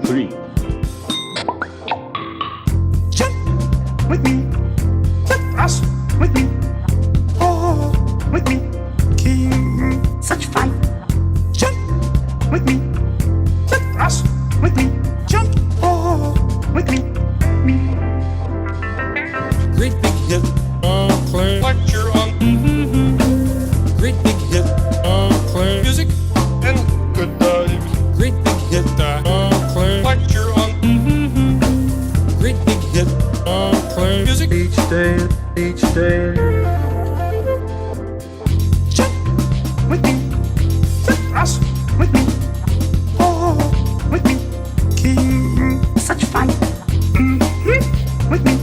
3. Jump with me. Let us with me. Oh, with me. King, such fun. Jump with me. Let us with me. Jump, oh, with me. Me. Great big hit, play like you're on. Great big hit, play music and good vibes. Great big hit, play like you're on. Great big hit, play music each day. Jump with me. Let us with me. Oh, with me. King, such fun. With me.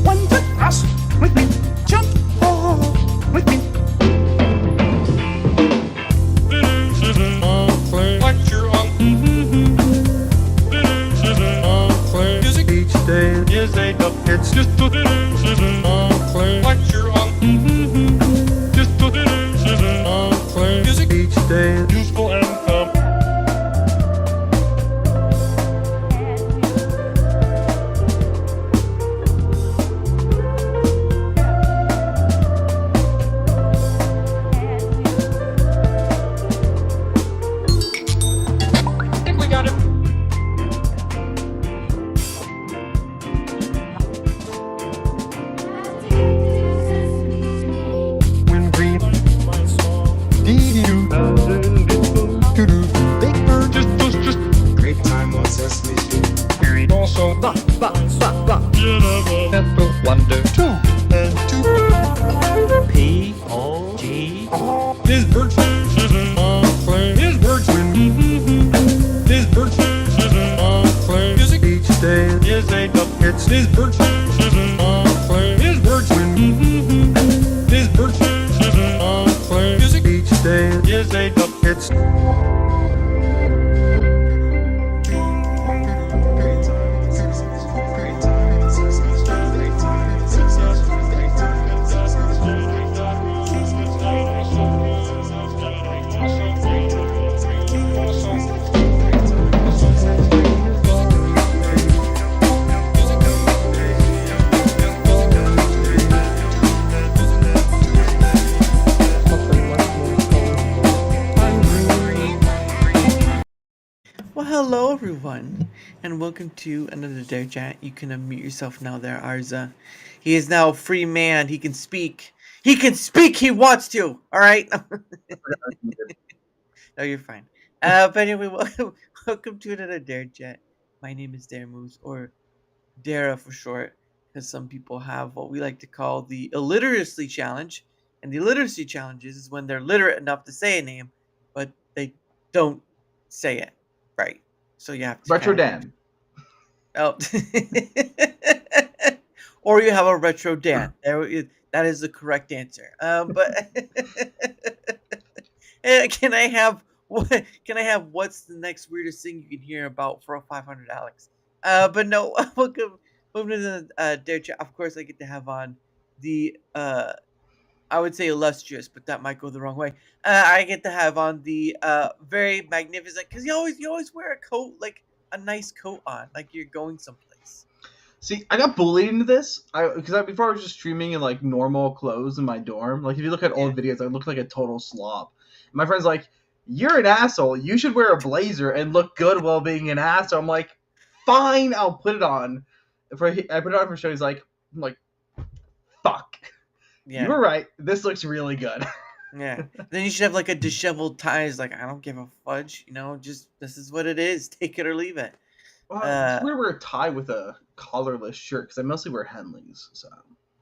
One let us with me. Jump, oh, with me. Play like you're on. Play music each day. Yes, they know it's just to play like you're on. Just to play music each day. Useful and fun. I think we got it. When green, dee-dee-doo, doo-doo, big bird, just, Great time on Sesame Street. Also, pepper, Pepper wonder, 2 and 2. P-O-G. This bird play. This bird This bird play music each day. Yes, they know it's this bird play. This bird This bird play music each day. Yes, they know it's. Great time on Sesame Street. Great time on Sesame Street. Great time on Sesame Street. Great time on Sesame Street. Great time on Sesame Street. Great time Well, hello everyone, and welcome to another DaraChat. You can unmute yourself now there, Arza. He is now a free man. He can speak. He can speak. He wants to. All right. No, you're fine. But anyway, welcome to another DaraChat. My name is Dara Moose, or Dara for short, because some people have what we like to call the illiteracy challenge. And the illiteracy challenge is when they're literate enough to say a name, but they don't say it right. So you have to Retro kind of- Dan. Oh. Or you have a retro Dan. That is the correct answer. But can I have what's the next weirdest thing you can hear about for a 500, Alex? But no, welcome to the Dare Chat. Of course, I get to have on the I would say illustrious, but that might go the wrong way. I get to have on the very magnificent, because you always wear a coat, like a nice coat on, like you're going someplace. See, I got bullied into this because before I was just streaming in like normal clothes in my dorm. Like if you look at old videos, I look like a total slob. My friend's like, "You're an asshole. You should wear a blazer and look good while being an asshole." I'm like, "Fine, I'll put it on." I put it on for show. I'm like, "Fuck." Yeah. You were right. This looks really good. Yeah. Then you should have like a disheveled tie. It's like, I don't give a fudge. Just this is what it is. Take it or leave it. Well, it's weird to wear a tie with a collarless shirt because I mostly wear Henleys. So.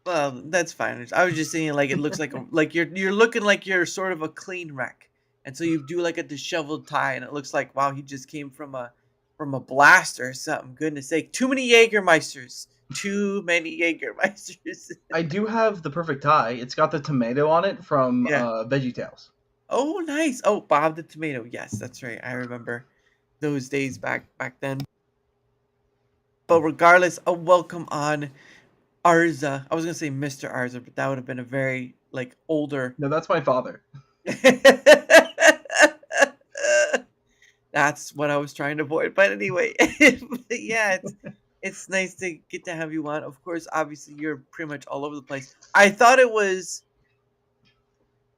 Well, that's fine. I was just saying, like, it looks like you're looking like you're sort of a clean wreck, and so you do like a disheveled tie, and it looks like, wow, he just came from a blast or something. Goodness sake, too many Jägermeisters. Too many Jägermeisters. I do have the perfect tie. It's got the tomato on it from VeggieTales. Oh, nice. Oh, Bob the Tomato. Yes, that's right. I remember those days back then. But regardless, a welcome on Arza. I was gonna say Mr. Arza, but that would have been a very older. No, that's my father. That's what I was trying to avoid. But anyway, but yeah, it's nice to get to have you on. Of course, obviously you're pretty much all over the place. I thought it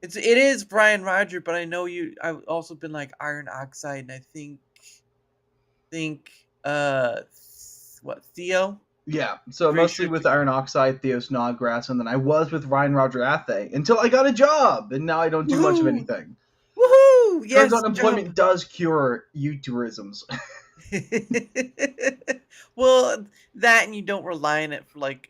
is Brian Roger, but I know you. I've also been like Iron Oxide, and I think what Theo? Yeah, so Pretty mostly sure. with Iron Oxide, Theo Snodgrass, and then I was with Ryan Roger Athe until I got a job, and now I don't do much of Woohoo! anything. Woohoo! Turns Yes, out employment does cure YouTuberisms. well, that and you don't rely on it for like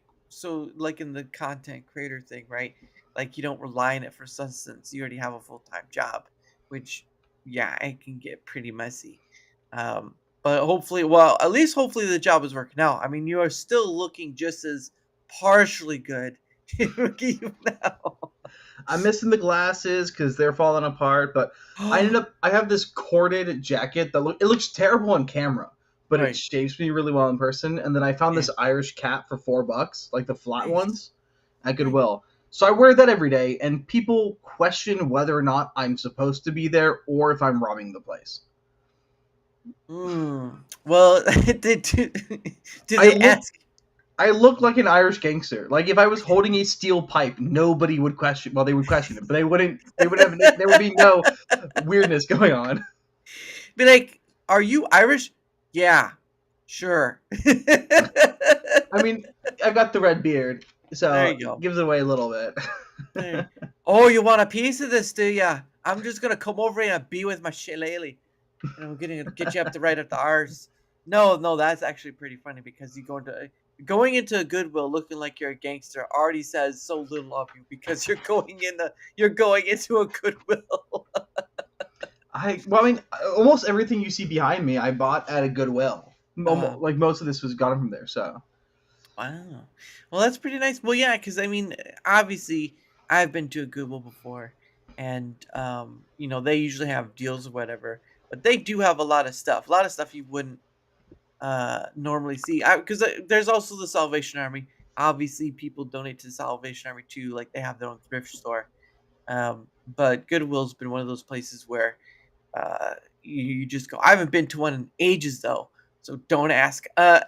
in the content creator thing, right? Like you don't rely on it for sustenance. You already have a full-time job, which yeah, it can get pretty messy. But hopefully, well, at least hopefully the job is working out. I mean, you are still looking just as partially good even now. I'm missing the glasses because they're falling apart, but I have this corded jacket that it looks terrible on camera, but Right. it shapes me really well in person. And then I found this Irish cap for $4, like the flat Nice. ones, at Goodwill. So I wear that every day, and people question whether or not I'm supposed to be there or if I'm robbing the place. Well, did I they look- ask? I look like an Irish gangster. Like if I was holding a steel pipe, nobody would question. Well, they would question it, but they wouldn't. They would have. There would be no weirdness going on. Be like, are you Irish? Yeah, sure. I mean, I've got the red beard, so There you go. it gives it away a little bit. There. Oh, you want a piece of this, do ya? I'm just gonna come over here and be with my shillelagh. And I'm gonna get you up to right at the R's. No, that's actually pretty funny because going into a Goodwill looking like you're a gangster already says so little of you because you're going into a Goodwill. I mean, almost everything you see behind me, I bought at a Goodwill. Like most of this was gotten from there. So, wow. Well, that's pretty nice. Well, yeah, because I mean, obviously, I've been to a Goodwill before, and they usually have deals or whatever, but they do have a lot of stuff you wouldn't normally see. Because there's also the Salvation Army. Obviously, people donate to the Salvation Army too, like they have their own thrift store. But Goodwill's been one of those places where you just go. I haven't been to one in ages though, so don't ask.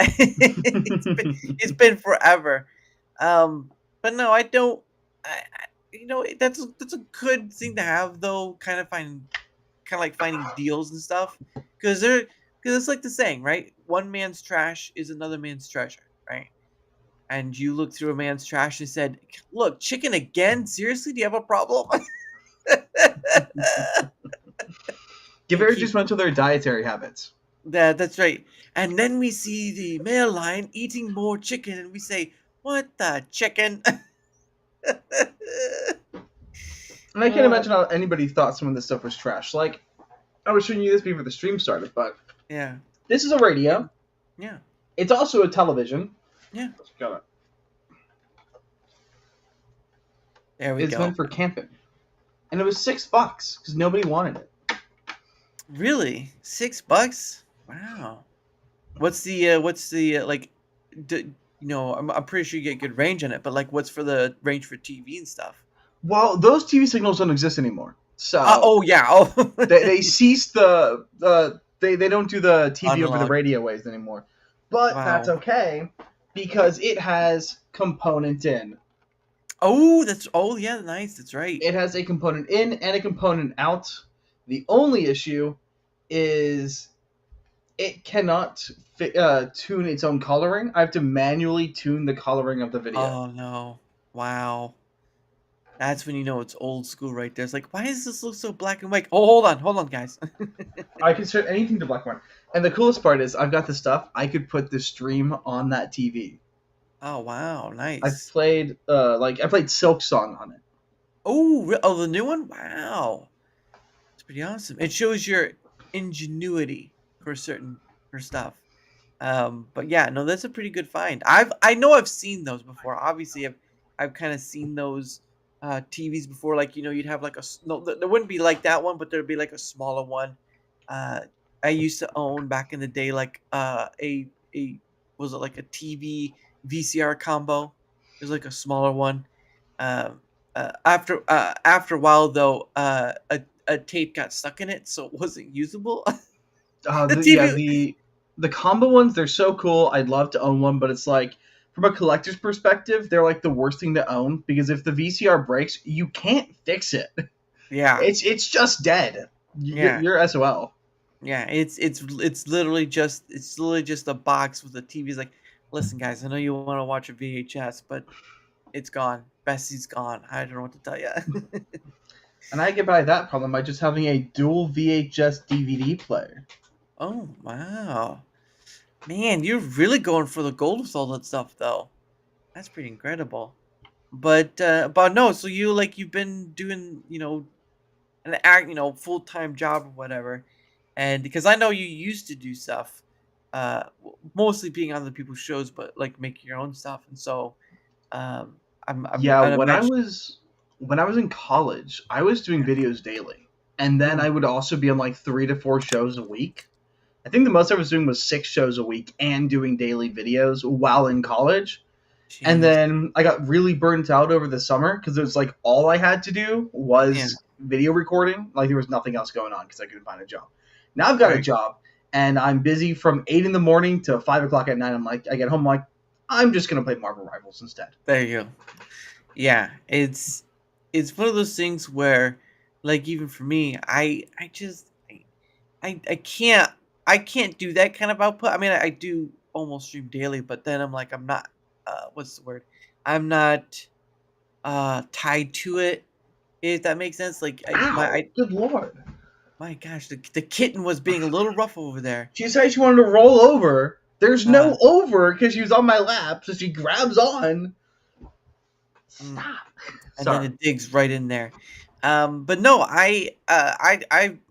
It's been forever. But no, I don't. That's a good thing to have though. Kind of like finding deals and stuff, because it's like the saying, right? One man's trash is another man's treasure, right? And you look through a man's trash and said, "Look, chicken again? Seriously, do you have a problem?" give it just went to their dietary habits. That's right. And then we see the male lion eating more chicken, and we say, "What the chicken?" And I can't imagine how anybody thought some of this stuff was trash. Like, I was showing you this before the stream started, but Yeah. this is a radio. Yeah. It's also a television. Yeah. Got it. There we It's go. meant for camping, and it was $6 because nobody wanted it. Really? $6? Wow. What's the like? I'm pretty sure you get good range on it, but like, what's for the range for TV and stuff? Well, those TV signals don't exist anymore. So Oh yeah. Oh. they ceased they don't do the TV over the Analog. radio waves anymore. But Wow. that's okay because it has component in. Oh yeah, nice. That's right. It has a component in and a component out. The only issue is it cannot tune its own coloring. I have to manually tune the coloring of the video. Oh no. Wow. That's when you know it's old school right there. It's like, why does this look so black and white? Oh, hold on, guys. I can set anything to black and white. And the coolest part is I've got the stuff. I could put the stream on that TV. Oh wow, nice. I played Silk Song on it. Oh, the new one? Wow. It's pretty awesome. It shows your ingenuity for stuff. But yeah, no, that's a pretty good find. I know I've seen those before. Obviously, I've kind of seen those TVs before. Like you'd have like there wouldn't be like that one, but there'd be like a smaller one. I used to own back in the day like was it like a TV VCR combo? It was like a smaller one. After a while though, a tape got stuck in it, so it wasn't usable. The Yeah, TV. the combo ones, they're so cool. I'd love to own one, but it's like from a collector's perspective, they're like the worst thing to own because if the VCR breaks, you can't fix it. Yeah, It's just dead. yeah, You're SOL. yeah. It's literally just a box with the TV. It's like, listen, guys, I know you want to watch a VHS, but it's gone. Bessie's gone. I don't know what to tell you. And I get by that problem by just having a dual VHS DVD player. Oh wow, man, you're really going for the gold with all that stuff, though. That's pretty incredible. But no, so you've been doing an full time job or whatever, and because I know you used to do stuff, mostly being on other people's shows, but like making your own stuff, and so um, Yeah, I'd imagine. when I was in college, I was doing Yeah. videos daily. And then Mm, I would also be on like 3 to 4 shows a week. I think the most I was doing was 6 shows a week and doing daily videos while in college. And jeez. then I got really burnt out over the summer because it was like all I had to do Yeah. was video recording. Like there was nothing else going on because I couldn't find a job. Now I've got a Right. job and I'm busy from 8 in the morning to 5 o'clock at night. I'm like, I get home like, I'm just gonna play Marvel Rivals instead. There you go. Yeah, it's one of those things where, like, even for me, I can't do that kind of output. I mean, I do almost stream daily, but then I'm like, I'm not. What's the word? I'm not tied to it. If that makes sense. Like, Ow! Good lord. my gosh, the kitten was being a little rough over there. She said she wanted to roll over. There's Uh, no over because she was on my lap, so she grabs on. mm, Stop. and then Sorry. it digs right in there. But no, I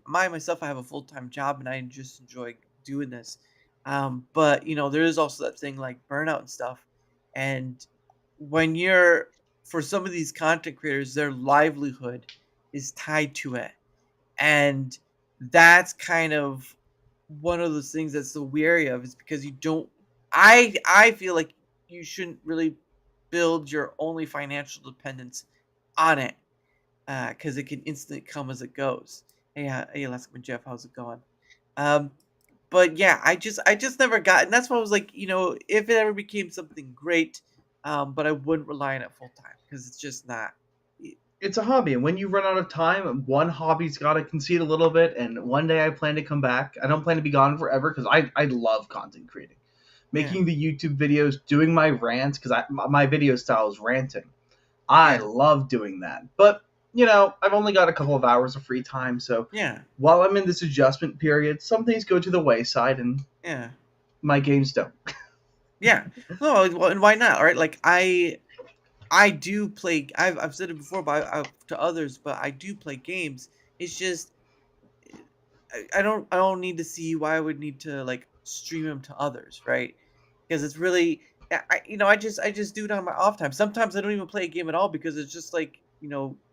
myself, I have a full time job, and I just enjoy doing this. But there is also that thing like burnout and stuff, and when you're for some of these content creators, their livelihood is tied to it, and that's kind of one of those things that's so weary of is because you don't. I feel like you shouldn't really build your only financial dependence on it because it can instantly come as it goes. Hey, Alaska Jeff, how's it going? Um, but yeah, I just never got, and that's why I was like, if it ever became something great, but I wouldn't rely on it full time because it's just not. It's a hobby, and when you run out of time, one hobby's got to concede a little bit. And one day I plan to come back. I don't plan to be gone forever because I love content creating, Yeah, making the YouTube videos, doing my rants because my video style is ranting. I yeah, love doing that, but I've only got a couple of hours of free time, so yeah, while I'm in this adjustment period, some things go to the wayside, and yeah, my games don't. yeah. No, well, and why not? All right, like I do play. I've said it before, but to others, but I do play games. It's just I don't need to see why I would need to like stream them to others, right? Because it's really I just do it on my off time. Sometimes I don't even play a game at all because it's just like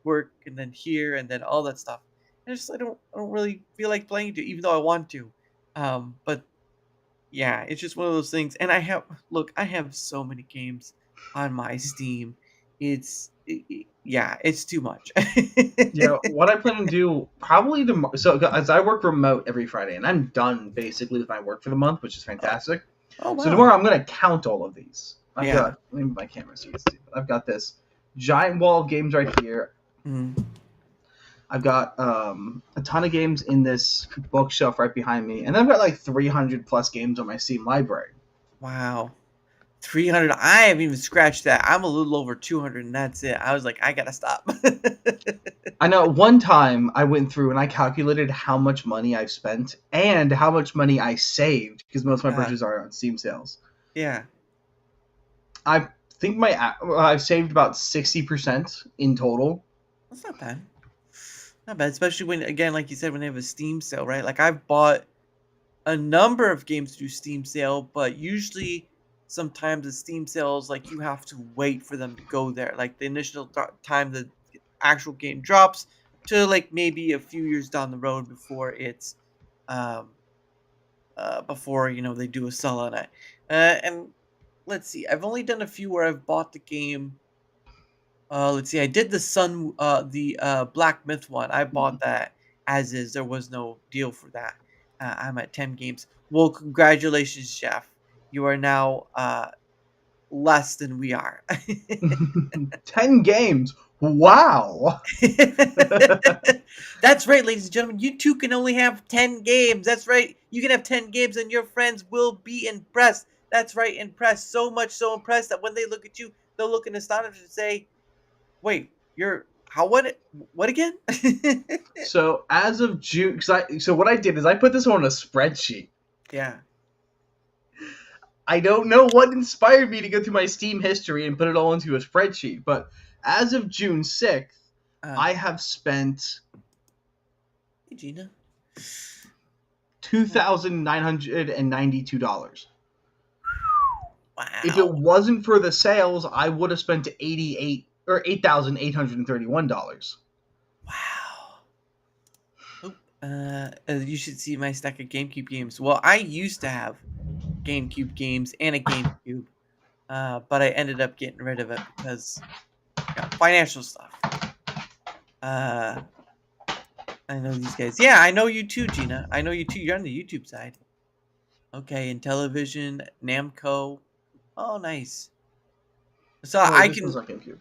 work and then here and then all that stuff. And I don't really feel like playing it, even though I want to. But yeah, it's just one of those things. And I have so many games on my Steam. Yeah, it's too much. What I plan to do probably tomorrow. So, as I work remote every Friday, and I'm done basically with my work for the month, which is Oh, fantastic. oh So wow. tomorrow I'm gonna count all of these. Yeah. Let me move my camera so you can see. I've got this giant wall of games right here. Mm, I've got a ton of games in this bookshelf right behind me, and then I've got like 300 plus games on my Steam library. wow. 300. I haven't even scratched that. I'm a little over 200 and that's it. I was like, I gotta stop. I know one time I went through and I calculated how much money I've spent and how much money I saved because most of my uh, purchases are on Steam sales. yeah, I think I've saved about 60% in total. that's not bad. Not bad, especially when, again, like you said, when they have a Steam sale, right? Like I've bought a number of games through Steam sale, but usually sometimes the Steam sales, like you have to wait for them to go there. Like the initial time the actual game drops to like maybe a few years down the road before it's um before they do a sell on it. And let's see, I've only done a few where I've bought the game. Let's see, I did the Black Myth one. I bought that as is. There was no deal for that. I'm at 10 games. Well, congratulations, Jeff. You are now less than we are. 10 games. Wow. That's right, ladies and gentlemen. You too can only have 10 games. That's right. You can have 10 games and your friends will be impressed. That's right, impressed. So much so impressed that when they look at you, they'll look in astonishment and say, wait, you're how what again? So as of June, so what I did is I put this on a spreadsheet. Yeah. I don't know what inspired me to go through my Steam history and put it all into a spreadsheet, but as of June 6th, I have spent Hey, Gina. $2,992. Wow. If it wasn't for the sales, I would have spent $8,831. Wow. Oh, you should see my stack of GameCube games. Well, I used to have GameCube games and a GameCube, but I ended up getting rid of it because financial stuff. I know these guys. Yeah, I know you too, Gina. I know you too. You're on the YouTube side. Okay, in television, Namco. Oh, nice. So I This can. one's not GameCube.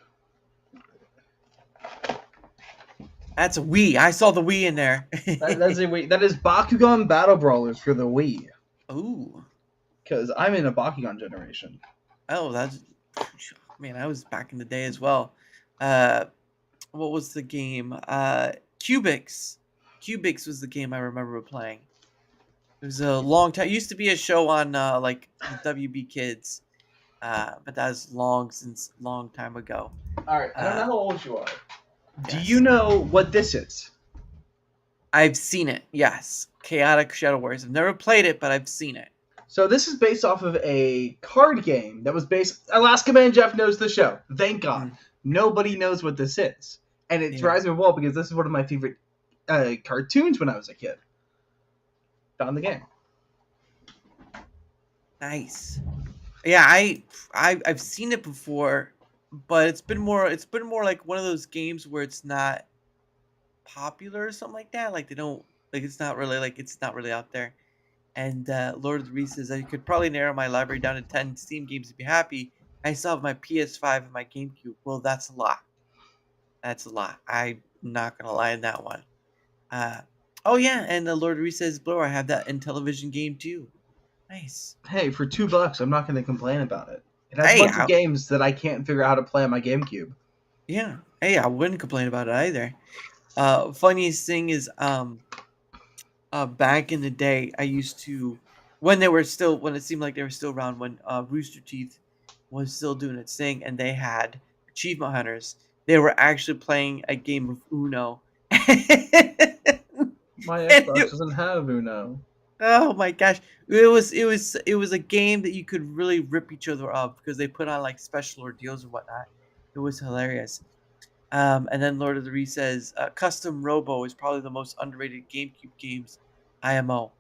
That's a Wii. I saw the Wii in there. That's a Wii. That is Bakugan Battle Brawlers for the Wii. Ooh. Because I'm in a Bakugan generation. Oh, that's man. I was back in the day as well. What was the game? Cubics. Cubics was the game I remember playing. It was a long time. It used to be a show on like WB Kids, but that was long time ago. All right, I don't know how old you are. Do Yes. you know what this is? I've seen it. Yes, Chaotic Shadow Warriors. I've never played it, but I've seen it. So this is based off of a card game that was based. Alaska Man Jeff knows the show. Thank God. Nobody knows what this is, and it drives me well because this is one of my favorite cartoons when I was a kid. Found the game. Nice. Yeah, I've seen it before, but it's been more like one of those games where it's not popular or something like that. Like they don't it's not really out there. And Lord of the Rings says I could probably narrow my library down to 10 Steam games to be happy. I still have my PS5 and my GameCube. Well, that's a lot. That's a lot. I'm not gonna lie in that one. Oh yeah, and the Lord of the Rings says, "Blower, I have that in television game too." Nice. Hey, for $2, I'm not going to complain about it. It has Hey, a bunch of games that I can't figure out how to play on my GameCube. Yeah. Hey, I wouldn't complain about it either. Funniest thing is, back in the day, I used to, when it seemed like they were still around, when Rooster Teeth was still doing its thing, and they had achievement hunters. They were actually playing a game of Uno. My Xbox doesn't have Uno. Oh my gosh. It was a game that you could really rip each other up because they put on like special ordeals and whatnot. It was hilarious. And then Lord of the Rings says Custom Robo is probably the most underrated GameCube games IMO.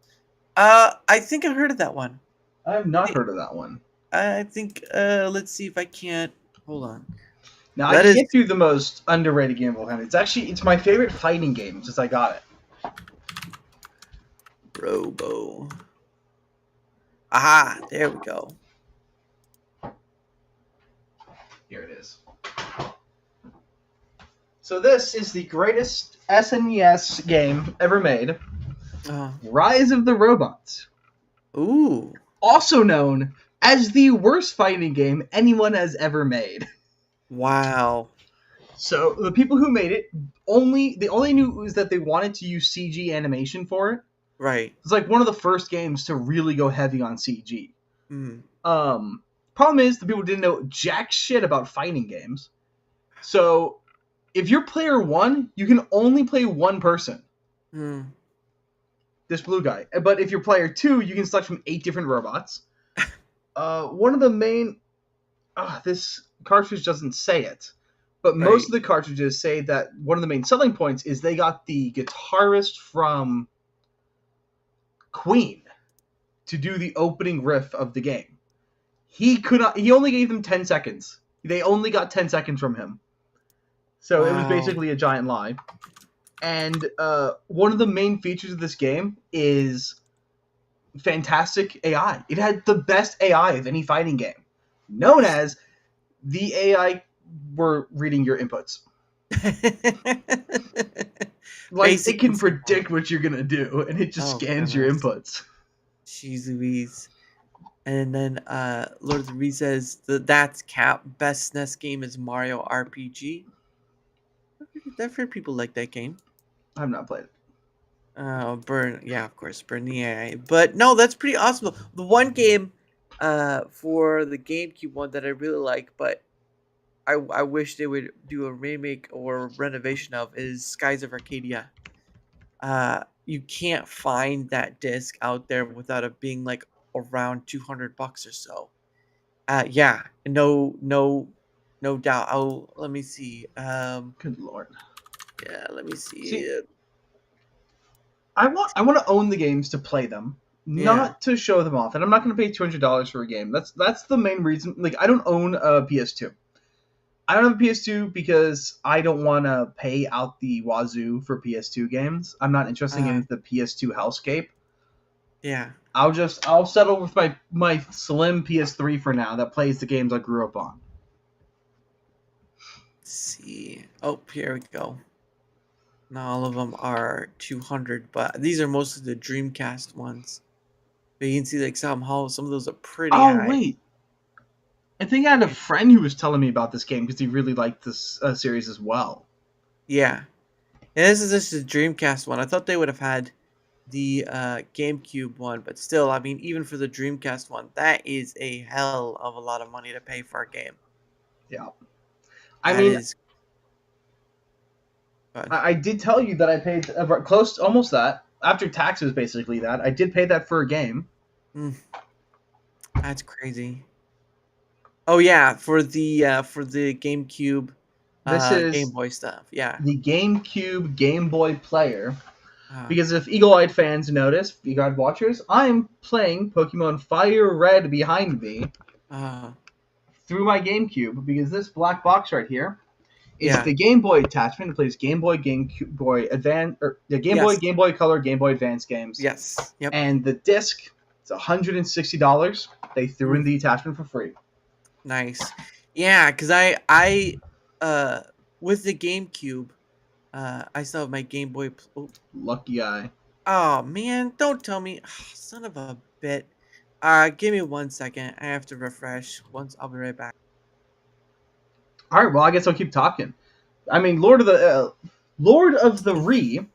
I think I heard of that one. I have not heard of that one. I think let's see if I can't hold on. Now I can get through the most underrated game of all time. It's my favorite fighting game since I got it. Robo. Aha, there we go. Here it is. So this is the greatest SNES game ever made. Rise of the Robots. Ooh. Also known as the worst fighting game anyone has ever made. Wow. So the people who made it only knew was that they wanted to use CG animation for it. Right. It's like one of the first games to really go heavy on CG. Mm. Problem is the people didn't know jack shit about fighting games. So if you're player 1, you can only play one person. Mm. This blue guy. But if you're player 2, you can select from 8 different robots. One of the main... this cartridge doesn't say it. But most of the cartridges say that one of the main selling points is they got the guitarist from Queen to do the opening riff of the game. He only gave them 10 seconds. They only got 10 seconds from him. So it was basically a giant lie. And one of the main features of this game is fantastic AI. It had the best AI of any fighting game, known as the AI were reading your inputs. Like Basic it can control. predict what you're gonna do, and it just Oh, scans your goodness. inputs. Jeez Louise. And then Lord of the Rings says that's Cap. Best SNES game is Mario RPG. I've heard people like that game. I've not played it. Burn, yeah, of course, Burn the AI. But no, that's pretty awesome. The one game for the GameCube one that I really like, but I wish they would do a remake or renovation of is Skies of Arcadia. You can't find that disc out there without it being like around $200 or so. Yeah, no doubt. Oh, let me see. Good lord. Yeah, let me see. See, I want to own the games to play them, Yeah. not to show them off. And I'm not going to pay $200 for a game. That's the main reason. Like, I don't own a PS2. I don't have a PS2 because I don't want to pay out the wazoo for PS2 games. I'm not interested in the PS2 hellscape. Yeah. I'll settle with my slim PS3 for now that plays the games I grew up on. Let's see. Oh, here we go. Not all of them are 200, but these are mostly the Dreamcast ones. But you can see like some of those are pretty high. Wait. I think I had a friend who was telling me about this game because he really liked this series as well. Yeah. And this is just the Dreamcast one. I thought they would have had the GameCube one, but still, I mean, even for the Dreamcast one, that is a hell of a lot of money to pay for a game. Yeah. I did tell you that I paid close to almost that. After taxes, basically that. I did pay that for a game. That's crazy. Oh yeah, for the GameCube, This is Game Boy stuff. Yeah. the GameCube Game Boy player. Because if eagle-eyed fans notice, eagle-eyed watchers, I'm playing Pokemon Fire Red behind me through my GameCube. Because this black box right here is the Game Boy attachment. It plays Game Boy, Game Boy Advance, or the Game Boy, Game Boy Color, Game Boy Advance games. Yes. Yep. And the disc, it's $160. They threw in the attachment for free. Nice. Yeah, because I with the GameCube, I still have my Game Boy. Lucky eye. Oh man, don't tell me, son of a bit. Give me 1 second. I have to refresh. I'll be right back. All right, well, I guess I'll keep talking. I mean, Lord of the Ree.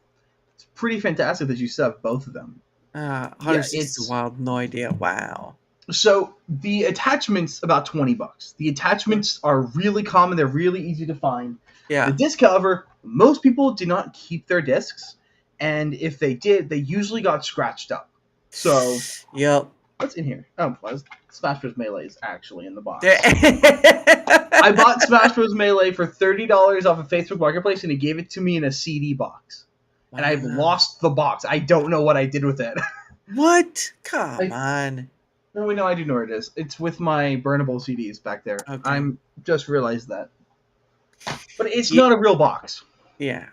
It's pretty fantastic that you still have both of them. 160 wild, no idea. Wow. So the attachments about $20. The attachments are really common. They're really easy to find. Yeah. The disc, however, most people do not keep their discs, and if they did, they usually got scratched up. So. Yep. What's in here? Oh, Smash Bros. Melee is actually in the box. I bought Smash Bros. Melee for $30 off of Facebook Marketplace, and he gave it to me in a CD box. Wow. And I've lost the box. I don't know what I did with it. What? Come on. No, we know I do know where it is. It's with my burnable CDs back there. Okay. I'm just realized that. But it's not a real box. Yeah.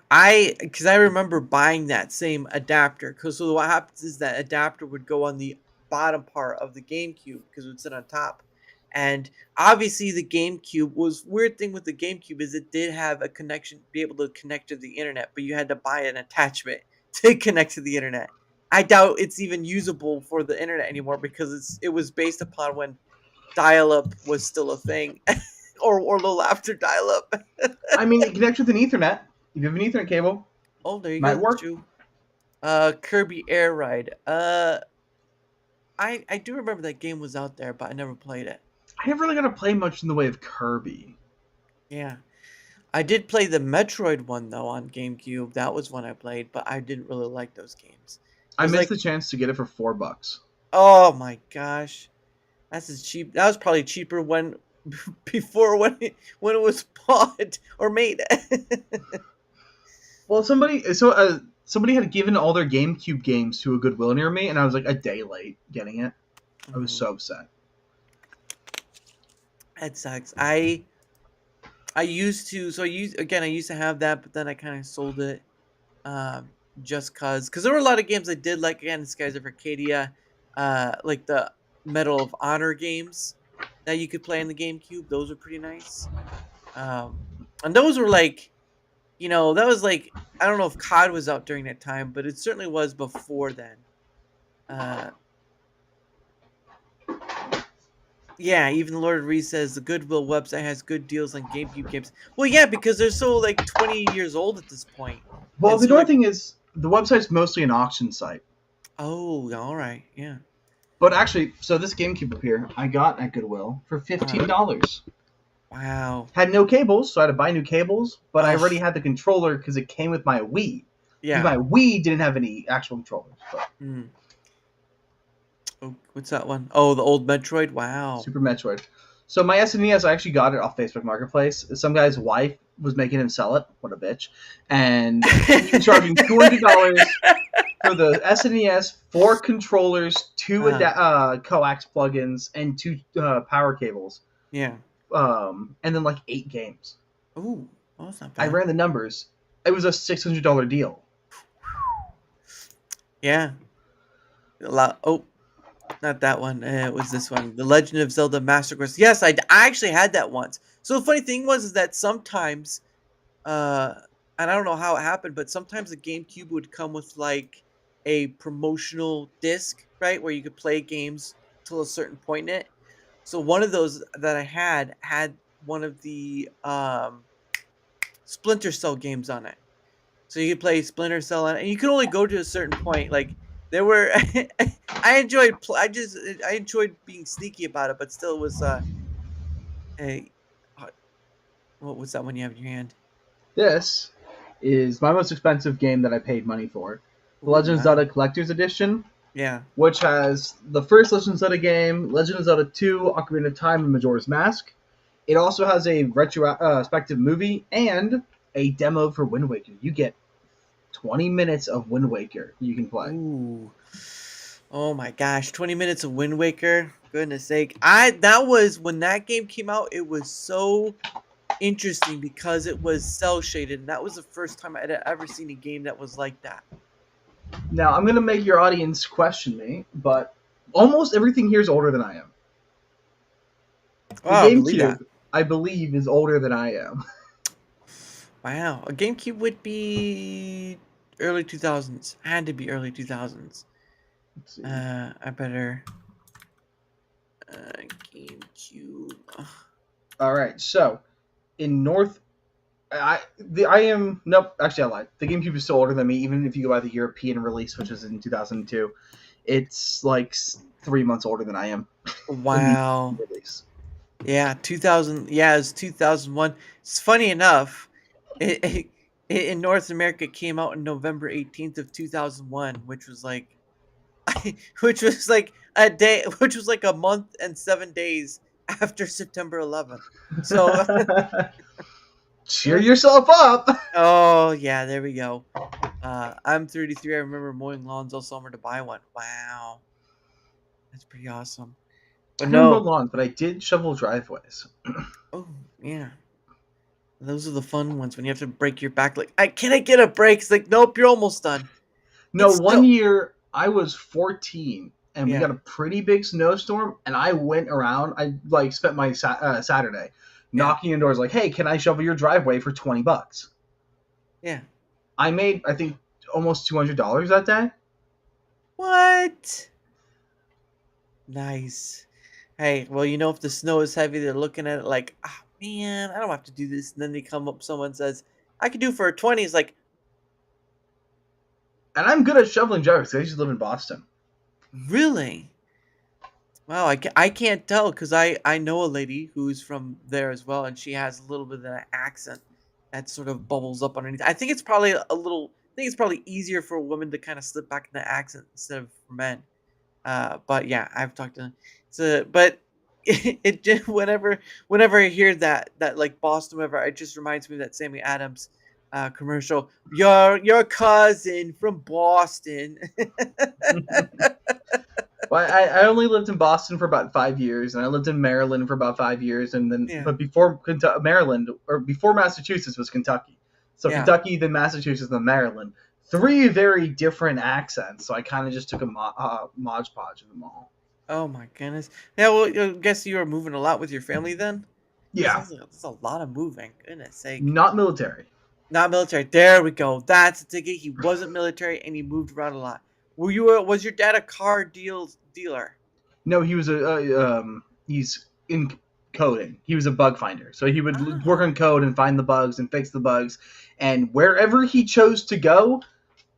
Because I remember buying that same adapter. So what happens is that adapter would go on the bottom part of the GameCube because it would sit on top. And obviously the GameCube weird thing with the GameCube is it did have a connection, be able to connect to the internet, but you had to buy an attachment to connect to the internet. I doubt it's even usable for the internet anymore because it was based upon when dial-up was still a thing, or a little after dial-up. I mean, it connects with an Ethernet. If you have an Ethernet cable, oh, there you might go. work. Kirby Air Ride. I do remember that game was out there, but I never played it. I never really got to play much in the way of Kirby. Yeah. I did play the Metroid one, though, on GameCube. That was one I played, but I didn't really like those games. I missed the chance to get it for $4. Oh, my gosh. That's as cheap. That was probably cheaper before when it was bought or made. Well, somebody had given all their GameCube games to a Goodwill near me, and I was like a day late getting it. I was so upset. That sucks. I used to have that, but then I kind of sold it just because there were a lot of games I did like. Again, Skies of Arcadia, like the Medal of Honor games that you could play in the GameCube. Those were pretty nice. Um, and those were like, that was like, I don't know if COD was out during that time, but it certainly was before then. Uh, yeah, even Lord Reed says the Goodwill website has good deals on GameCube games. Well, yeah, because they're so like 20 years old at this point. Well, And the so, only like, thing is, the website's mostly an auction site. oh, all right, yeah. But actually, so this GameCube up here, I got at Goodwill for $15. Wow. Had no cables, so I had to buy new cables. But I Ugh. already had the controller because it came with my Wii. Yeah. My Wii didn't have any actual controllers. But Mm. Oh, what's that one? Oh, the old Metroid. Wow. Super Metroid. So my SNES, I actually got it off Facebook Marketplace. Some guy's wife was making him sell it. What a bitch! And he was charging $200 for the SNES, 4 controllers, 2 coax plugins, and 2 power cables. Yeah. And then like 8 games. Ooh, well, that's not I bad. ran the numbers. It was a $600 deal. Yeah. A lot. Oh, not that one. It was this one. The Legend of Zelda Master Quest. Yes, I actually had that once. So the funny thing was that sometimes, and I don't know how it happened, but sometimes the GameCube would come with like a promotional disc, right, where you could play games till a certain point in it. So one of those that I had one of the Splinter Cell games on it. So you could play Splinter Cell on it, and you could only go to a certain point. Like there were, I enjoyed being sneaky about it, but still it was what was that one you have in your hand? This is my most expensive game that I paid money for. The Legend of Wow. Zelda Collector's Edition, Yeah. which has the first Legend of Zelda game, Legend of Zelda 2, Ocarina of Time, and Majora's Mask. It also has a retrospective movie and a demo for Wind Waker. You get 20 minutes of Wind Waker you can play. Ooh. Oh my gosh, 20 minutes of Wind Waker. Goodness sake. That was when that game came out, it was so interesting because it was cell shaded, and that was the first time I had ever seen a game that was like that. Now, I'm going to make your audience question me, but almost everything here is older than I am. The Wow, I believe that. GameCube, I believe, is older than I am. Wow, a GameCube would be early 2000s. Had to be early 2000s. Let's see. I better GameCube. All right, so in Nope. Actually, I lied. The GameCube is still older than me, even if you go by the European release, which was in 2002. It's like 3 months older than I am. Wow. Release. Yeah, 2000. Yeah, it's 2001. It's funny enough, it in North America it came out on November 18th of 2001, which was like a month and 7 days after September 11th. So Cheer yourself up. oh yeah, there we go. I'm 33. I remember mowing lawns all summer to buy one. Wow, that's pretty awesome. But I didn't mow no, lawns, but I did shovel driveways. oh yeah, those are the fun ones when you have to break your back. Like, can I get a break? It's like, nope, you're almost done. No, It's one still- year I was 14 and Yeah. we got a pretty big snowstorm, and I went around. I like spent my Saturday knocking on doors, like, "Hey, can I shovel your driveway for $20?" Yeah. I made, I think, almost $200 that day. What? Nice. Hey, well, if the snow is heavy, they're looking at it like, ah, man, I don't have to do this. And then they come up, someone says, I could do for a 20. It's like, And I'm good at shoveling driveways. I used to live in Boston. really? Wow, I can't tell because I know a lady who's from there as well, and she has a little bit of an accent that sort of bubbles up underneath. I think it's probably easier for a woman to kind of slip back into accent instead of for men. But yeah, I've talked to. But it just whenever I hear that like Boston, whatever, it just reminds me of that Sammy Adams commercial. Your cousin from Boston. Well, I only lived in Boston for about 5 years, and I lived in Maryland for about 5 years, and then Yeah. but before Maryland, or before Massachusetts, was Kentucky. So Yeah. Kentucky, then Massachusetts, then Maryland. 3 very different accents, so I kind of just took a Mod Podge of them all. Oh my goodness. Yeah, well, I guess you were moving a lot with your family then? Yeah, That's a lot of moving. Goodness sake. not military. Not military. There we go. That's the ticket. He wasn't military and he moved around a lot. Was your dad a car dealer? No, he was he's in coding. He was a bug finder, so he would work on code and find the bugs and fix the bugs. And wherever he chose to go,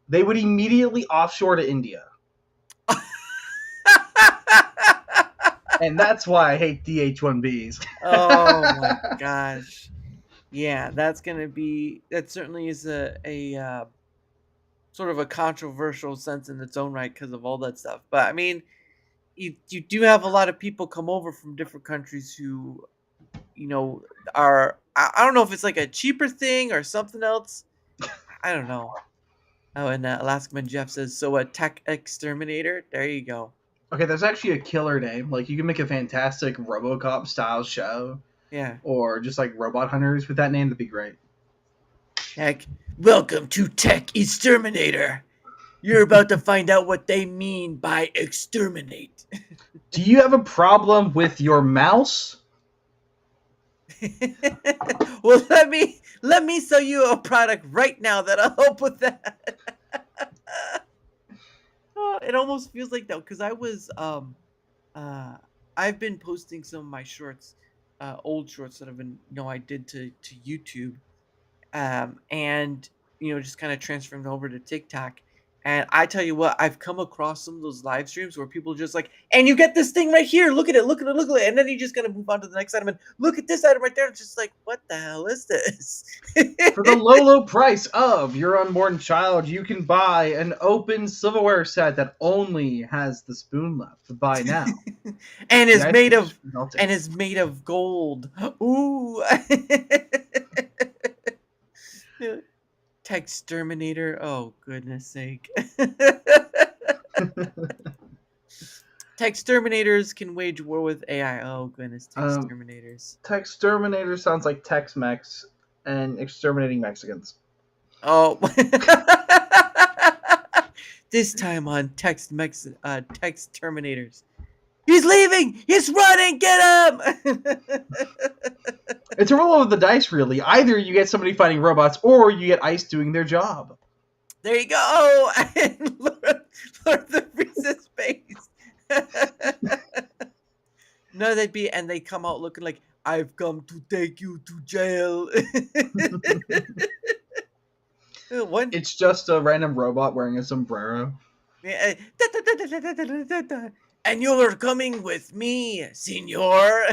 they would immediately offshore to India. And that's why I hate DH-1Bs. Oh my gosh. Yeah, that certainly is a sort of a controversial sense in its own right because of all that stuff. But I mean, you do have a lot of people come over from different countries who, I don't know if it's like a cheaper thing or something else. I don't know. Oh, and Alaskaman Jeff says, so a tech exterminator? There you go. Okay, that's actually a killer name. Like, you can make a fantastic RoboCop style show, Yeah. or just like Robot Hunters with that name. That'd be great. Heck, welcome to Tech Exterminator. You're about to find out what they mean by exterminate. Do you have a problem with your mouse? Well, let me sell you a product right now that'll help with that. Oh, it almost feels like that because I've been posting some of my shorts, old shorts that I did to YouTube, and just kind of transferring them over to TikTok. And I tell you what, I've come across some of those live streams where people just like, and you get this thing right here, look at it, look at it, look at it, and then you just gotta move on to the next item and look at this item right there. It's just like, what the hell is this? For the low price of your unborn child, you can buy an open silverware set that only has the spoon left to buy now. and is The made item of is melting. and is made of gold. Ooh. Texterminator. Oh goodness sake. Texterminators can wage war with AI. Oh goodness, Texterminators. Texterminator sounds like Tex-Mex and exterminating Mexicans. Oh. This time on Texterminators. He's leaving! He's running! Get him! It's a roll of the dice, really. Either you get somebody fighting robots, or you get ICE doing their job. There you go! And Lord of the Reese's face. No, they come out looking like, I've come to take you to jail. One, It's just a random robot wearing a sombrero. yeah, and you're coming with me, senor.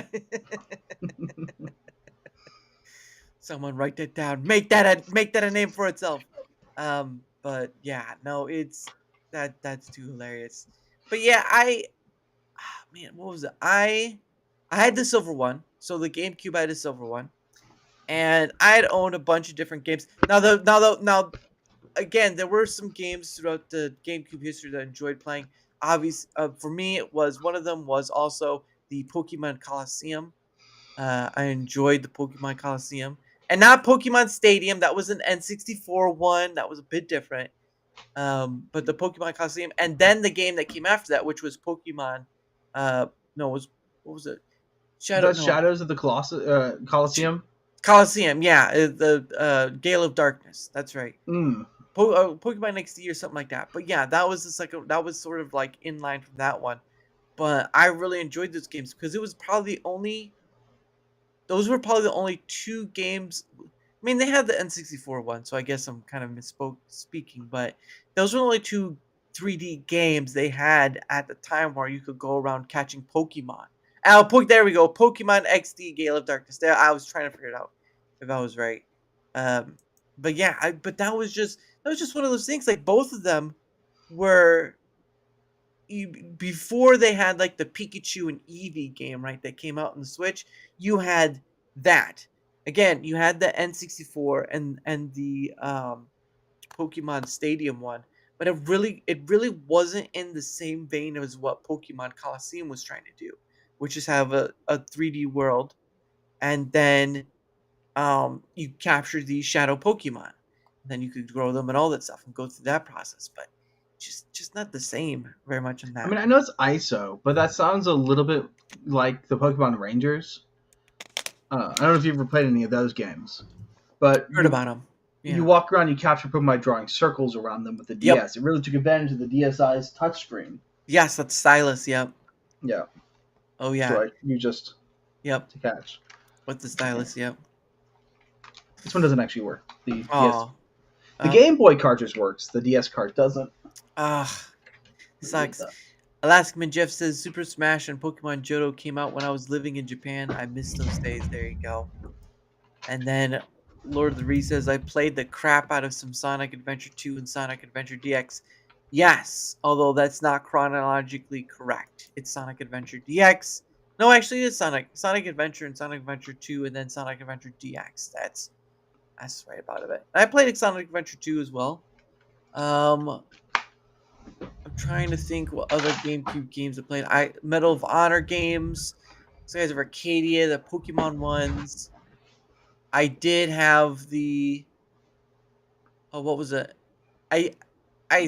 Someone write that down. Make that a name for itself. But yeah, no, that's too hilarious. But yeah, man, what was it? I had the silver one, so the GameCube I had a silver one, and I had owned a bunch of different games. Now, again, there were some games throughout the GameCube history that I enjoyed playing. Obviously, for me, it was one of them was also the Pokemon Coliseum. I enjoyed the Pokemon Coliseum, and not Pokemon Stadium. That was an N64 one. That was a bit different. But the Pokemon Coliseum, and then the game that came after that, which was Pokemon. What was it? Shadows of the Colosseum. Coliseum, yeah, the Gale of Darkness. That's right. Mm. Pokemon XD or something like that. But yeah, that was the second. That was sort of like in line from that one. But I really enjoyed those games because it was probably the only. Those were probably the only 2 games. I mean, they had the N64 one, so I guess I'm kind of speaking. But those were the only 2 3D games they had at the time where you could go around catching Pokemon. There we go. Pokemon XD Gale of Darkness. There, I was trying to figure it out if I was right. But yeah, but that was just one of those things. Like both of them were before they had like the Pikachu and Eevee game, right? That came out on the Switch. You had that. Again, you had the N64 and the Pokemon Stadium one, but it really wasn't in the same vein as what Pokemon Coliseum was trying to do, which is have a 3D world, and then you capture these shadow Pokemon. Then you could grow them and all that stuff and go through that process, but just not the same very much in that. I mean, I know it's ISO, but that sounds a little bit like the Pokemon Rangers. I don't know if you've ever played any of those games, but Heard about them. you walk around, you capture Pokemon by drawing circles around them with the DS. Yep. It really took advantage of the DSi's touchscreen. Yes, that's stylus. Yep. Yeah. Oh yeah. So, like, you just Yep. to catch. With the stylus. Yep. This one doesn't actually work. The DS, Oh. the Game Boy cartridge works. The DS cart doesn't. Sucks. Alaskaman Jeff says Super Smash and Pokemon Johto came out when I was living in Japan. I miss those days. There you go. And then Lord of the Rings says I played the crap out of some Sonic Adventure 2 and Sonic Adventure DX. Yes, although that's not chronologically correct. It's Sonic Adventure DX. No, actually, it's Sonic Adventure and Sonic Adventure 2, and then Sonic Adventure DX. That's right about it. I played Sonic Adventure 2 as well. I'm trying to think what other GameCube games I played. Medal of Honor games, Skies of Arcadia, the Pokemon ones. I did have the what was it? I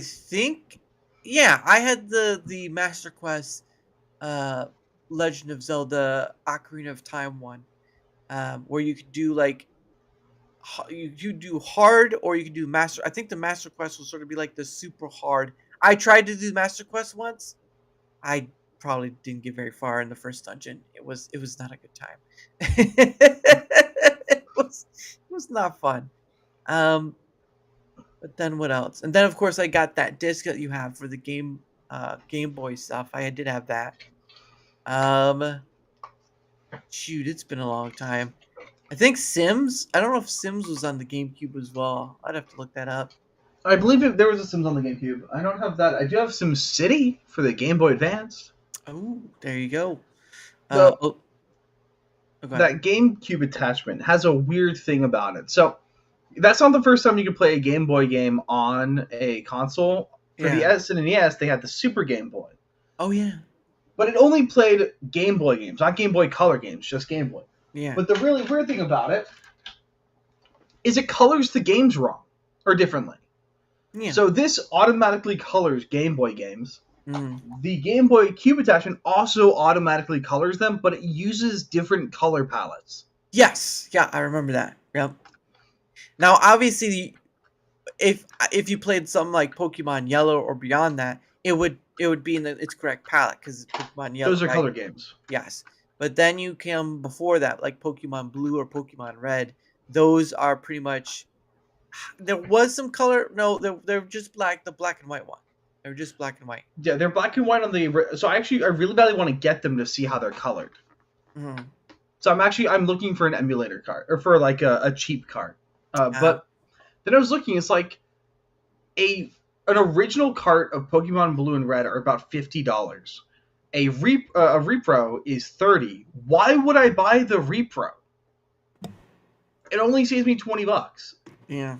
think I had the Master Quest Legend of Zelda Ocarina of Time one, where you could do like you do hard or you could do master. I think the Master Quest will sort of be like the super hard. I tried to do Master Quest once. I probably didn't get very far in the first dungeon. It was not a good time. it was not fun. But then what else? And then of course I got that disc that you have for the Game Boy stuff. I did have that. Shoot, it's been a long time. I think Sims. I don't know if Sims was on the GameCube as well. I'd have to look that up. I believe there was a Sims on the GameCube. I don't have that. I do have Sim City for the Game Boy Advance. Oh, there you go. That GameCube attachment has a weird thing about it. So that's not the first time you can play a Game Boy game on a console. For the S and NES, they had the Super Game Boy. Oh yeah. But it only played Game Boy games, not Game Boy Color games, just Game Boy. Yeah. But the really weird thing about it is it colors the games wrong or differently. Yeah. So this automatically colors Game Boy games. Mm. The Game Boy Cube attachment also automatically colors them, but it uses different color palettes. Yes. Yeah, I remember that. Yep. Now, obviously, if you played something like Pokemon Yellow or beyond that, it would be in its correct palette because Pokemon Yellow. Those are color games. Yes. But then you come before that, like Pokemon Blue or Pokemon Red. Those are pretty much. There was some color. No, they're just black. The black and white one. They're just black and white. Yeah, they're black and white on the. So I really badly want to get them to see how they're colored. Mm-hmm. So I'm looking for an emulator card or for like a cheap card. But then I was looking. It's like an original cart of Pokemon Blue and Red are about $50. A repro is $30. Why would I buy the repro? It only saves me $20. Yeah.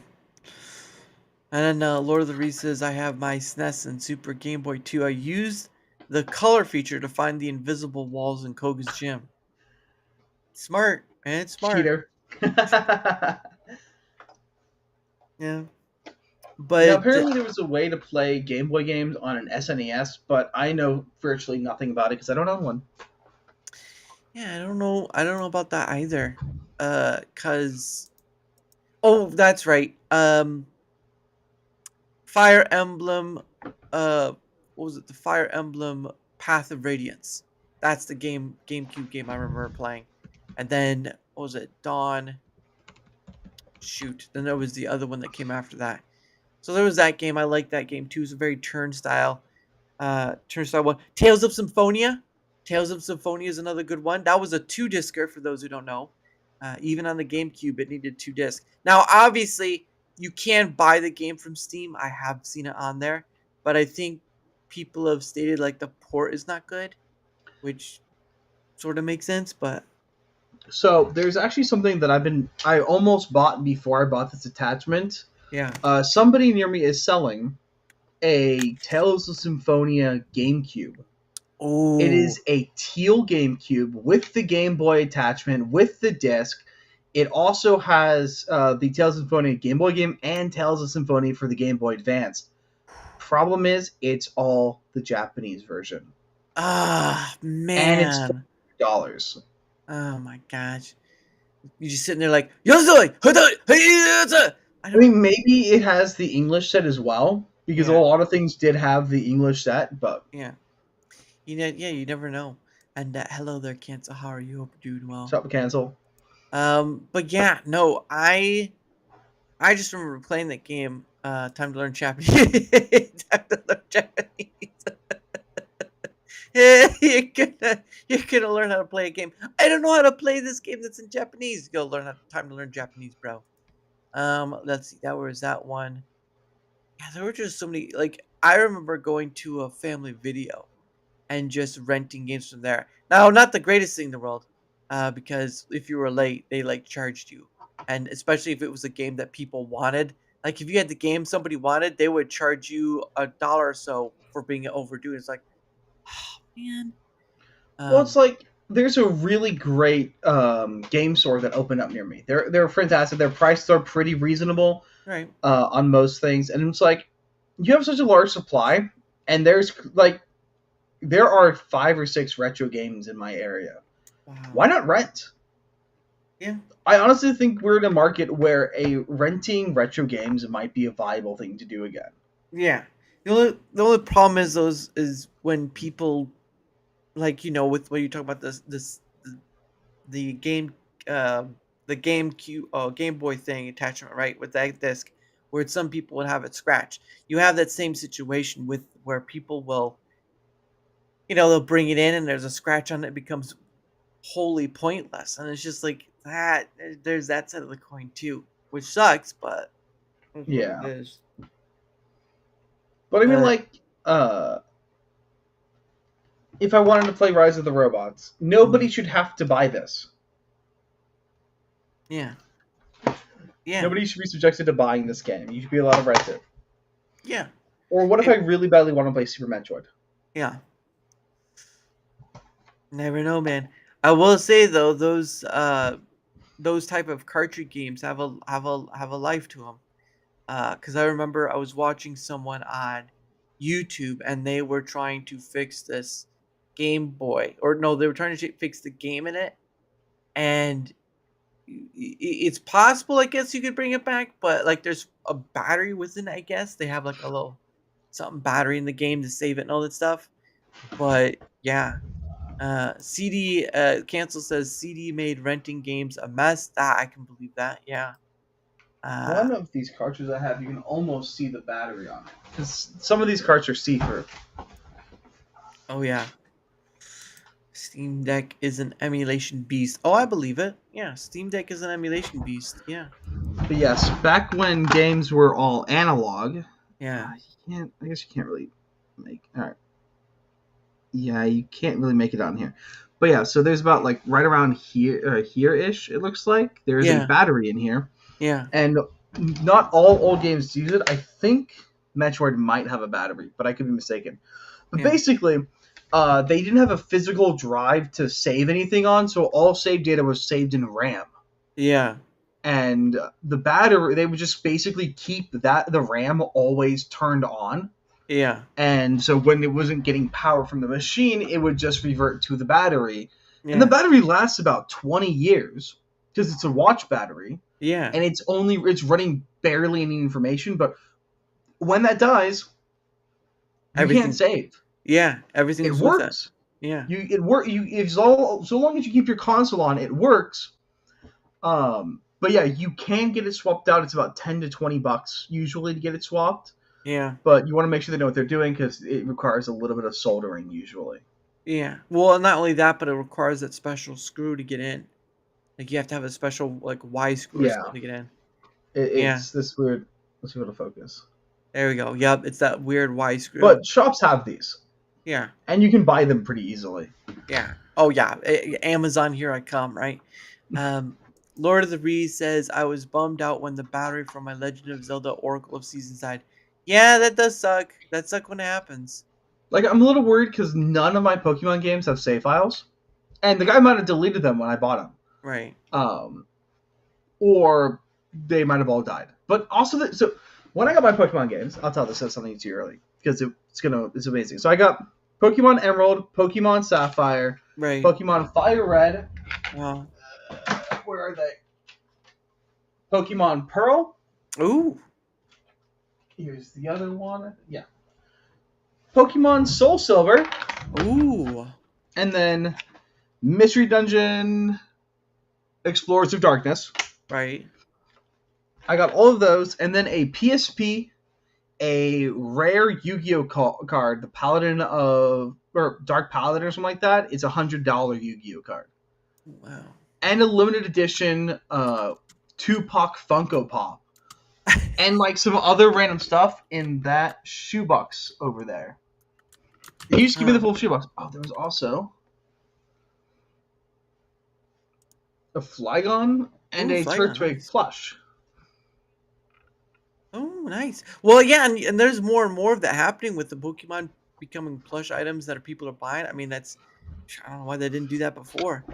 And then Lord of the Rings says, I have my SNES and Super Game Boy 2. I used the color feature to find the invisible walls in Koga's gym. Smart, man. It's smart. Cheater. Yeah. But now, apparently there was a way to play Game Boy games on an SNES, but I know virtually nothing about it because I don't own one. yeah, I don't know about that either. Oh, that's right. Fire Emblem, what was it? The Fire Emblem Path of Radiance. That's the GameCube game I remember playing. And then, what was it? Dawn. Shoot. Then there was the other one that came after that. So there was that game. I liked that game too. It's a very turnstile one. Tales of Symphonia. Tales of Symphonia is another good one. That was a 2-discer for those who don't know. Even on the GameCube, it needed 2 discs. Now, obviously, you can buy the game from Steam. I have seen it on there, but I think people have stated like the port is not good, which sort of makes sense. But so there's actually something that I almost bought before I bought this attachment. yeah, Somebody near me is selling a Tales of Symphonia GameCube. oh, It is a teal GameCube with the Game Boy attachment, with the disc. It also has the Tales of Symphonia Game Boy game and Tales of Symphonia for the Game Boy Advance. Problem is, it's all the Japanese version, Ah, and it's man. $40. Oh my gosh. You're just sitting there like, Yozoi! Hodoi! Hey, I I don't. mean, maybe it has the English set as well, because a Yeah, lot of things did have the English set, but yeah. Yeah, you never know. And hello there, Cancel. How are you? Hope you're doing well. stop cancel. But yeah, no, I just remember playing that game. Time to learn Japanese. Time to learn Japanese. You're gonna learn how to play a game. I don't know how to play this game that's in Japanese. You gotta learn how time to learn Japanese, bro. Let's see. That was that one. Yeah, there were just so many. Like I remember going to a family video and just renting games from there. Now, not the greatest thing in the world, because if you were late, they like charged you, and especially if it was a game that people wanted. Like if you had the game somebody wanted, they would charge you $1 or so for being overdue. It's like, oh man. Well, it's Um, like there's a really great game store that opened up near me. They're fantastic. Their prices are pretty reasonable right. on most things, and it's like you have such a large supply, and there's like there are 5 or 6 retro games in my area. Wow. Why not rent? Yeah. I honestly think we're in a market where renting retro games might be a viable thing to do again. Yeah. The only problem is those is when people like with when you talk about the game uh the Game Boy thing attachment, right, with that disc, where some people would have it scratched. You have that same situation with where people will they'll bring it in and there's a scratch on it, it becomes wholly pointless, and it's just like that. There's that side of the coin too, which sucks, but that's what it Yeah, is. but I mean, But like, if I wanted to play Rise of the Robots, nobody should have to buy this. yeah, yeah, Nobody should be subjected to buying this game. You should be allowed to rent it. yeah, Or what if I really badly want to play Super Metroid? yeah. Never know, man. I will say though, those type of cartridge games have a life to them. Because I remember I was watching someone on YouTube and they were trying to fix this Game Boy, or no, they were trying to fix the game in it, and it's possible. I guess you could bring it back, but like there's a battery within it. I guess they have like a little something battery in the game to save it and all that stuff. But yeah, CD cancel says CD made renting games a mess. I can believe that. Yeah. One of these cartridges I have, you can almost see the battery on it. Because some of these carts are see-through. Oh yeah. Steam Deck is an emulation beast. Oh, I believe it. Yeah, Steam Deck is an emulation beast. Yeah. But yes, back when games were all analog, Yeah. I guess you can't really make. All right. Yeah, you can't really make it on here. But yeah, so there's about like right around here-ish, it looks like. There's Yeah. a battery in here. Yeah. And not all old games use it. I think Metroid might have a battery, but I could be mistaken. But Yeah. basically, they didn't have a physical drive to save anything on, so all save data was saved in RAM. Yeah. And the battery, they would just basically keep the RAM always turned on. Yeah. And so when it wasn't getting power from the machine, it would just revert to the battery. Yeah. And the battery lasts about 20 years because it's a watch battery. Yeah. And it's running barely any information, but when that dies, you Everything- can't save. Yeah. It Everything's with works. it. Yeah. So long as you keep your console on, it works. But yeah, you can get it swapped out. It's about $10 to $20 usually to get it swapped. Yeah. But you want to make sure they know what they're doing because it requires a little bit of soldering usually. Yeah. Well, not only that, but it requires that special screw to get in. Like you have to have a special like Y screw or Yeah. something to get in. It's this weird. Let's see if it'll focus. There we go. Yep, it's that weird Y screw. But shops have these, yeah. and you can buy them pretty easily. Yeah. Oh yeah. Amazon, here I come, right? Lord of the Rings says I was bummed out when the battery from my Legend of Zelda Oracle of Seasons died. Yeah, that does suck. That sucks when it happens. Like, I'm a little worried because none of my Pokemon games have save files, and the guy might have deleted them when I bought them. Right. or they might have all died. But also, so when I got my Pokemon games, I'll tell this as something too early because it's amazing. So I got Pokemon Emerald, Pokemon Sapphire, Right. Pokemon Fire Red. Wow. Where are they? Pokemon Pearl. Ooh. Here's the other one. Yeah. Pokemon Soul Silver. Ooh. And then Mystery Dungeon Explorers of Darkness. Right. I got all of those. And then a PSP, a rare Yu-Gi-Oh card, the Paladin of... or Dark Paladin or something like that. It's a $100 Yu-Gi-Oh card. Wow. And a limited edition Tupac Funko Pop. And like some other random stuff in that shoebox over there. You just give me the full shoebox. Oh, there was also a Flygon and a Flygon, Turtwig nice. plush. Oh, nice. Well, yeah, and there's more and more of that happening with the Pokemon becoming plush items that people are buying. I mean, I don't know why they didn't do that before.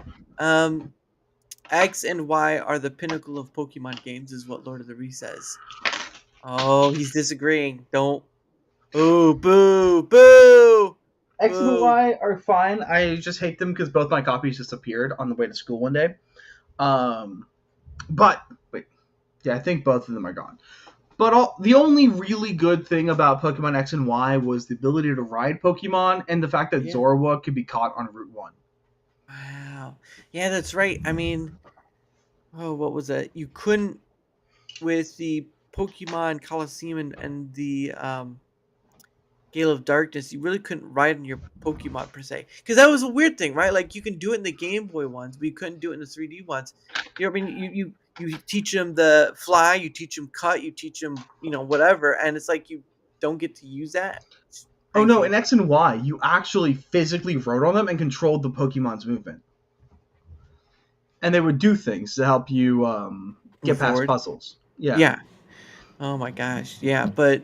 X and Y are the pinnacle of Pokemon games, is what Lord of the Rings says. Oh, he's disagreeing. Don't. Oh, boo, boo. X and Boo. Y are fine. I just hate them because both my copies just appeared on the way to school one day. But wait, yeah, I think both of them are gone. But the only really good thing about Pokemon X and Y was the ability to ride Pokemon and the fact that Zorua could be caught on Route 1. Wow. Yeah, that's right. I mean, oh, what was that? You couldn't with the Pokemon Coliseum and the Gale of Darkness, you really couldn't ride in your Pokemon per se, because that was a weird thing, right? Like you can do it in the Game Boy ones, but you couldn't do it in the 3D ones. You know what I mean? You teach them the fly, you teach them cut, you teach them whatever, and it's like you don't get to use that. Oh no, in X and Y, you actually physically rode on them and controlled the Pokemon's movement, and they would do things to help you get past puzzles. Yeah. Yeah. Oh my gosh. Yeah, but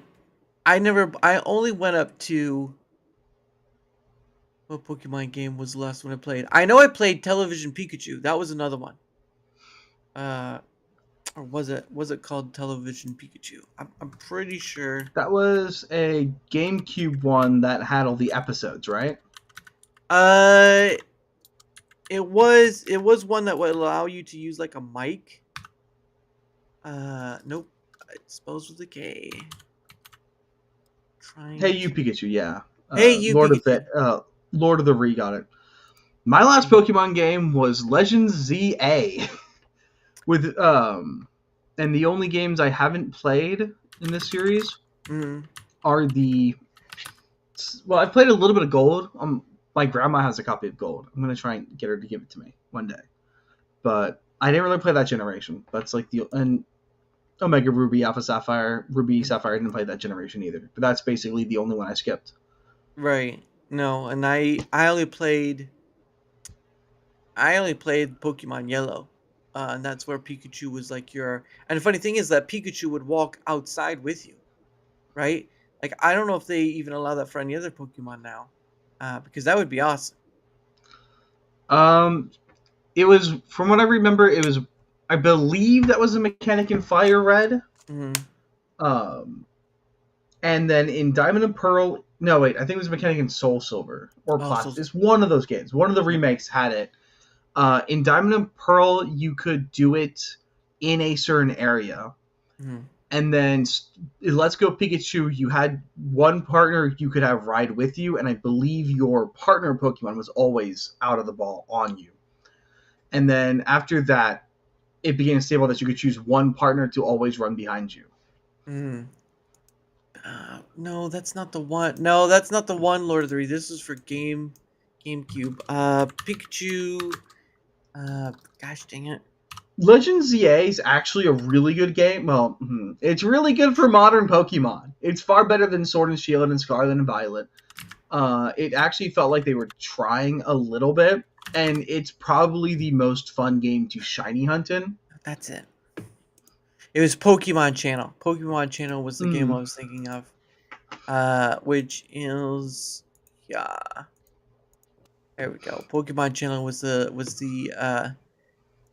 I only went up to what Pokemon game was the last one I played? I know I played Television Pikachu. That was another one. Or was it called Television Pikachu? I'm pretty sure. That was a GameCube one that had all the episodes, right? It was one that would allow you to use like a mic. Nope. It's spells with a K. Hey, you Pikachu, yeah. Hey, you Pikachu. Lord of the Ree got it. My last Pokemon game was Legends ZA. With and the only games I haven't played in this series are I've played a little bit of Gold. My grandma has a copy of Gold. I'm gonna try and get her to give it to me one day. But I didn't really play that generation. That's like and Omega Ruby, Alpha Sapphire, Ruby Sapphire. I didn't play that generation either. But that's basically the only one I skipped. Right. No, and I only played Pokemon Yellow. And that's where Pikachu was like your... And the funny thing is that Pikachu would walk outside with you, right? Like, I don't know if they even allow that for any other Pokemon now, because that would be awesome. It was, from what I remember, I believe that was a mechanic in Fire Red. And then in Diamond and Pearl... No, wait, I think it was a mechanic in Soul Silver or Platinum. It's one of those games. One of the remakes had it. In Diamond and Pearl, you could do it in a certain area. And then in Let's Go Pikachu, you had one partner you could have ride with you, and I believe your partner Pokemon was always out of the ball on you. And then after that, it became stable that you could choose one partner to always run behind you. No, that's not the one. No, that's not the one, Lord of the Rings. This is for GameCube. Pikachu... gosh dang it. Legends ZA is actually a really good game. Well, it's really good for modern Pokemon. It's far better than Sword and Shield and Scarlet and Violet. It actually felt like they were trying a little bit, and it's probably the most fun game to shiny hunt in. That's it. It was Pokemon Channel. Pokemon Channel was the game I was thinking of. Which is... Yeah. There we go. Pokemon Channel was the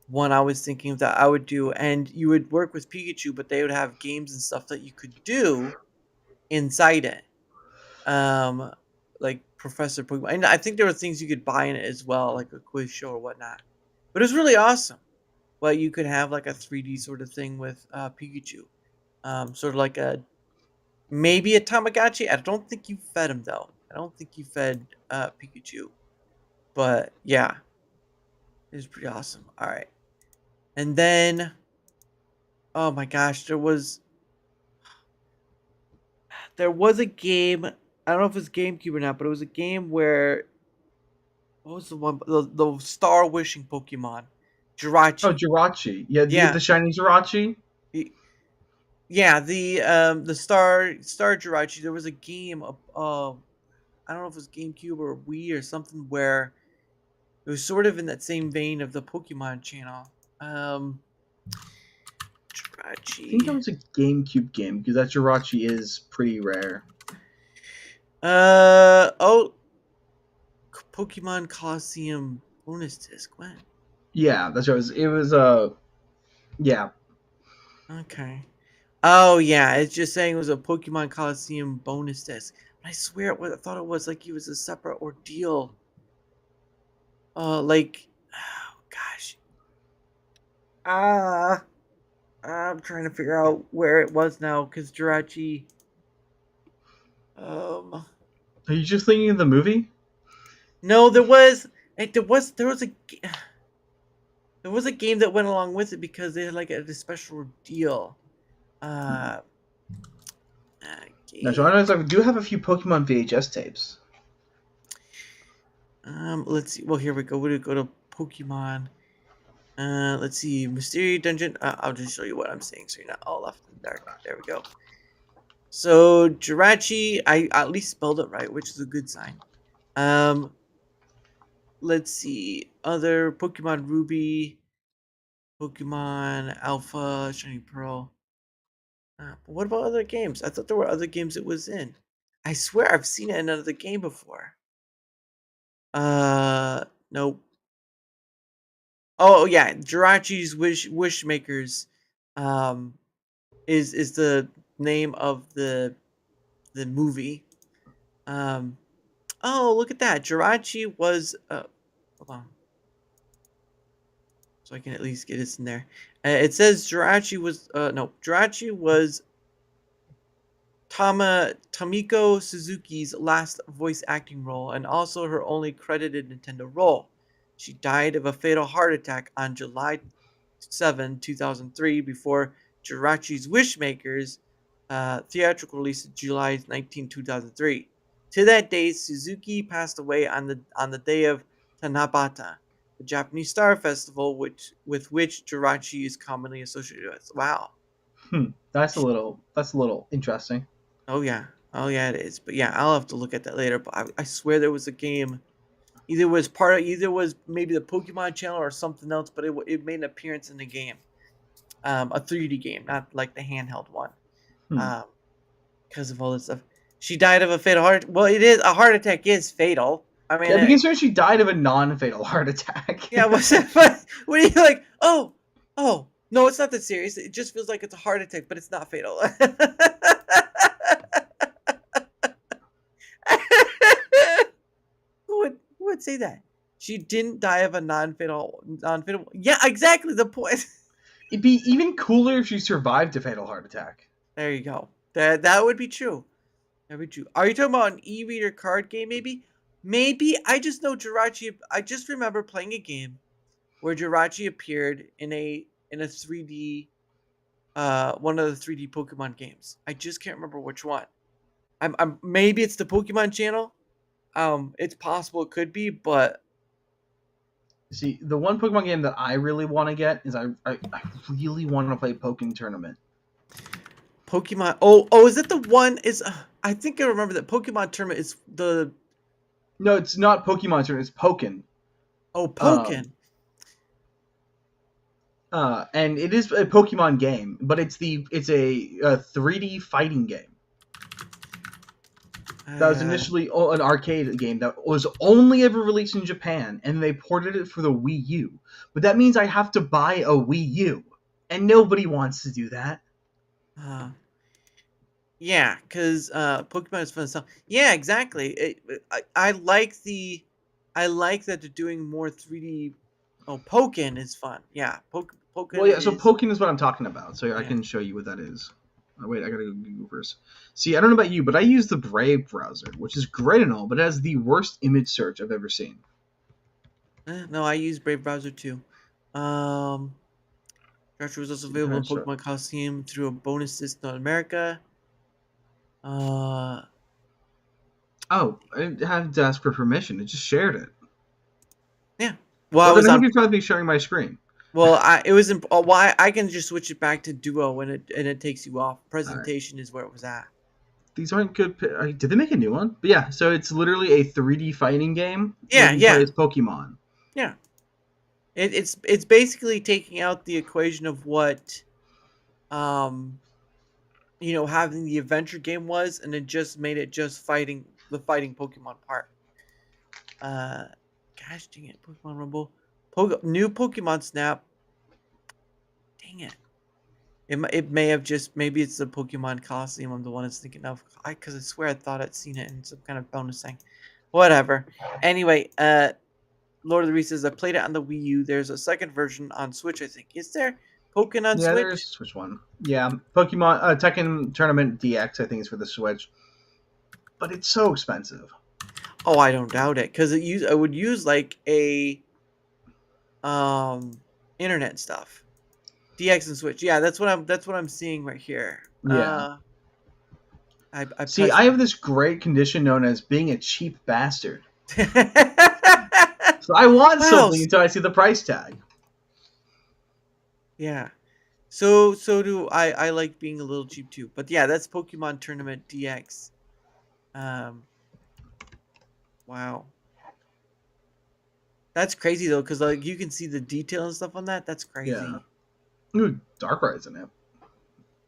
one I was thinking that I would do, and you would work with Pikachu, but they would have games and stuff that you could do inside it. Um, like Professor Pokemon, and I think there were things you could buy in it as well, like a quiz show or whatnot. But it was really awesome. Well, you could have like a 3D sort of thing with Pikachu, sort of like a maybe a Tamagotchi. I don't think you fed him though. I don't think you fed Pikachu, but yeah, it was pretty awesome. All right, and then oh my gosh, there was a game. I don't know if it's GameCube or not, but it was a game where what was the one? The star wishing Pokemon, Oh, Jirachi. Jirachi. Yeah, you have Yeah, the shiny Jirachi. y- yeah. The star Jirachi. There was a game of I don't know if it was GameCube or Wii or something where it was sort of in that same vein of the Pokemon channel. Um, I think that Jirachi. was a GameCube game because that Jirachi is pretty rare. Oh, Pokemon Coliseum bonus disc. What? Yeah, that's right. It was yeah. Okay. Oh yeah, it's just saying it was a Pokemon Coliseum bonus disc. But I swear I thought it was like it was a separate ordeal. Like, oh gosh. Ah, I'm trying to figure out where it was now because Jirachi. Um, Are you just thinking of the movie? no, there was a game that went along with it because they had like a special deal. Uh, No, so I game. know I do have a few Pokemon VHS tapes. Let's see. Well, here we go. We go to Pokemon. Let's see. Mystery Dungeon. I'll just show you what I'm saying so you're not all left in the dark. There we go. So Jirachi, I at least spelled it right, which is a good sign. Um, let's see. Other Pokemon Ruby, Pokemon Alpha, Shiny Pearl. But what about other games? I thought there were other games it was in. I swear I've seen it in another game before. Nope. Oh yeah, Jirachi's Wishmakers, um, is the name of the movie. Um, oh look at that, Jirachi was hold on, so I can at least get this in there. It says Jirachi was no, Jirachi was Tomiko Suzuki's last voice acting role and also her only credited Nintendo role. She died of a fatal heart attack on July 7, 2003, before Jirachi's Wishmakers theatrical release of July 19, 2003. To that day, Suzuki passed away on the day of Tanabata, the Japanese Star Festival, with which Jirachi is commonly associated with. Wow. That's a little interesting. Oh yeah. Oh yeah, it is. But yeah, I'll have to look at that later. But I swear there was a game. Either was maybe the Pokemon channel or something else, but it made an appearance in the game. A 3D game, not like the handheld one. Hmm. Because of all this stuff. She died of a fatal heart. Well, it is a heart attack is fatal. I mean, Yeah, because she died of a non-fatal heart attack. yeah. What's that? What are you like? Oh, no, it's not that serious. It just feels like it's a heart attack, but it's not fatal. Who would say that? She didn't die of a non-fatal. Yeah, exactly the point. It'd be even cooler if she survived a fatal heart attack. There you go. That would be true. That would be true. Are you talking about an e-reader card game? Maybe. I just know Jirachi. I just remember playing a game where Jirachi appeared in a 3D one of the 3D Pokemon games. I just can't remember which one. I'm maybe it's the Pokemon channel. It's possible it could be, but See, the one Pokemon game that I really want to get is I really want to play Pokken Tournament. Pokemon. Oh, is it the one? I think I remember that Pokemon Tournament is the. No, it's not Pokemon Tournament. It's Pokken. Oh, Pokken. And it is a Pokemon game, but it's a 3D fighting game. That was initially an arcade game that was only ever released in Japan, and they ported it for the Wii U. But that means I have to buy a Wii U, and nobody wants to do that. Yeah, because Pokemon is fun stuff. Yeah, exactly. I like that they're doing more 3D. Oh, Pokken is fun. Yeah, Pokken. Well, yeah, so is, Pokken is what I'm talking about, so I Yeah. can show you what that is. Oh, wait, I gotta go Google first. See, I don't know about you, but I use the Brave browser, which is great and all, but it has the worst image search I've ever seen. No, I use Brave browser too. DaraChat was also available in Sure. Pokemon Coliseum through a bonus disc in North America. Oh, I didn't have to ask for permission. It just shared it. Yeah. Well, I Well, was then on. how could you probably be sharing my screen? Well, it was. Well, I can just switch it back to Duo when it takes you off. Presentation is where it was at. These aren't good. Did they make a new one? But yeah, so it's literally a 3D fighting game. Yeah, where you yeah. play as Pokemon. Yeah. It's basically taking out the equation of what, having the adventure game was, and it just made it just fighting Pokemon part. Gosh dang it, Pokemon Rumble, new Pokemon Snap. Dang it. It may have just maybe it's the Pokemon Coliseum. I'm the one that's thinking of. Because I swear I thought I'd seen it in some kind of bonus thing. Whatever. Anyway, Lord of the Rings says I played it on the Wii U. There's a second version on Switch, I think. Is there Pokemon on Yeah, Switch? there's Switch one. Yeah, Pokemon Tekken Tournament DX, I think, is for the Switch. But it's so expensive. Oh, I don't doubt it, because I would use like a internet stuff. DX and Switch. Yeah, that's what I'm seeing right here. Yeah. I See, I have this great condition known as being a cheap bastard. So I want Wow. something until I see the price tag. Yeah. So do I. I like being a little cheap too. But yeah, that's Pokemon Tournament DX. Wow. That's crazy though, because like you can see the detail and stuff on that. That's crazy. Yeah. Ooh, Darkrai's in it.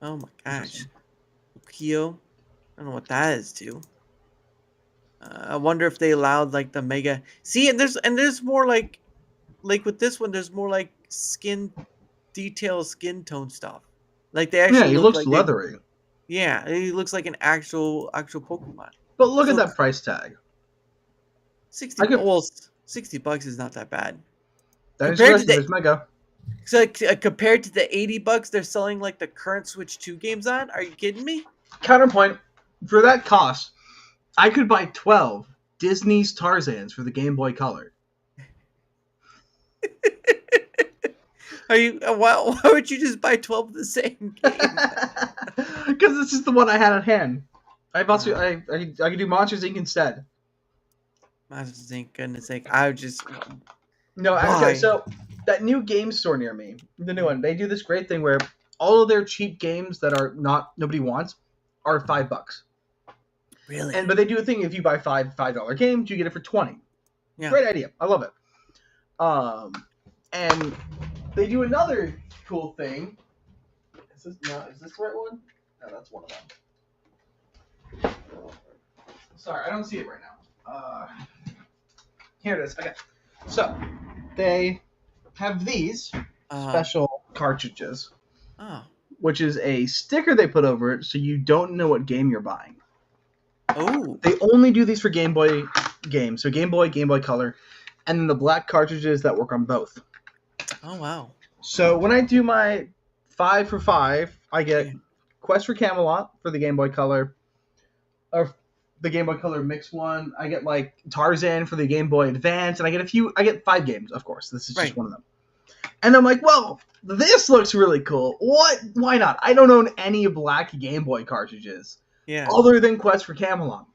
Oh my gosh. Kyo. I don't know what that is too. I wonder if they allowed like the mega. See, and there's more like with this one, there's more like skin detail, skin tone stuff. Like they actually Yeah, he look looks like leathery. yeah, he looks like an actual Pokemon. But look at So- that price tag. 60. I could- Well, $60 is not that bad. That is Compared correct. to the- There's Mega. So compared to the $80 they're selling like the current Switch 2 games on, are you kidding me? Counterpoint, for that cost, I could buy 12 Disney's Tarzans for the Game Boy Color. Are you? Why would you just buy 12 of the same game? Because this is the one I had at hand. I could do Monsters Inc. instead. Monsters Inc. Goodness sake, I would just. No, Why? okay, so that new game store near me, the new one, they do this great thing where all of their cheap games that are nobody wants are $5. Really? But they do a thing, if you buy $5 games, you get it for 20. Yeah. Great idea. I love it. And they do another cool thing. Is this the right one? No, that's one of them. Sorry, I don't see it right now. Here it is. Okay. So, they have these special cartridges, Oh. which is a sticker they put over it so you don't know what game you're buying. Oh. They only do these for Game Boy games. So Game Boy Color, and then the black cartridges that work on both. Oh wow. So when I do my 5 for 5, I get Quest for Camelot for the Game Boy Color, or the Game Boy Color Mix one. I get like Tarzan for the Game Boy Advance, and I get 5 games, of course. This is just Right. one of them. And I'm like, well, this looks really cool. Why not? I don't own any black Game Boy cartridges Yeah. other than Quest for Camelot.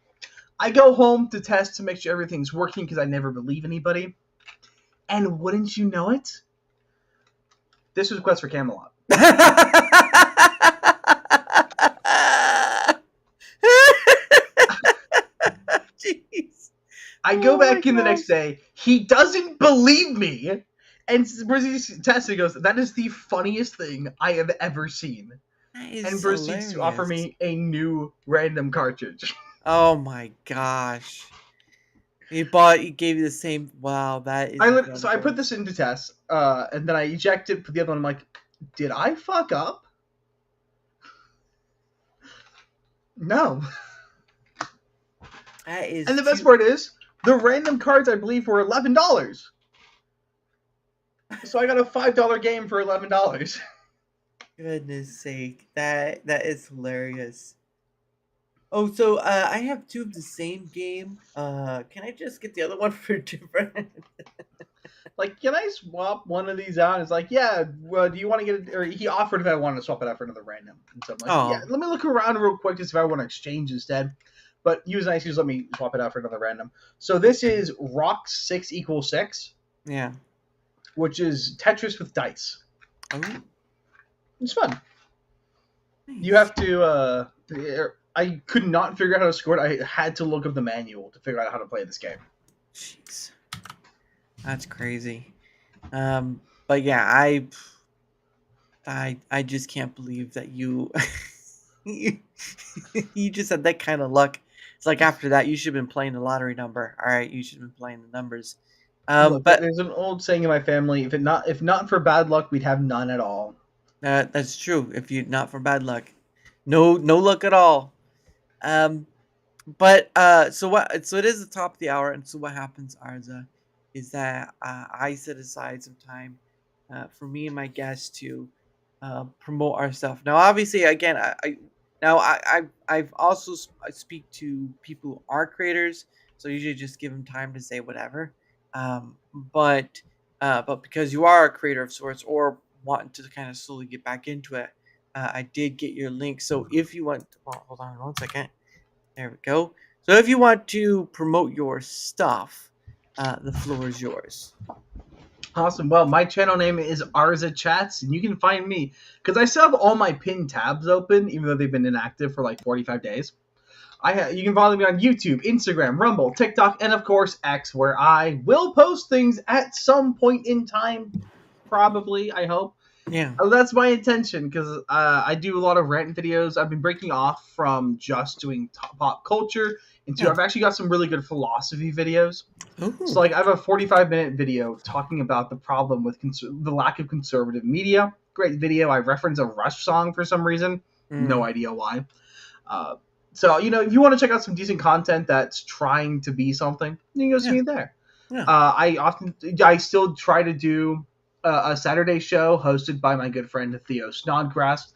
I go home to test to make sure everything's working because I never believe anybody. And wouldn't you know it? This was Quest for Camelot. Jeez. I go Oh my back in the gosh. next day. He doesn't believe me. And Brizzy tests and goes, that is the funniest thing I have ever seen. That is And proceeds to offer hilarious. me a new random cartridge. Oh my gosh. He gave you the same. Wow, that is So I incredible. put this into test, and then I ejected, put the other one. I'm like, did I fuck up? No. That is And the best too. part is, the random cards I believe were $11. So I got a $5 game for $11. Goodness sake, that is hilarious. Oh, so I have two of the same game. Can I just get the other one for different? Like, can I swap one of these out? It's like, yeah, well, do you want to get it? Or he offered if I wanted to swap it out for another random. And so I'm like, yeah, Oh, let me look around real quick to see if I want to exchange instead. But he was nice. He just let me swap it out for another random. So this is Rock 6 equals 6, yeah. which is Tetris with dice. Oh, It's fun. You nice. have to. I could not figure out how to score it. I had to look up the manual to figure out how to play this game. Jeez, that's crazy. But yeah, I just can't believe that you you, you just had that kind of luck. It's like after that, you should have been playing the lottery number. All right, you should have been playing the numbers. Look, But there's an old saying in my family: if not for bad luck, we'd have none at all. that's true. If you not for bad luck, no luck at all. Um, But so it is the top of the hour, and so what happens, Arza, is that I set aside some time for me and my guests to promote our stuff. Now, obviously, again, I've also I speak to people who are creators, so usually just give them time to say whatever. Um, but because you are a creator of sorts or want to kind of slowly get back into it, I did get your link. So if you want, well, hold on 1 second. There we go. So if you want to promote your stuff, the floor is yours. Awesome. Well, my channel name is Arzachat, and you can find me because I still have all my pinned tabs open, even though they've been inactive for like 45 days. You can follow me on YouTube, Instagram, Rumble, TikTok, and of course X, where I will post things at some point in time. Probably, I hope. Yeah. That's my intention because I do a lot of rant videos. I've been breaking off from just doing pop culture into Yeah. I've actually got some really good philosophy videos. Ooh. So like I have a 45-minute video talking about the problem with the lack of conservative media. Great video. I reference a Rush song for some reason. No idea why. So if you want to check out some decent content that's trying to be something, you can go see me there. Yeah. I still try to do a Saturday show hosted by my good friend Theo Snodgrass,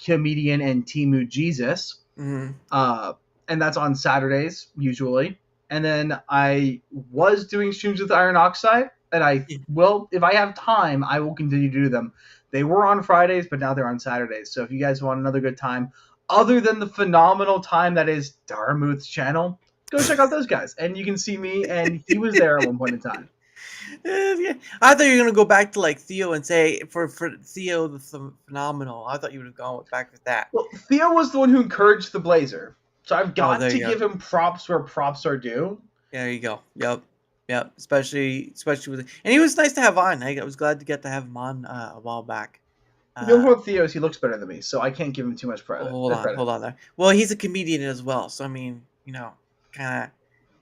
comedian and Timu Jesus. Mm-hmm. And that's on Saturdays usually. And then I was doing streams with Iron Oxide, and I will, if I have time, I will continue to do them. They were on Fridays, but now they're on Saturdays. So if you guys want another good time, other than the phenomenal time that is Darmuth's channel, go check out those guys. And you can see me, and he was there at one point in time. Yeah. I thought you were gonna go back to like Theo and say for Theo the phenomenal. I thought you would have gone back with that. Well, Theo was the one who encouraged the Blazer. So I've got there to you go. give him props where props are due. Yeah, there you go. Yep. Especially with, and he was nice to have on. I was glad to get to have him on a while back. The only problem with Theo is he looks better than me, so I can't give him too much credit. Hold on there. Well, he's a comedian as well, so I mean, kind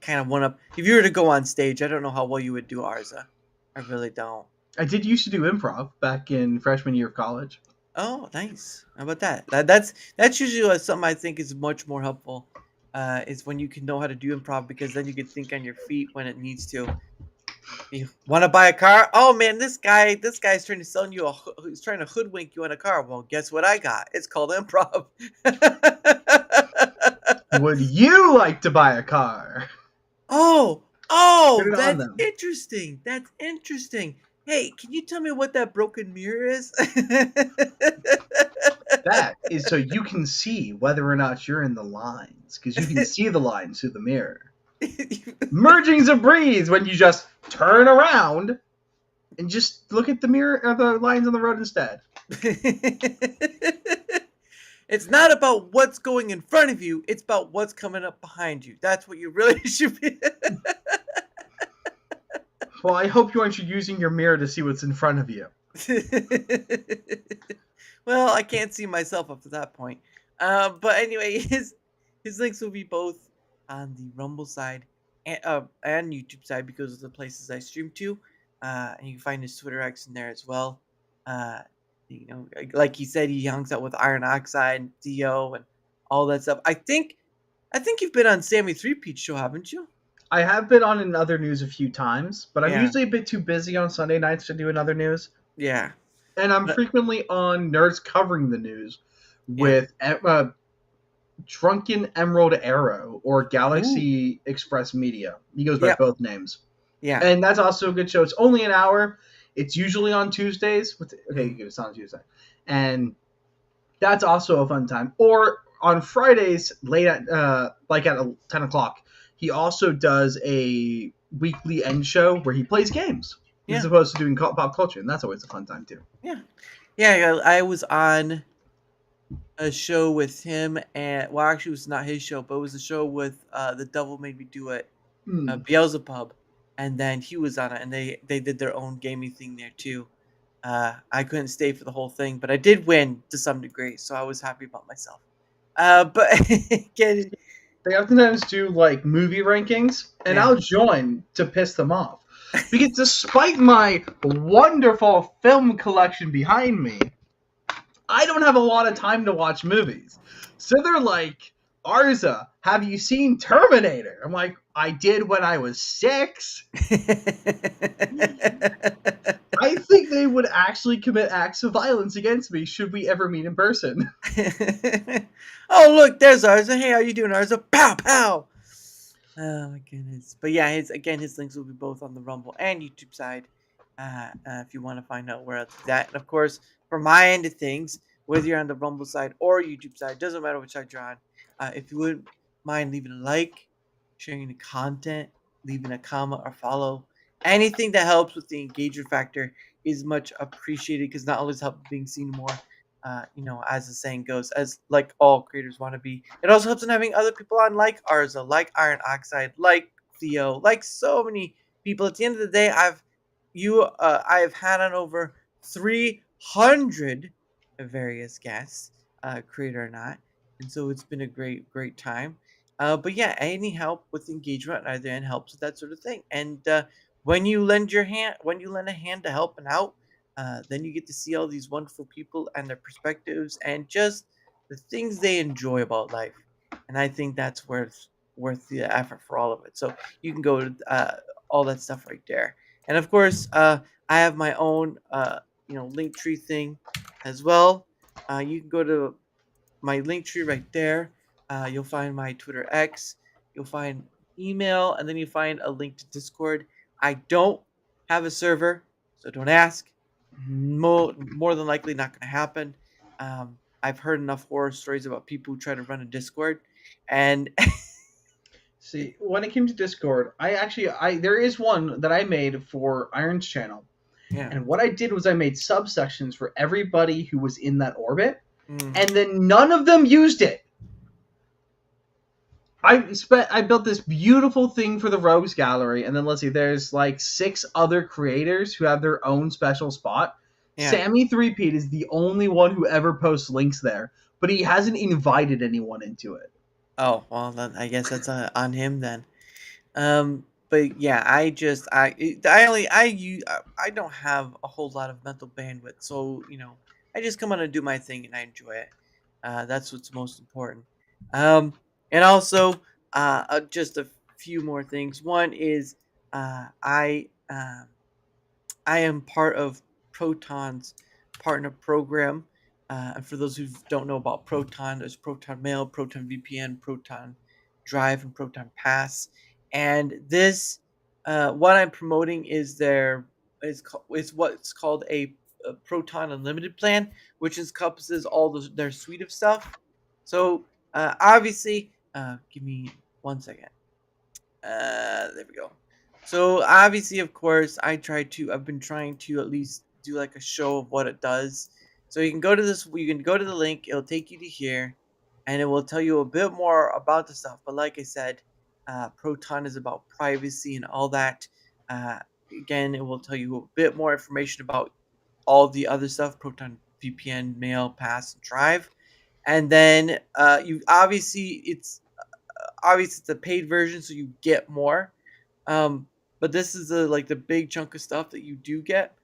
of one up. If you were to go on stage, I don't know how well you would do Arza. I really don't. I did used to do improv back in freshman year of college. Oh, nice. How about that? That's usually something I think is much more helpful. Is when you can know how to do improv because then you can think on your feet when it needs to. You want to buy a car? Oh man, this guy's trying to sell you he's trying to hoodwink you on a car. Well, guess what I got? It's called improv. Would you like to buy a car? Oh, Put it on that's them. interesting. That's interesting. Hey, can you tell me what that broken mirror is? That is so you can see whether or not you're in the lines, because you can see the lines through the mirror. Merging's a breeze when you just turn around and just look at the mirror or the lines on the road instead. It's not about what's going in front of you. It's about what's coming up behind you. That's what you really should be. Well, I hope you aren't using your mirror to see what's in front of you. Well, I can't see myself up to that point. But anyway, his links will be both on the Rumble side and YouTube side because of the places I stream to. And you can find his Twitter X in there as well. Uh, like he said, he hangs out with Iron Oxide and Theo and all that stuff. I think you've been on Sammy Three Peach show, haven't you? I have been on Another News a few times, but I'm Yeah. usually a bit too busy on Sunday nights to do Another News. Yeah. And I'm But- frequently on Nerds Covering the News with Drunken Emerald Arrow or Galaxy Express Media. He goes by Yep. both names. Yeah. And that's also a good show. It's only an hour. It's usually on Tuesdays. Okay, it's on Tuesday. And that's also a fun time. Or on Fridays, late at like at 10 o'clock, he also does a weekly end show where he plays games. Yeah. As opposed to doing pop culture. And that's always a fun time, too. Yeah, I was on a show with him, and well, actually, it was not his show, but it was a show with The Devil Made Me Do It, Beelzebub, and then he was on it, and they did their own gaming thing there too. I couldn't stay for the whole thing, but I did win to some degree, so I was happy about myself. But again, They oftentimes do like movie rankings, and Yeah. I'll join to piss them off. Because despite my wonderful film collection behind me, I don't have a lot of time to watch movies. So they're like, Arza, have you seen Terminator? I'm like, I did when I was 6. I think they would actually commit acts of violence against me should we ever meet in person. Oh, look, there's Arza. Hey, how you doing, Arza? Pow, pow. Oh my goodness. But yeah, his links will be both on the Rumble and YouTube side. If you want to find out where else it's at. And of course, from my end of things, whether you're on the Rumble side or YouTube side, doesn't matter which side you're on. If you wouldn't mind leaving a like, sharing the content, leaving a comment or follow, anything that helps with the engagement factor is much appreciated because not only does it help being seen more, as the saying goes, as like all creators want to be, it also helps in having other people on like Arza, like Iron Oxide, like Theo, like so many people. At the end of the day, I have had on over 300 various guests, creator or not, and so it's been a great time. But yeah, any help with engagement on either end helps with that sort of thing. And when you lend a hand to helping out, then you get to see all these wonderful people and their perspectives and just the things they enjoy about life. And I think that's worth the effort for all of it. So you can go to all that stuff right there. And of course, I have my own link tree thing as well. You can go to my link tree right there. You'll find my Twitter X. You'll find email, and then you find a link to Discord. I don't have a server, so don't ask. More than likely not going to happen. I've heard enough horror stories about people who try to run a Discord, and See, when it came to Discord, there is one that I made for Iron's channel. yeah. And what I did was I made subsections for everybody who was in that orbit, Mm. and then none of them used it. I built this beautiful thing for the Rogues Gallery, and then let's see, there's like 6 other creators who have their own special spot. Yeah. Sammy Threepeat is the only one who ever posts links there, but he hasn't invited anyone into it. Oh well, then I guess that's on him then. But yeah, I don't have a whole lot of mental bandwidth, so I just come on and do my thing and I enjoy it. That's what's most important. And also, just a few more things. One is, I am part of Proton's partner program. And for those who don't know about Proton, there's Proton Mail, Proton VPN, Proton Drive, and Proton Pass. And this, what I'm promoting is what's called a Proton Unlimited plan, which encompasses all their suite of stuff. So obviously, give me 1 second. There we go. So obviously, of course, I've been trying to at least do like a show of what it does. So you can go to the link, it'll take you to here, and it will tell you a bit more about the stuff. But like I said, Proton is about privacy and all that. Again, it will tell you a bit more information about all the other stuff, Proton VPN, Mail, Pass, and Drive. And then you obviously it's obviously it's a paid version, so you get more. Um, but this is like the big chunk of stuff that you do get.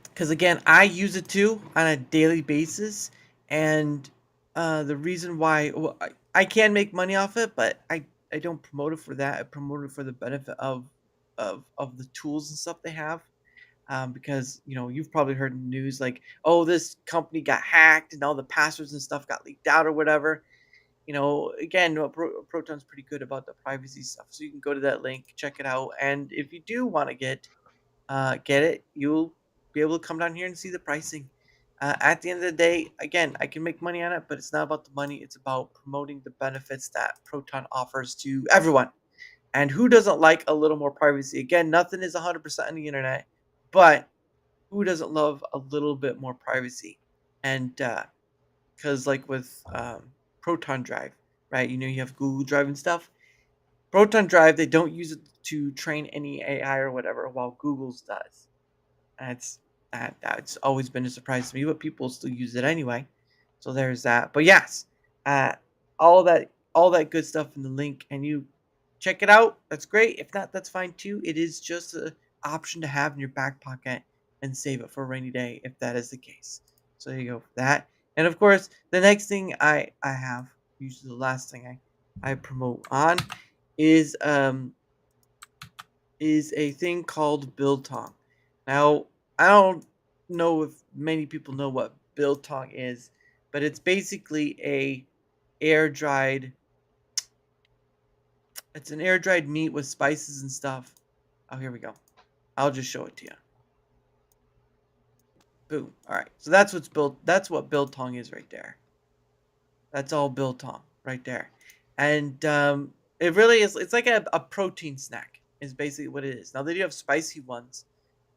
Because again, I use it too on a daily basis, and the reason why, well, I can make money off it, but I don't promote it for that. I promote it for the benefit of the tools and stuff they have. Because you've probably heard in the news like, oh, this company got hacked and all the passwords and stuff got leaked out or whatever. Again, Proton's pretty good about the privacy stuff, so you can go to that link, check it out, and if you do want to get it, you'll be able to come down here and see the pricing. At the end of the day, again, I can make money on it, but it's not about the money. It's about promoting the benefits that Proton offers to everyone. And who doesn't like a little more privacy? Again, nothing is 100% on the internet, but who doesn't love a little bit more privacy? And because like with Proton Drive, right? You have Google Drive and stuff. Proton Drive, they don't use it to train any AI or whatever, while Google's does. That's always been a surprise to me, but people still use it anyway. So there's that. But yes, uh, all that good stuff in the link, and you check it out. That's great. If not, that's fine too. It is just an option to have in your back pocket and save it for a rainy day if that is the case. So there you go for that. And of course, the next thing I have, usually the last thing I promote on, is a thing called Biltong. Now, I don't know if many people know what Biltong is, but it's basically air dried. It's an air dried meat with spices and stuff. Oh, here we go. I'll just show it to you. Boom. All right. So that's That's what Biltong is right there. That's all Biltong right there, and it really is. It's like a protein snack. Is basically what it is. Now they do have spicy ones,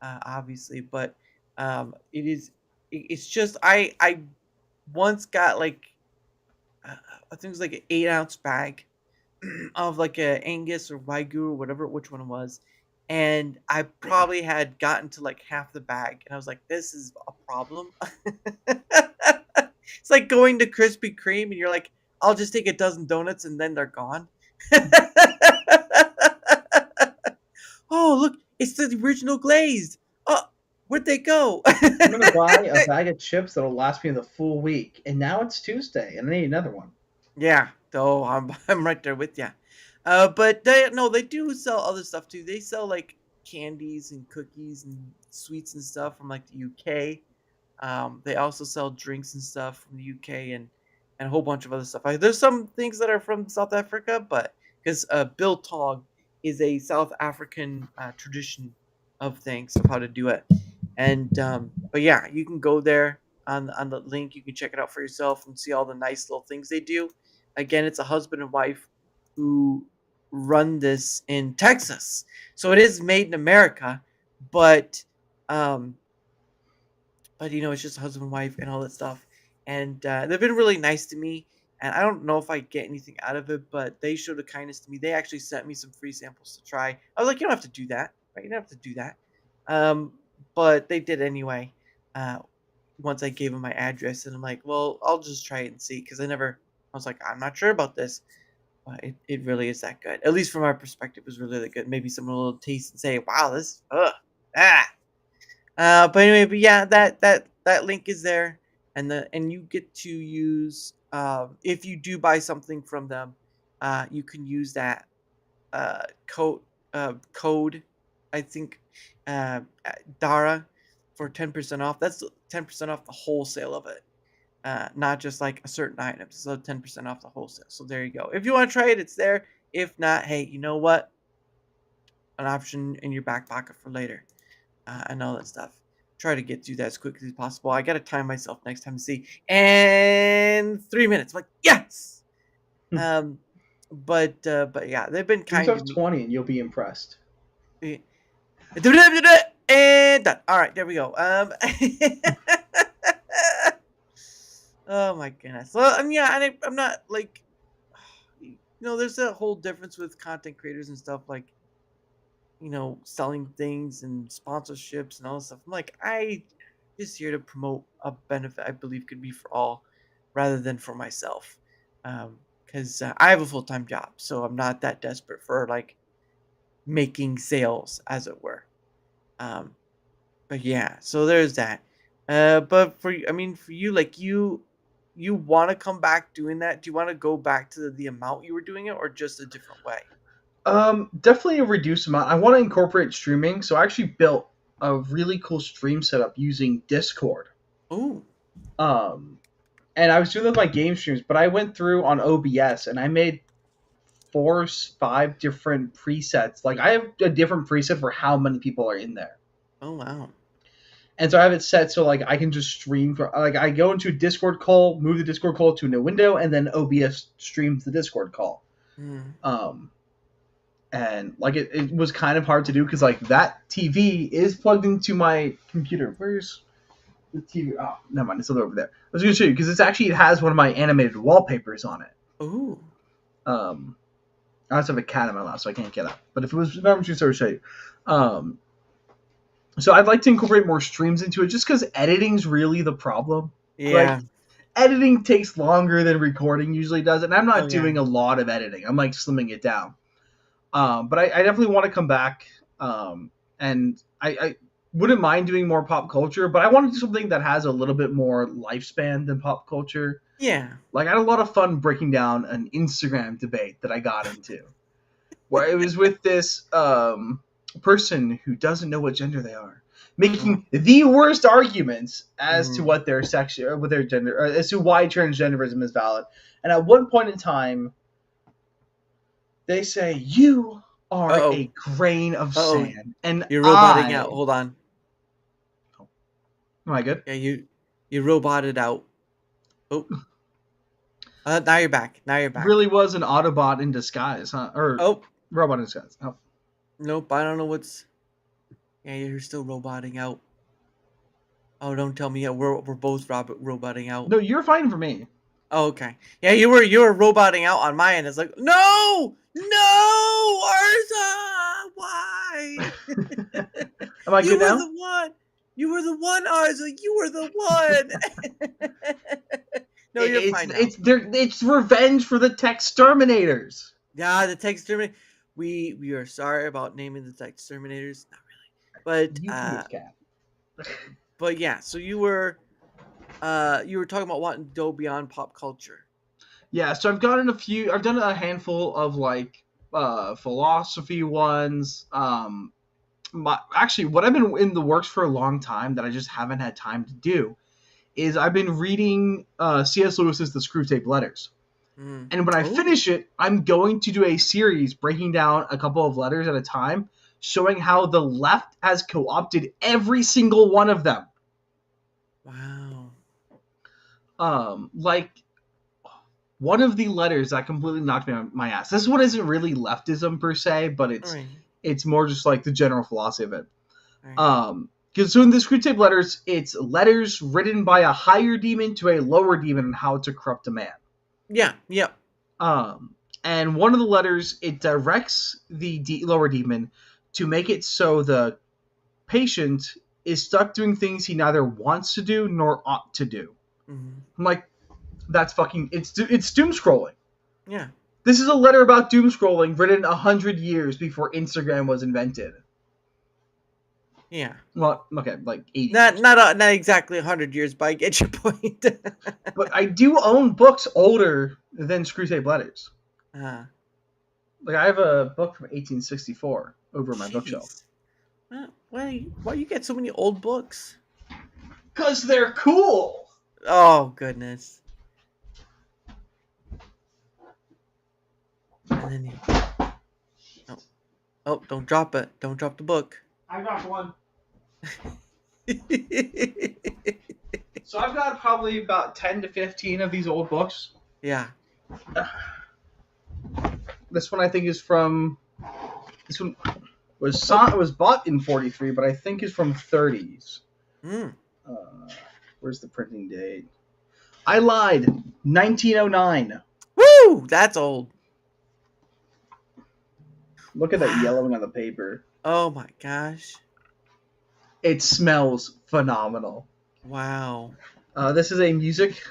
obviously, but it is. It's just I once got like I think it was like an 8-ounce bag of like a Angus or Wagyu or whatever, which one it was, and I probably had gotten to like half the bag, and I was like, "This is a problem." It's like going to Krispy Kreme, and you're like, "I'll just take a dozen donuts, and then they're gone." Oh, look, it's the original glazed. Oh, where'd they go? I'm gonna buy a bag of chips that'll last me the full week, and now it's Tuesday, and I need another one. Yeah, though I'm right there with you. But they do sell other stuff too. They sell like candies and cookies and sweets and stuff from like the UK. They also sell drinks and stuff from the UK and a whole bunch of other stuff. There's some things that are from South Africa, but because biltong is a South African tradition of things of how to do it. And but yeah, you can go there on the link. You can check it out for yourself and see all the nice little things they do. Again, it's a husband and wife who run this in Texas, so it is made in America, but um, it's just husband and wife and all that stuff. And they've been really nice to me. And I don't know if I get anything out of it, but they showed a kindness to me. They actually sent me some free samples to try. I was like, you don't have to do that, right? You don't have to do that. Um, but they did anyway. Uh, Once I gave them my address, and I'm like, well, I'll just try it and see, because I was like, I'm not sure about this. But it really is that good. At least from our perspective, it was really, really good. Maybe someone will taste and say, wow, this, ah. But anyway, but yeah, that link is there, and you get to use if you do buy something from them, you can use that code, I think, Dara, for 10% off. That's 10% off the wholesale of it, not just like a certain item. So 10% off the wholesale. So there you go. If you want to try it, it's there. If not, hey, you know what? An option in your back pocket for later. And all that stuff. Try to get through that as quickly as possible. I gotta time myself next time to see. And 3 minutes. I'm like, yes. But yeah, they've been kind Use to me. 20 and you'll be impressed. And done. All right, there we go. Oh my goodness. Well, yeah, and I'm not like, there's a whole difference with content creators and stuff, like, selling things and sponsorships and all this stuff. I'm like, I just here to promote a benefit I believe could be for all, rather than for myself. because I have a full-time job, so I'm not that desperate for like making sales, as it were. Um, but yeah, so there's that. But I mean, for you, like you want to come back doing that? Do you want to go back to the amount you were doing it, or just a different way? Definitely a reduced amount. I want to incorporate streaming, so I actually built a really cool stream setup using Discord. Oh, Um, and I was doing that with my game streams, but I went through on OBS and I made 5 different presets. Like I have a different preset for how many people are in there. oh wow. And so I have it set so like I can just stream for like I go into a Discord call, move the Discord call to a new window, and then OBS streams the Discord call. Mm. And like it was kind of hard to do because like that TV is plugged into my computer. Where's the TV? Oh, never mind, it's still over there. I was gonna show you because it has one of my animated wallpapers on it. Ooh. I also have a cat in my lap, so I can't get up. But if it was normal juice, I would show you. So I'd like to incorporate more streams into it, just because editing's really the problem. Yeah. Like, editing takes longer than recording usually does, and I'm not Oh, yeah. doing a lot of editing. I'm like slimming it down. But I definitely want to come back, and I wouldn't mind doing more pop culture, but I want to do something that has a little bit more lifespan than pop culture. Yeah. Like I had a lot of fun breaking down an Instagram debate that I got into, where it was with this person who doesn't know what gender they are, making the worst arguments as to what their sex or what their gender, or as to why transgenderism is valid. And at one point in time, they say you are a grain of sand, and You're roboting out. Hold on. Am I good? Yeah, you roboted out. Oh. Now you're back. Now you're back. Really was an Autobot in disguise, huh? Or robot in disguise. Oh. Nope, I don't know what's. Yeah, you're still roboting out. Oh, don't tell me. Yeah, we're both roboting out. No, you're fine for me. Oh, okay. Yeah, you were roboting out on my end. It's like, no, Arza, why? Am I good now? You were the one. You were the one, Arza. You were the one. No, you're fine now. It's revenge for the Texterminators. Yeah, the Texterminator. We are sorry about naming the Texterminators. Not really, but but yeah. So you were talking about wanting to go beyond pop culture. Yeah, so I've done a handful of like philosophy ones. Actually, what I've been in the works for a long time that I just haven't had time to do is I've been reading C.S. Lewis's The Screwtape Letters. And when I finish it, I'm going to do a series breaking down a couple of letters at a time, showing how the left has co-opted every single one of them. Wow. Like one of the letters that completely knocked me on my ass. This one isn't really leftism per se, but it's more just like the general philosophy of it. Because so in the Screwtape Letters, it's letters written by a higher demon to a lower demon on how to corrupt a man. Yeah. And one of the letters, it directs the lower demon to make it so the patient is stuck doing things he neither wants to do nor ought to do. I'm like, that's fucking, it's doom scrolling. Yeah. This is a letter about doom scrolling written 100 years before Instagram was invented. Yeah. Well, okay, like 80. Not exactly 100 years, but I get your point. But I do own books older than Screwtape Letters. Like I have a book from 1864 over my bookshelf. Why you get so many old books? 'Cause they're cool. Oh goodness. And then don't drop it. Don't drop the book. I got one. So I've got probably about 10 to 15 of these old books. Yeah. This one I think is from. This one was bought in 43, but I think is from 30s. Where's the printing date? I lied. 1909. Woo! That's old. Look at that yellowing on the paper. Oh my gosh. It smells phenomenal. Wow. This is a music.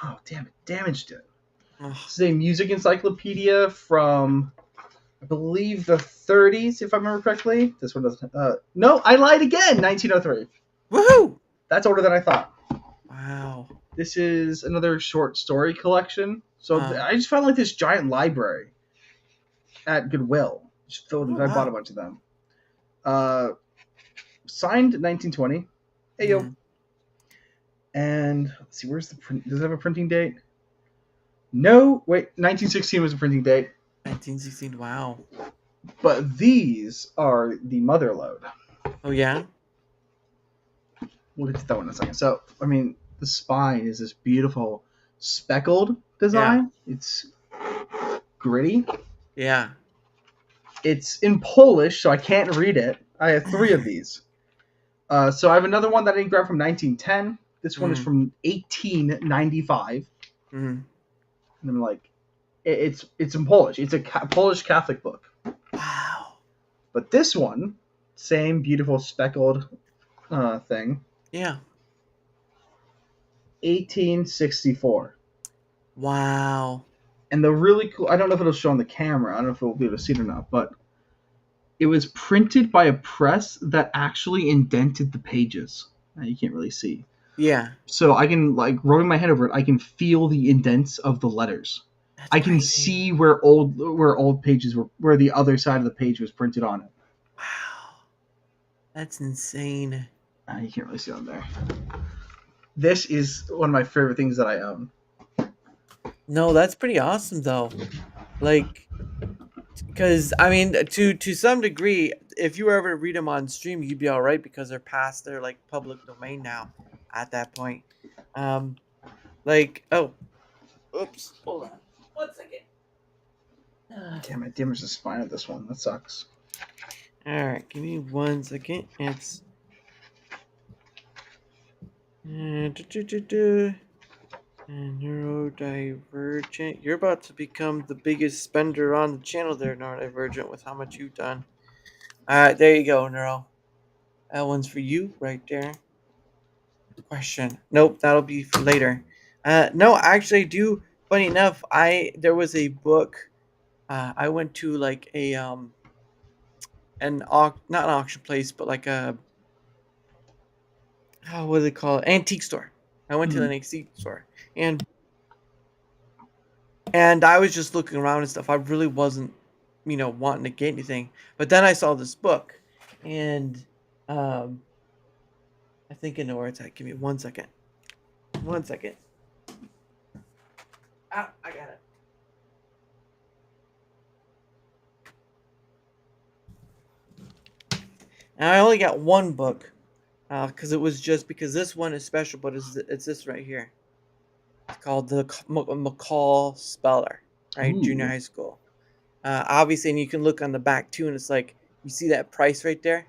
Oh damn it! Damaged it. Ugh. This is a music encyclopedia from, I believe, the 30s, if I remember correctly. This one doesn't. No, I lied again. 1903. Woohoo! That's older than I thought. Wow. This is another short story collection. So I just found like this giant library at Goodwill. Just filled with. Oh, I bought a wow. bunch of them. Signed 1920. Hey yo. Mhm. And let's see, where's the print? Does it have a printing date? No, wait. 1916 was a printing date. 1916. Wow. But these are the mother load. Oh yeah. We'll get to that one in a second. So, I mean, the spine is this beautiful speckled design. It's gritty. Yeah. It's in Polish, so I can't read it. I have 3 of these. So I have another one that I didn't grab from 1910. This one is from 1895. Mm. And I'm like, it's in Polish. It's a Polish Catholic book. Wow. But this one, same beautiful speckled thing. Yeah. 1864. Wow. And the really cool, I don't know if it'll show on the camera. I don't know if we'll be able to see it or not, but it was printed by a press that actually indented the pages. Now you can't really see. Yeah. So I can, like, rubbing my head over it, I can feel the indents of the letters. That's I can crazy. see where old pages were, where the other side of the page was printed on it. Wow. That's insane. You can't really see it on there. This is one of my favorite things that I own. No, that's pretty awesome though. Like, because I mean, to some degree, if you were ever to read them on stream, you'd be all right because they're past their like public domain now. At that point, like, oh, oops, hold on, 1 second. Damn, I damaged the spine of this one. That sucks. All right, give me 1 second. It's neurodivergent. You're about to become the biggest spender on the channel there, neurodivergent, with how much you've done. All right, there you go, Neuro. That one's for you right there. Question. Nope, that'll be for later. No, actually, I do. Funny enough, there was a book. I went to like a not an auction place, but like a what do they call it? Antique store. I went to an antique store, and I was just looking around and stuff. I really wasn't, wanting to get anything. But then I saw this book, and I think I know where it's at. Give me 1 second. 1 second. Ah, I got it. Now I only got one book, because it was just because this one is special, but it's this right here. It's called the McCall Speller, right? Junior Ooh. high school. Obviously, and you can look on the back too, and it's like you see that price right there.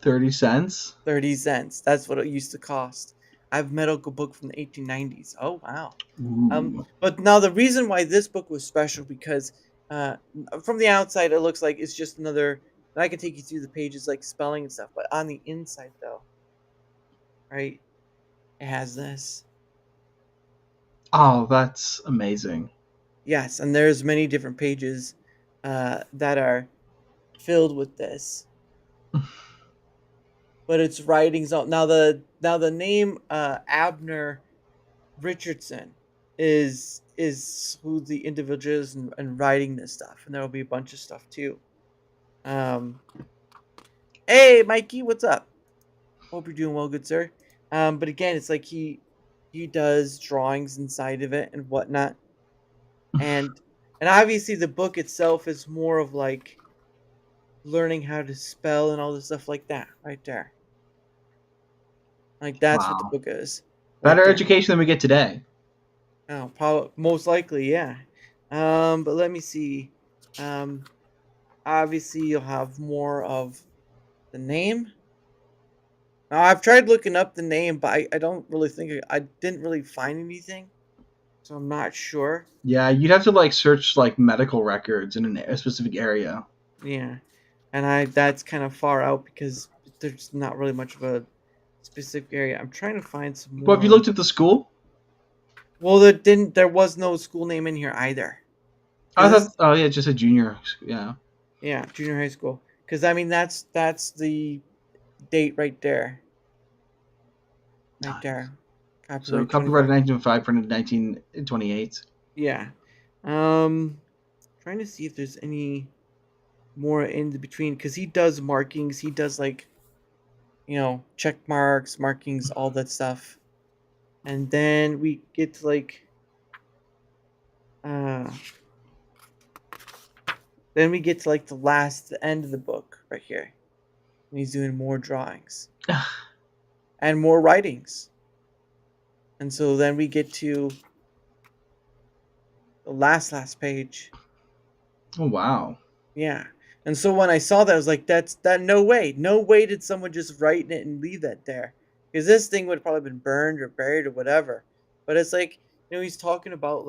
30 cents? 30 cents. That's what it used to cost. I have a medical book from the 1890s. Oh, wow. Ooh. But now the reason why this book was special because from the outside, it looks like it's just another, and I can take you through the pages like spelling and stuff. But on the inside, though, right, it has this. Oh, that's amazing. Yes, and there's many different pages that are filled with this. But it's writings on now the name Abner Richardson is who the individual is and writing this stuff, and there will be a bunch of stuff too. Hey Mikey, what's up? Hope you're doing well, good sir. But again, it's like he does drawings inside of it and whatnot, and obviously the book itself is more of like learning how to spell and all this stuff like that right there. Like that's what the Wow. book is. Better right there. education than we get today. Oh, probably most likely, yeah. But let me see. Obviously you'll have more of the name. Now I've tried looking up the name, but I don't really think I didn't really find anything, so I'm not sure. Yeah, you'd have to like search like medical records in a specific area. Yeah, and that's kind of far out because there's not really much of a specific area. I'm trying to find some more. Well, have you looked at the school? Well, there was no school name in here either. I 'Cause thought, oh yeah, just a junior. Yeah. yeah, junior high school. Because I mean, that's the date right there, right Nice. there. So Copyright copyrighted 25. 1905, printed 1928. Yeah. Trying to see if there's any more in the between because he does markings. He does like check marks, markings, all that stuff, and then we get to like uh then we get to like the end of the book right here. And he's doing more drawings and more writings. And so then we get to the last page. Oh wow. Yeah. And so when I saw that, I was like, no way. No way did someone just write it and leave that there. Because this thing would have probably been burned or buried or whatever. But it's like, he's talking about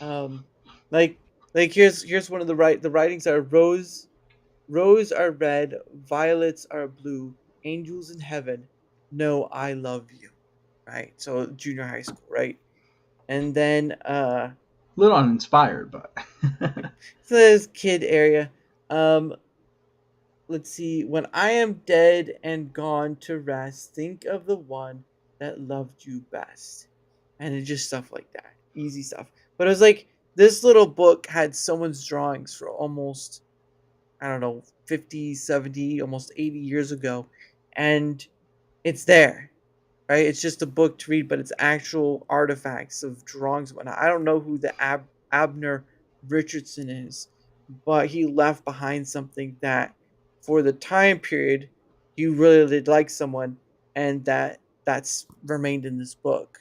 um like here's one of the writings are rose are red, violets are blue, angels in heaven know I love you. Right? So junior high school, right? And then A little uninspired, but so this kid area. Um let's see. When I am dead and gone to rest, think of the one that loved you best. And it's just stuff like that. Easy stuff. But it was like this little book had someone's drawings for almost, I don't know, 50, 70, almost 80 years ago. And it's there, right? It's just a book to read, but it's actual artifacts of drawings and whatnot. I don't know who the Abner Richardson is, but he left behind something that, for the time period, he really did like someone, and that's remained in this book.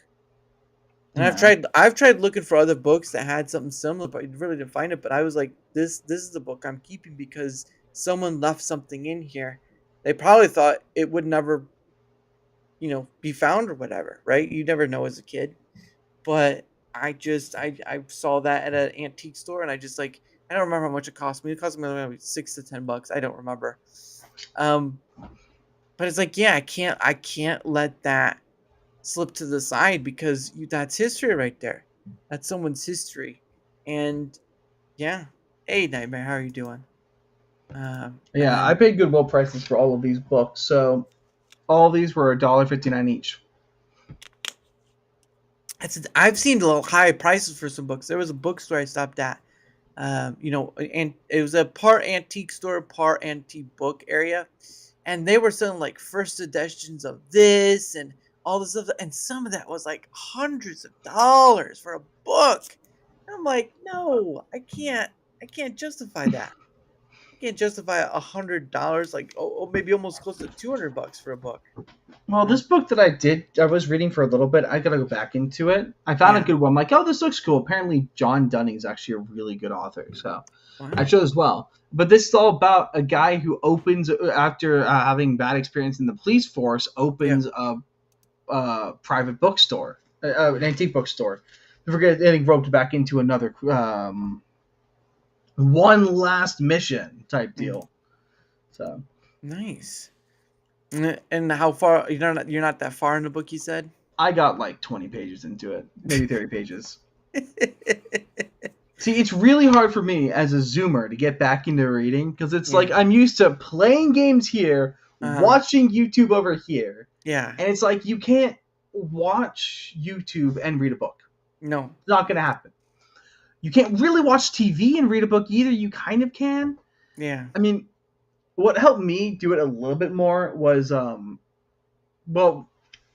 And yeah. I've tried looking for other books that had something similar, but I really didn't find it. But I was like, this is the book I'm keeping because someone left something in here. They probably thought it would never be found or whatever, right? You never know as a kid. But I saw that at an antique store and I just like I don't remember how much it cost me. It cost me like $6 to $10. I don't remember. Um, but it's like, yeah, I can't let that slip to the side because that's history right there. That's someone's history. And yeah. Hey Nightmare, how are you doing? And Yeah, I then paid Goodwill prices for all of these books, so all these were $1.59 each. I've seen little high prices for some books. There was a bookstore I stopped at. And it was a part antique store, part antique book area, and they were selling like first editions of this and all this stuff, and some of that was like hundreds of dollars for a book. I'm like, no, I can't justify that. I can't justify $100, like maybe almost close to $200 for a book. Well, this book that I was reading for a little bit. I gotta go back into it. I found a Yeah. good one. I'm like, oh, this looks cool. Apparently, John Dunning is actually a really good author, so Wow. I chose well. But this is all about a guy who opens after having bad experience in the police force, opens a private bookstore, an antique bookstore. I forget getting roped back into another one last mission type deal. So Nice. And how far you're not that far in the book, you said? I got like 20 pages into it, maybe 30 pages. See, it's really hard for me as a Zoomer to get back into reading because it's Yeah. like I'm used to playing games here, Uh-huh. watching YouTube over here, Yeah. and it's like you can't watch YouTube and read a book. No. It's not going to happen. You can't really watch TV and read a book either. You kind of can. Yeah. I mean, what helped me do it a little bit more was, well,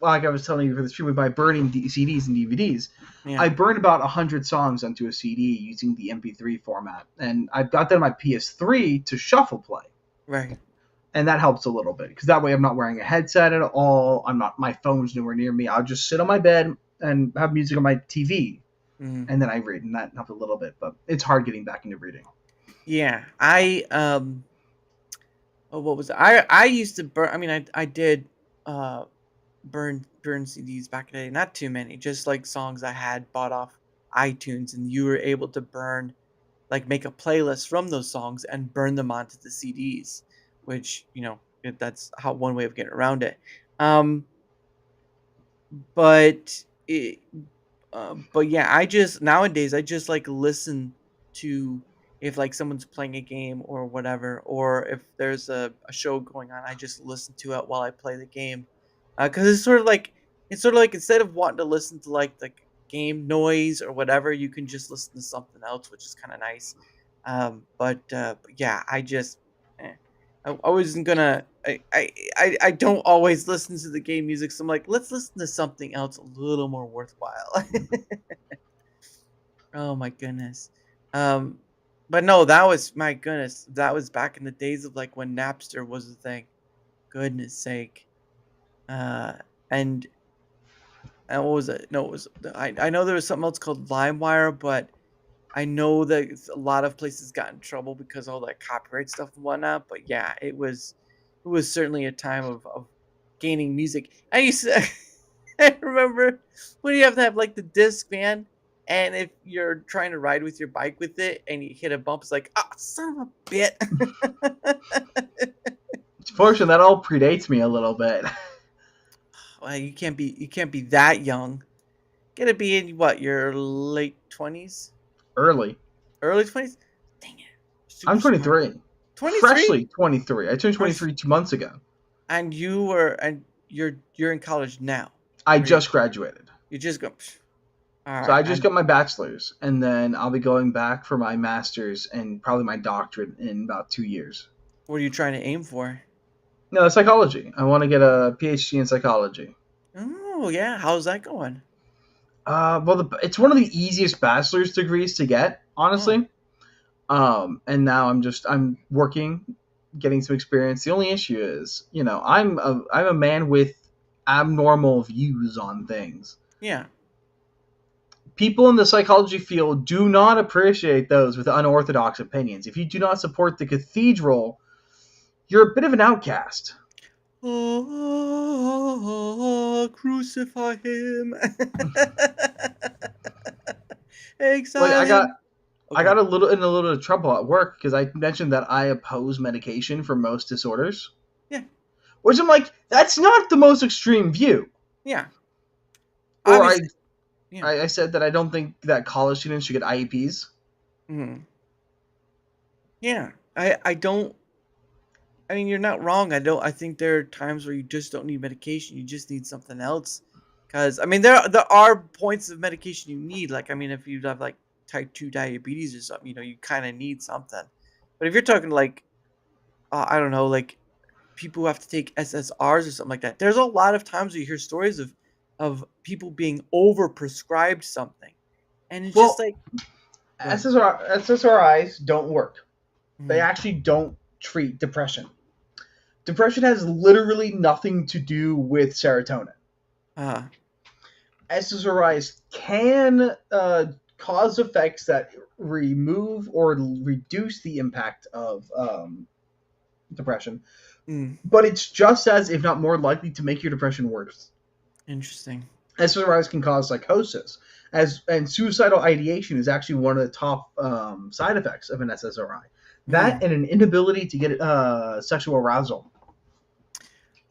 like I was telling you for the stream, by burning CDs and DVDs. Yeah. I burned about 100 songs onto a CD using the MP3 format, and I've got that on my PS3 to shuffle play, Right. and that helps a little bit because that way I'm not wearing a headset at all. My phone's nowhere near me. I'll just sit on my bed and have music on my TV, Mhm. and then I read, and that helped a little bit. But it's hard getting back into reading. Yeah. What was it? I used to burn. I mean, I did burn CDs back in the day. Not too many, just like songs I had bought off iTunes, and you were able to burn, like, make a playlist from those songs and burn them onto the CDs, which that's how one way of getting around it. Um, but But yeah, I just nowadays I just like listen to if like someone's playing a game or whatever, or if there's a show going on, I just listen to it while I play the game. Because it's sort of like instead of wanting to listen to like the game noise or whatever, you can just listen to something else, which is kind of nice. But yeah, I wasn't gonna. I don't always listen to the game music, so I'm like, let's listen to something else a little more worthwhile. Oh my goodness. Um, but no, that was my goodness. That was back in the days of like when Napster was a thing. Goodness sake. Uh, and and what was it? No, it was I know there was something else called LimeWire, but I know that a lot of places got in trouble because of all that copyright stuff and whatnot. But yeah, it was certainly a time of gaining music. I used to I remember when you have to have like the disc man, and if you're trying to ride with your bike with it and you hit a bump, it's like, oh, son of a bit. Fortunately, that all predates me a little bit. Well, you can't be that young. Gotta be in what, your late 20s, Early. early 20s. Dang it, I'm super smart. 23. 23, Freshly 23. I turned 23 2 months ago. and you're in college now. I Or just graduated. you just go. All So I right, just got my bachelor's, and then I'll be going back for my master's and probably my doctorate in about 2 years. what are you trying to aim for? No, psychology. I want to get a PhD in psychology. Oh yeah, how's that going? Well, it's one of the easiest bachelor's degrees to get, honestly. And now I'm working, getting some experience. The only issue is, I'm a man with abnormal views on things. Yeah. People in the psychology field do not appreciate those with unorthodox opinions. If you do not support the cathedral, you're a bit of an outcast. Oh, crucify him. Exile Like I got him. I got a little in a little bit of trouble at work because I mentioned that I oppose medication for most disorders. Yeah. Which I'm like, that's not the most extreme view. Yeah. Or Obviously- yeah. I said that I don't think that college students should get IEPs. Mhm. Yeah. I don't. I mean, you're not wrong. I think there are times where you just don't need medication. You just need something else. Because I mean, there are points of medication you need. Like, I mean, if you have like type 2 diabetes or something, you kind of need something. But if you're talking like, I don't know, like people who have to take SSRs or something like that, there's a lot of times where you hear stories of people being overprescribed something, and it's just like SSRIs don't work. They Mhm. actually don't treat depression. Depression has literally nothing to do with serotonin. uh, SSRIs can cause effects that remove or reduce the impact of depression, but it's just as, if not more likely, to make your depression worse. interesting. SSRIs can cause psychosis, and suicidal ideation is actually one of the top side effects of an SSRI. That and an inability to get sexual arousal.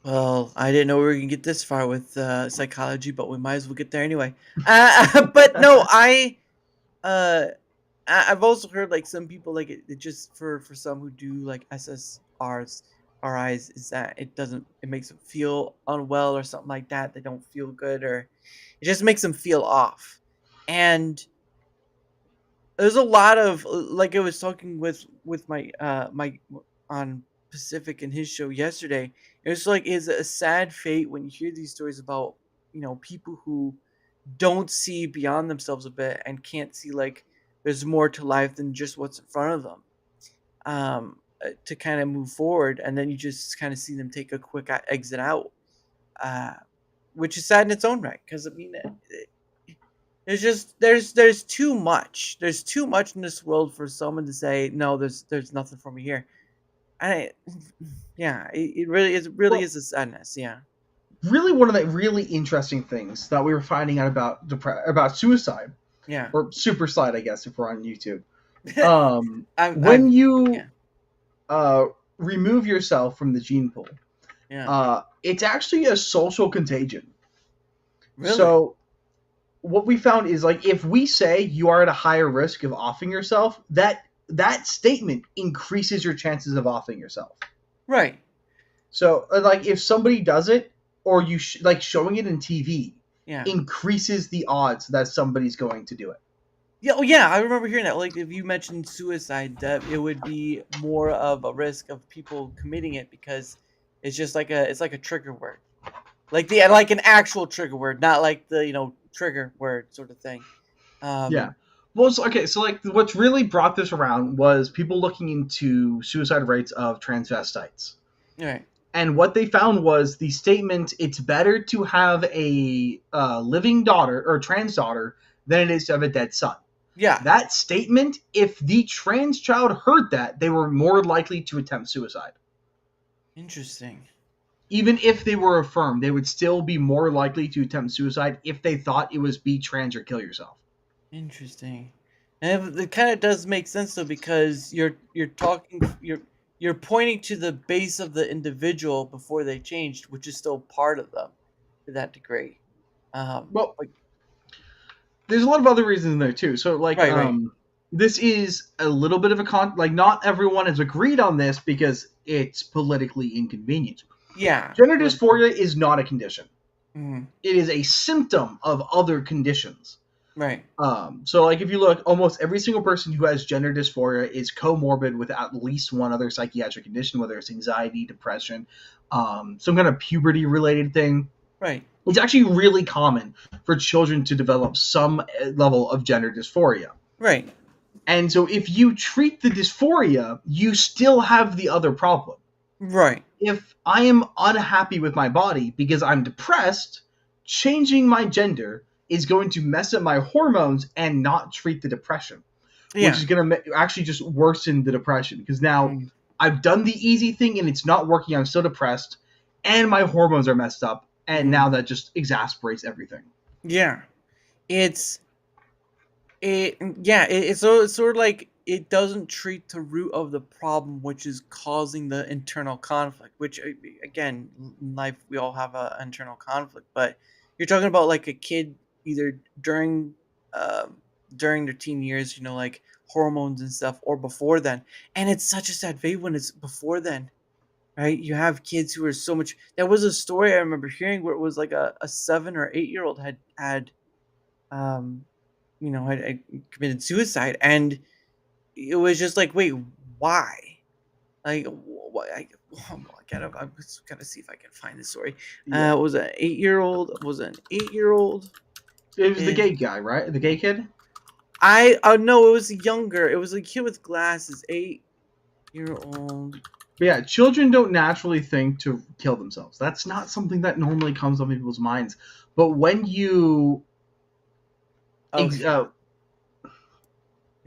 Well, I didn't know we were gonna get this far with psychology, but we might as well get there anyway. But no, I've also heard like some people like it just for some who do like SSRs, RIs, is that it makes them feel unwell or something like that. They don't feel good, or it just makes them feel off. And there's a lot of like I was talking with my on Pacific in his show yesterday. It's like it's a sad fate when you hear these stories about people who don't see beyond themselves a bit and can't see like there's more to life than just what's in front of them, to kind of move forward, and then you just kind of see them take a quick exit out, uh, which is sad in its own right. Because I mean, there's too much. There's too much in this world for someone to say no. There's nothing for me here. I yeah, it really is. Really Well, is a sadness. Yeah. really, one of the really interesting things that we were finding out about suicide, Yeah. or superside, I guess, if we're on YouTube. I'm When you yeah. remove yourself from the gene pool, Yeah. it's actually a social contagion. Really? So what we found is like if we say you are at a higher risk of offing yourself, that statement increases your chances of offing yourself. Right. So like if somebody does it, or you like showing it in TV, Yeah. increases the odds that somebody's going to do it. Yeah, oh yeah, I remember hearing that. Like, if you mentioned suicide, that it would be more of a risk of people committing it because it's like a trigger word, like an actual trigger word, not like the trigger word sort of thing. Yeah. Um, Well, okay, so like what's really brought this around was people looking into suicide rates of transvestites. right. And what they found was the statement, it's better to have a living daughter or trans daughter than it is to have a dead son. Yeah. That statement, if the trans child heard that, they were more likely to attempt suicide. Interesting. Even if they were affirmed, they would still be more likely to attempt suicide if they thought it was be trans or kill yourself. Interesting. And it kind of does make sense though, because you're pointing to the base of the individual before they changed, which is still part of them to that degree. Well, Like, there's a lot of other reasons in there too. So like right. this is a little bit of a like not everyone has agreed on this because it's politically inconvenient. Yeah. Gender dysphoria is not a condition. Mhm. It is a symptom of other conditions. Right. So like if you look, almost every single person who has gender dysphoria is comorbid with at least one other psychiatric condition, whether it's anxiety, depression, some kind of puberty related thing. Right. It's actually really common for children to develop some level of gender dysphoria. Right. And so if you treat the dysphoria, you still have the other problem. Right. If I am unhappy with my body because I'm depressed, changing my gender is going to mess up my hormones and not treat the depression, Yeah. which is going to actually just worsen the depression because now Mm. I've done the easy thing and it's not working. I'm still depressed and my hormones are messed up. And now that just exasperates everything. Yeah. It's it's sort of like it doesn't treat the root of the problem, which is causing the internal conflict. Which again, in life we all have a internal conflict, but you're talking about like a kid either during their teen years, like hormones and stuff, or before then, and it's such a sad fate when it's before then. Right? You have kids who are so much. There was a story I remember hearing where it was like a 7 or 8 year old had um had committed suicide, and it was just like, wait, why? Like, what? I just gotta see if I can find this story. Yeah. It was an 8 year old. Was it an 8 year old? It was the gay guy, right? The gay kid? No, it was younger. It was a kid with glasses. 8 year old. But yeah, children don't naturally think to kill themselves. That's not something that normally comes up in people's minds. But when you Okay. Here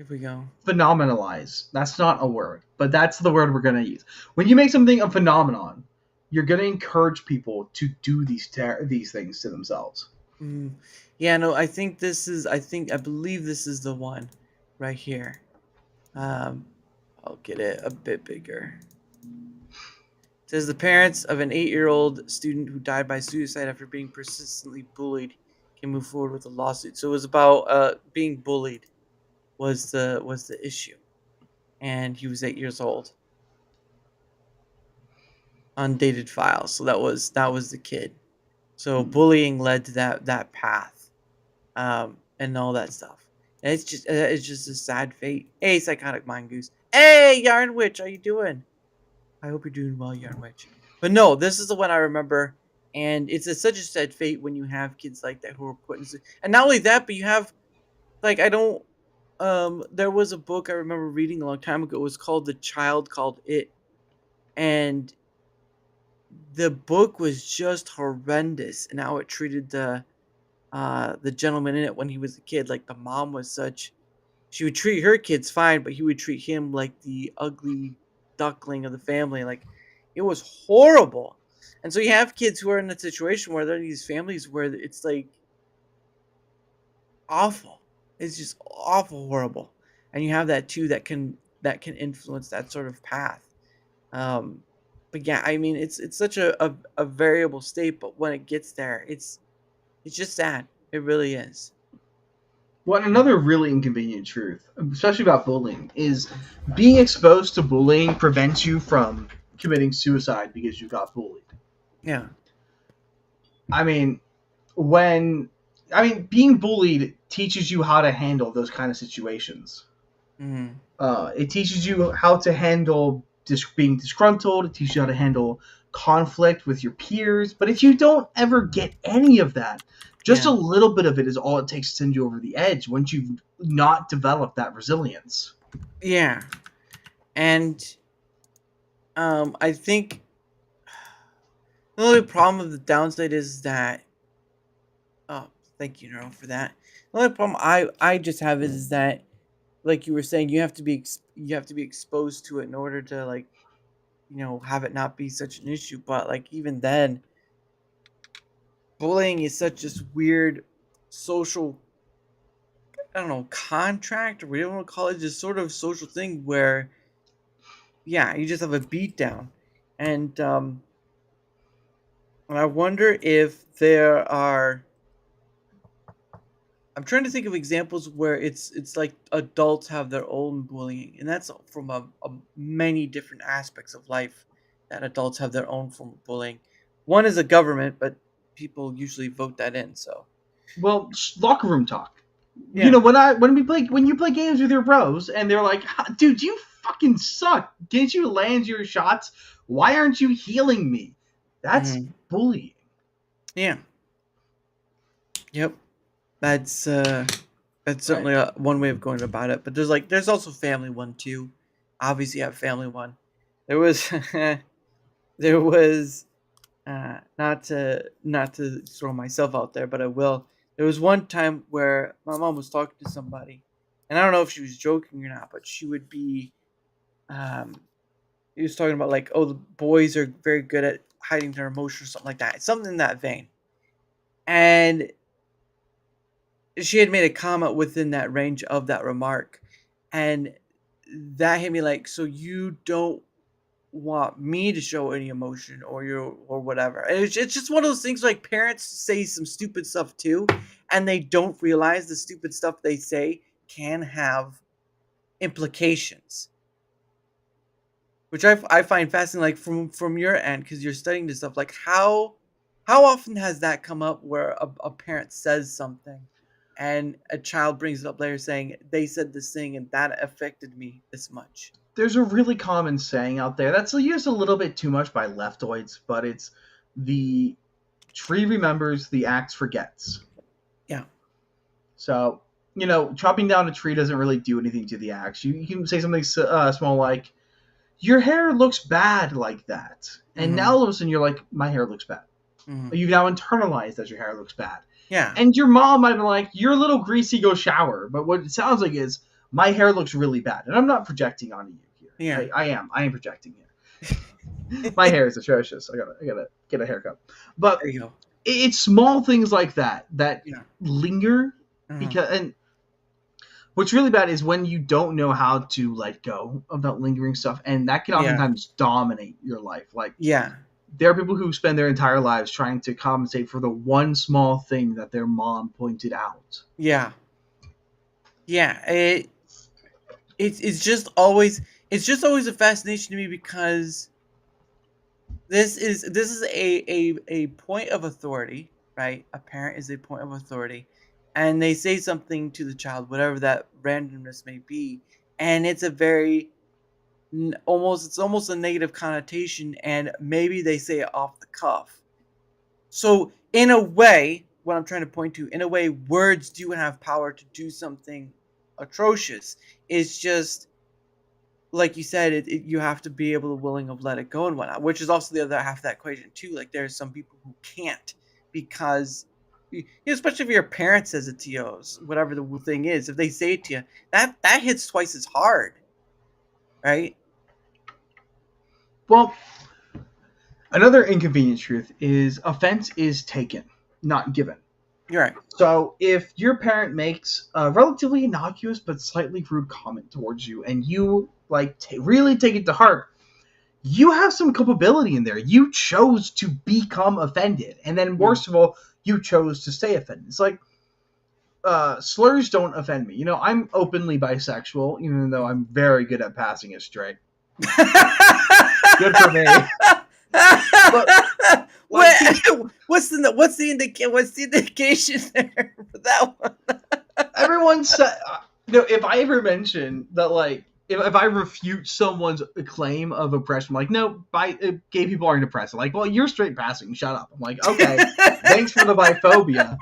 we go. phenomenalize, that's not a word, but that's the word we're going to use. When you make something a phenomenon, you're going to encourage people to do these things to themselves. Yeah, no, I believe this is the one right here. I'll get it a bit bigger. It says the parents of an 8-year-old student who died by suicide after being persistently bullied can move forward with a lawsuit. So it was about being bullied was the issue, and he was 8 years old. Undated files. So that was the kid. So bullying led to that path, and all that stuff. And it's just a sad fate. Hey, psychotic mind goose. Hey, Yarn Witch, how you doing? I hope you're doing well, Yarn Witch. But no, this is the one I remember, and it's such a sad fate when you have kids like that who are put in. And not only that, but you have, like, I don't. There was a book I remember reading a long time ago. It was called The Child Called It, and the book was just horrendous, and how it treated the gentleman in it when he was a kid. Like, the mom was such. She would treat her kids fine, but he would treat him like the ugly duckling of the family. Like, it was horrible. And so you have kids who are in a situation where they're in these families where it's like awful. It's just awful, horrible. And you have that too that can influence that sort of path. But yeah, I mean, it's such a variable state, but when it gets there, it's just sad. It really is. Well, another really inconvenient truth, especially about bullying, is being exposed to bullying prevents you from committing suicide because you got bullied. Yeah. I mean, being bullied teaches you how to handle those kind of situations. Mm. It teaches you how to handle being disgruntled. It teaches you how to handle conflict with your peers. But if you don't ever get any of that, just Yeah. a little bit of it is all it takes to send you over the edge once you've not developed that resilience. Yeah. And I think the only problem of the downside is that oh, thank you, Neuro, for that. The only problem I just have is that, like you were saying, you have to be exposed to it in order to, like, have it not be such an issue. But like even then, bullying is such this weird social, I don't know, contract or whatever you want to call it, just sort of social thing where yeah, you just have a beat down. And I wonder if there are, I'm trying to think of examples where it's like adults have their own bullying, and that's from a many different aspects of life that adults have their own form of bullying. One is a government, but people usually vote that in. So Well, locker room talk. You yeah, know, when you play games with your bros and they're like, "Dude, you fucking suck. Can't you land your shots? Why aren't you healing me?" That's hmm bullying. yeah, yep. That's Right. certainly one way of going about it. But there's also family one too. Obviously, you have family one. There was there was not to throw myself out there, but I will. There was one time where my mom was talking to somebody, and I don't know if she was joking or not, but she would be, um, he was talking about like, oh, the boys are very good at hiding their emotions or something like that, something in that vein. And she had made a comment within that range of that remark, and that hit me like, so you don't want me to show any emotion or whatever. And it's just one of those things like parents say some stupid stuff too, and they don't realize the stupid stuff they say can have implications, which I find fascinating. Like from your end, because you're studying this stuff, like how often has that come up where a parent says something and a child brings it up later saying they said this thing and that affected me this much. There's a really common saying out there that's used a little bit too much by leftoids, but it's the tree remembers, the axe forgets. Yeah. So, chopping down a tree doesn't really do anything to the axe. You can say something small like, your hair looks bad like that. And now all of a sudden you're like, my hair looks bad. Hmm. You've now internalized that your hair looks bad. Yeah. And your mom might have been like, you're a little greasy, go shower. But what it sounds like is, my hair looks really bad. And I'm not projecting onto you here. Yeah. I am projecting here. My hair is atrocious. I gotta get a haircut. But There you go. it's small things like that Yeah. linger. Uh-huh. And what's really bad is when you don't know how to let go of that lingering stuff, and that can Yeah. oftentimes dominate your life. Like, Yeah. there are people who spend their entire lives trying to compensate for the one small thing that their mom pointed out. Yeah. Yeah. It's just always a fascination to me because this is a point of authority, right? A parent is a point of authority, and they say something to the child, whatever that randomness may be, and it's a very it's almost a negative connotation, and maybe they say it off the cuff. So in a way, what I'm trying to point to, in a way, words do have power to do something atrocious. It's just like you said, you have to be able to willing of let it go and whatnot, which is also the other half of that equation too. Like there's some people who can't because, especially if your parent says it to you, whatever the thing is, if they say it to you, that hits twice as hard, right? Well, another inconvenient truth is offense is taken, not given. You're right. So if your parent makes a relatively innocuous but slightly rude comment towards you, and you really take it to heart, you have some culpability in there. You chose to become offended, and then worst of all, you chose to stay offended. It's like slurs don't offend me. You know, I'm openly bisexual, even though I'm very good at passing as straight. Good for me. What's the indication there for that one? Everyone said, if I ever mention that, like, if I refute someone's claim of oppression, like, no, gay people aren't oppressed. Like, well, you're straight passing. Shut up. I'm like, okay, thanks for the biphobia.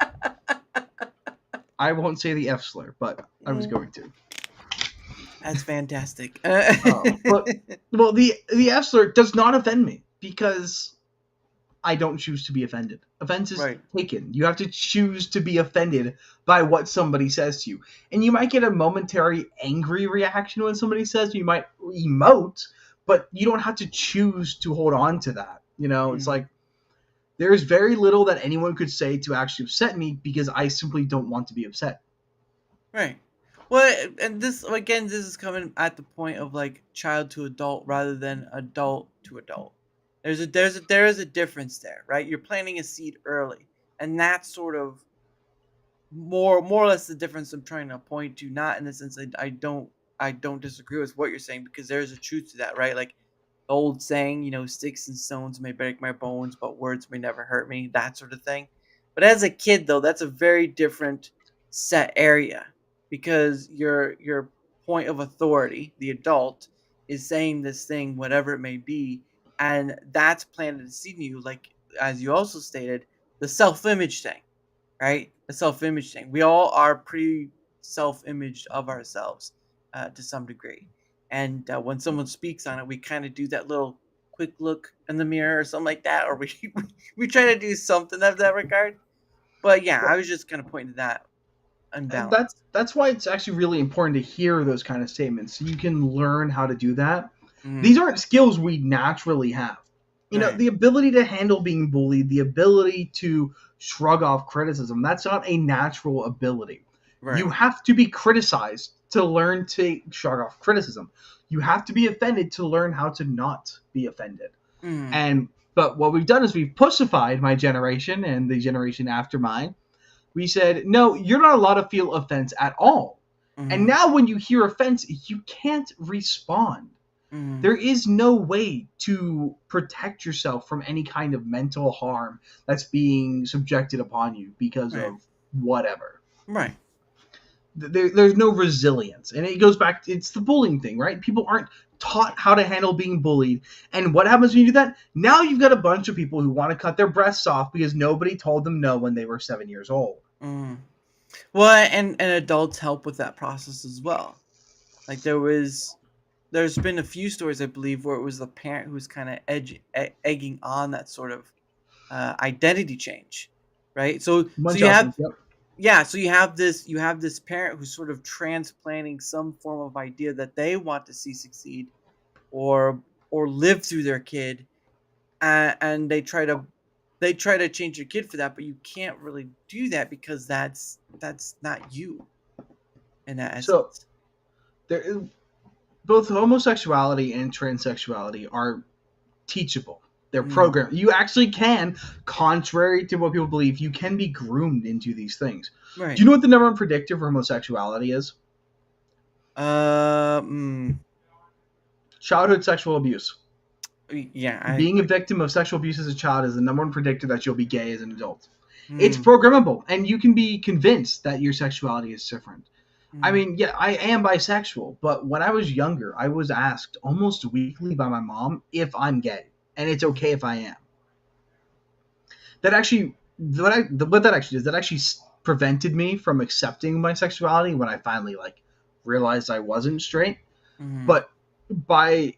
I won't say the F slur, but I was going to. That's fantastic. But well, the F slur does not offend me because I don't choose to be offended. Offense is taken. You have to choose to be offended by what somebody says to you. And you might get a momentary angry reaction when somebody says, you might emote, but you don't have to choose to hold on to that. You know, it's like there's very little that anyone could say to actually upset me because I simply don't want to be upset. Right. Well, and this is coming at the point of like child to adult rather than adult to adult. There is a difference there, right? You're planting a seed early, and that's sort of more or less the difference I'm trying to point to. Not in the sense that I don't disagree with what you're saying, because there's a truth to that, right? Like the old saying, you know, sticks and stones may break my bones, but words may never hurt me, that sort of thing. But as a kid, though, that's a very different set area, because your point of authority, the adult, is saying this thing, whatever it may be, and that's planted a seed in you, like as you also stated, the self-image thing, right? The self-image thing. We all are pretty self-imaged of ourselves to some degree, and when someone speaks on it, we kind of do that little quick look in the mirror or something like that, or we try to do something of that regard. But yeah, I was just kind of pointing to that unbalance. That's why it's actually really important to hear those kind of statements, so you can learn how to do that. Mhm. These aren't skills we naturally have. You know, Right. the ability to handle being bullied, the ability to shrug off criticism, that's not a natural ability. Right. You have to be criticized to learn to shrug off criticism. You have to be offended to learn how to not be offended. Mhm. But what we've done is we've pussified my generation and the generation after mine. We said, no, you're not allowed to feel offense at all. Mhm. And now when you hear offense, you can't respond. Mhm. There is no way to protect yourself from any kind of mental harm that's being subjected upon you because Right. of whatever. Right. There's no resilience. And it goes back, it's the bullying thing, right? People aren't taught how to handle being bullied. And what happens when you do that? Now you've got a bunch of people who want to cut their breasts off because nobody told them no when they were 7 years old. Mhm. Well, and adults help with that process as well. Like there's been a few stories, I believe, where it was the parent who was kind of egging on that sort of identity change, right? So Munch you have Yep. so you have this parent who's sort of transplanting some form of idea that they want to see succeed or live through their kid, and they try to change your kid for that, but you can't really do that because that's not you in that So essence. there, both homosexuality and transsexuality are teachable. They're Mm. programmed. You actually can, contrary to what people believe, you can be groomed into these things. Right. Do you know what the number one predictor for homosexuality is? Childhood sexual abuse. Yeah. Being a victim of sexual abuse as a child is the number one predictor that you'll be gay as an adult. Mm, It's programmable, and you can be convinced that your sexuality is different. I mm, mean, yeah, I am bisexual, but when I was younger, I was asked almost weekly by my mom if I'm gay, and it's okay if I am. That actually, what that actually does, that actually prevented me from accepting my sexuality when I finally realized I wasn't straight. mhm, But by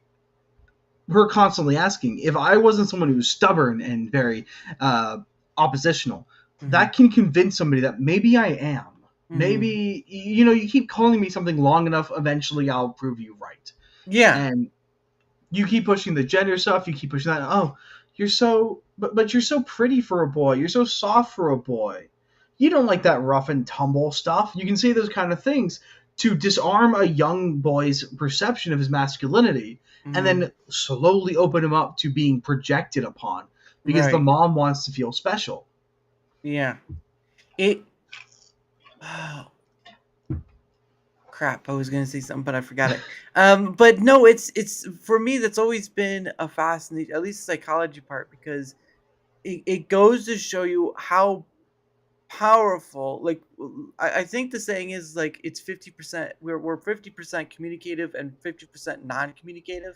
her constantly asking, if I wasn't someone who was stubborn and very oppositional, mhm, that can convince somebody that maybe I am. mhm. Maybe, you keep calling me something long enough, eventually I'll prove you right. Yeah. And you keep pushing the gender stuff, you keep pushing that. Oh, you're so, but you're so pretty for a boy. You're so soft for a boy. You don't like that rough and tumble stuff. You can say those kind of things to disarm a young boy's perception of his masculinity, mhm, and then slowly open him up to being projected upon because the Right. mom wants to feel special. Yeah. It Oh, crap! I was gonna say something, but I forgot it. But no, it's for me. That's always been a fascinating, at least the psychology part, because it goes to show you how powerful. Like I think the saying is like it's 50%. We're 50% communicative and 50% non-communicative.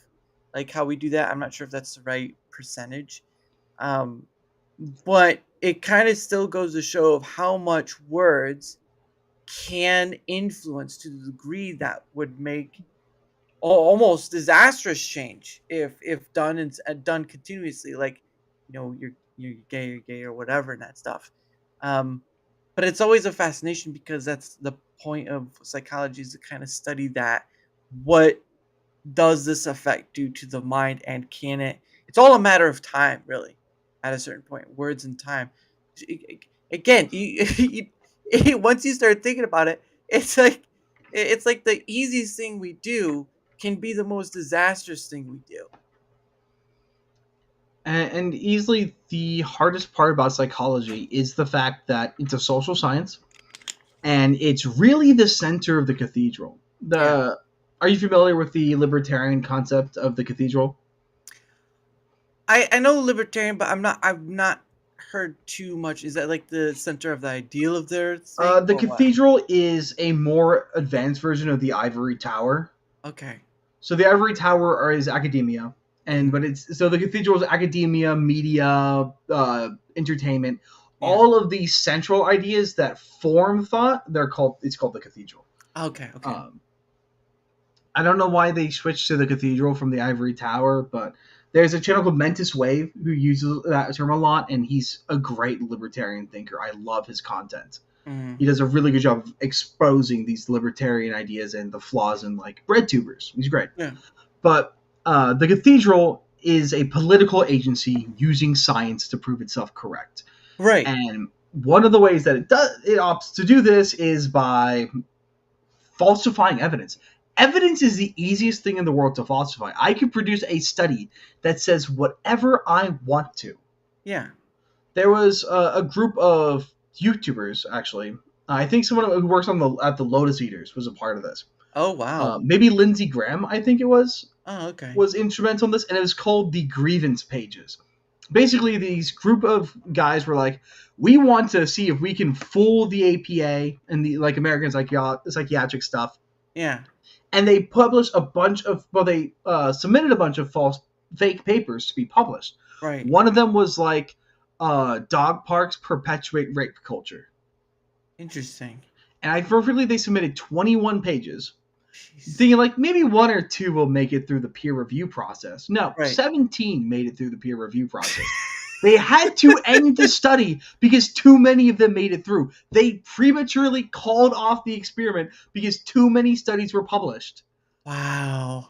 Like how we do that. I'm not sure if that's the right percentage. Um, but it kind of still goes to show of how much words can influence to the degree that would make almost disastrous change if done and done continuously, like you're gay or whatever and that stuff. um but it's always a fascination because that's the point of psychology, is to kind of study that. What does this effect do to the mind, and can it's all a matter of time, really, at a certain point, words and time. Again, once you start thinking about it, it's like it's like the easiest thing we do can be the most disastrous thing we do. And easily the hardest part about psychology is the fact that it's a social science, and it's really the center of the cathedral. Yeah. Are you familiar with the libertarian concept of the cathedral? I know libertarian, but I've not heard too much. Is that like the center of the ideal of their thing, The or what? cathedral is a more advanced version of the ivory tower. Okay. So the ivory tower is academia, and but it's so the cathedral is academia, media, entertainment, Yeah. all of these central ideas that form thought. It's called the cathedral. Okay. Okay. I don't know why they switched to the cathedral from the ivory tower, but there's a channel called Mentis Wave who uses that term a lot, and he's a great libertarian thinker. I love his content. Mhm. He does a really good job of exposing these libertarian ideas and the flaws in like bread tubers. He's great. Yeah. But the cathedral is a political agency using science to prove itself correct. Right. And one of the ways that it opts to do this is by falsifying evidence. Evidence is the easiest thing in the world to falsify. I could produce a study that says whatever I want to. Yeah. There was a group of YouTubers, actually. I think someone who works at the Lotus Eaters was a part of this. Oh wow. Maybe Lindsey Graham, I think it was Okay. instrumental in this, and it was called the Grievance Pages. Basically, these group of guys were like, we want to see if we can fool the APA and the like American psychiatric stuff. Yeah. And they published they submitted a bunch of false fake papers to be published. Right. One of them was like, dog parks perpetuate rape culture. Interesting. And they submitted 21 pages, Jeez. thinking like maybe one or two will make it through the peer review process. No, Right. 17 made it through the peer review process. They had to end the study because too many of them made it through. They prematurely called off the experiment because too many studies were published. Wow.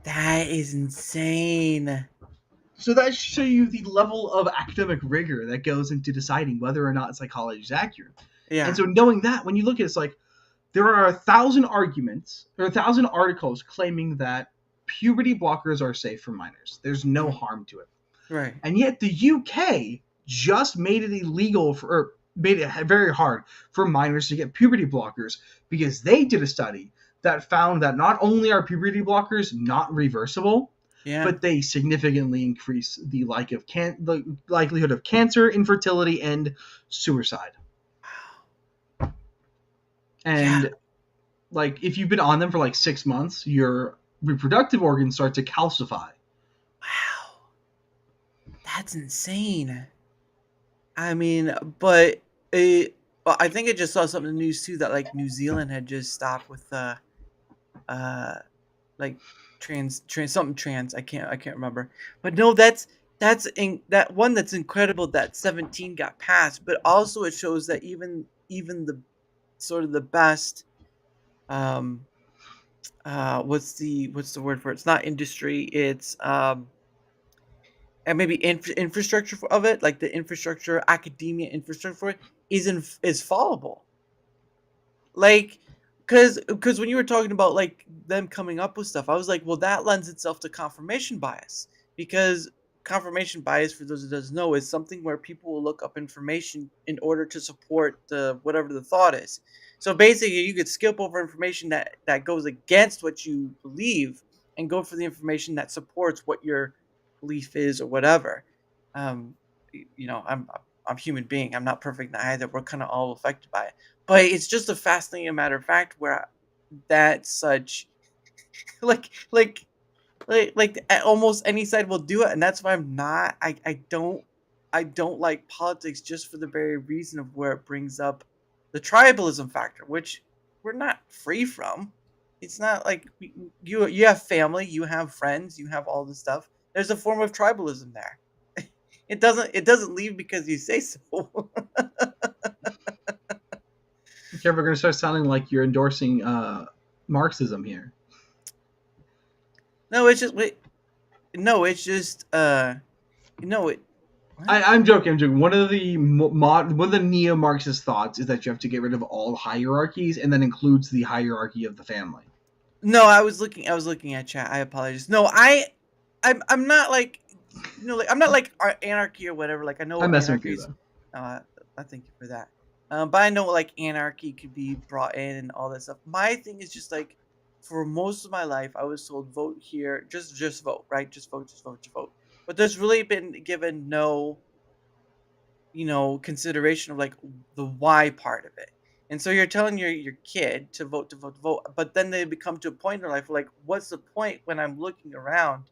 That is insane. So that should show you the level of academic rigor that goes into deciding whether or not psychology is accurate. Yeah. And so knowing that, when you look at it, it's like there are 1,000 arguments or 1,000 articles claiming that puberty blockers are safe for minors. There's no harm to it. Right. And yet the UK just made it illegal made it very hard for minors to get puberty blockers because they did a study that found that not only are puberty blockers not reversible, Yeah. but they significantly increase the likelihood of cancer, infertility, and suicide. And like if you've been on them for like 6 months, your reproductive organs start to calcify. Wow. That's insane. I mean, but I think I just saw something in the news too that like New Zealand had just stopped with like trans something trans. I can't remember. But no, that's that one that's incredible that 17 got passed, but also it shows that even the sort of the best what's the word for it? It's not industry, it's and maybe infrastructure of it, like the infrastructure, academia infrastructure for it, is fallible. Like, because when you were talking about like them coming up with stuff, I was like, well, that lends itself to confirmation bias because confirmation bias, for those who doesn't know, is something where people will look up information in order to support the whatever the thought is. So basically, you could skip over information that goes against what you believe and go for the information that supports what your belief is or whatever. I'm a human being. I'm not perfect either. We're kind of all affected by it, but it's just a fascinating matter of fact where that such like like almost any side will do it, and that's why I don't like politics, just for the very reason of where it brings up the tribalism factor, which we're not free from. It's not like you have family, you have friends, you have all this stuff. There's a form of tribalism there. It doesn't leave because you say so. If you're ever going to start sounding like you're endorsing Marxism here. No, it's just wait. No, it's just no, it. What? I'm joking. I'm joking. One of the one of the neo-Marxist thoughts is that you have to get rid of all hierarchies, and that includes the hierarchy of the family. No, I was looking at chat. I apologize. No, I'm not like, like I'm not like anarchy or whatever. Like I know I'm messing with anarchy you is. though. I thank you for that. But I know like anarchy could be brought in and all that stuff. My thing is just like, for most of my life, I was told vote here, just vote, right? Just vote, just vote, just vote. But there's really been given no, consideration of like the why part of it. And so you're telling your kid to vote, to vote, to vote, but then they become to a point in their life where, like, what's the point when I'm looking around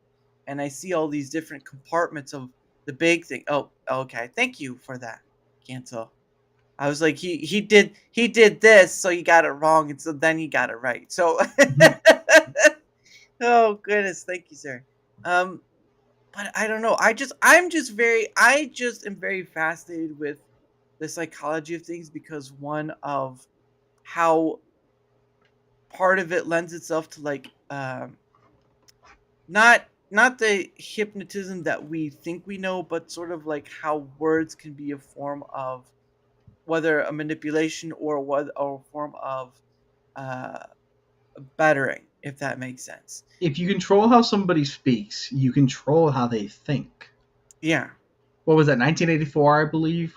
and I see all these different compartments of the big thing? Oh, okay, thank you for that. Cancel. I was like, he did this, so you got it wrong, and so then he got it right. So, oh goodness, thank you, sir. Um, but I don't know. I just am very fascinated with the psychology of things, because one of how part of it lends itself to like not the hypnotism that we think we know, but sort of like how words can be a form of whether a manipulation or what or a form of uh bettering, if that makes sense. If you control how somebody speaks, you control how they think. Yeah. What was that? 1984, I believe,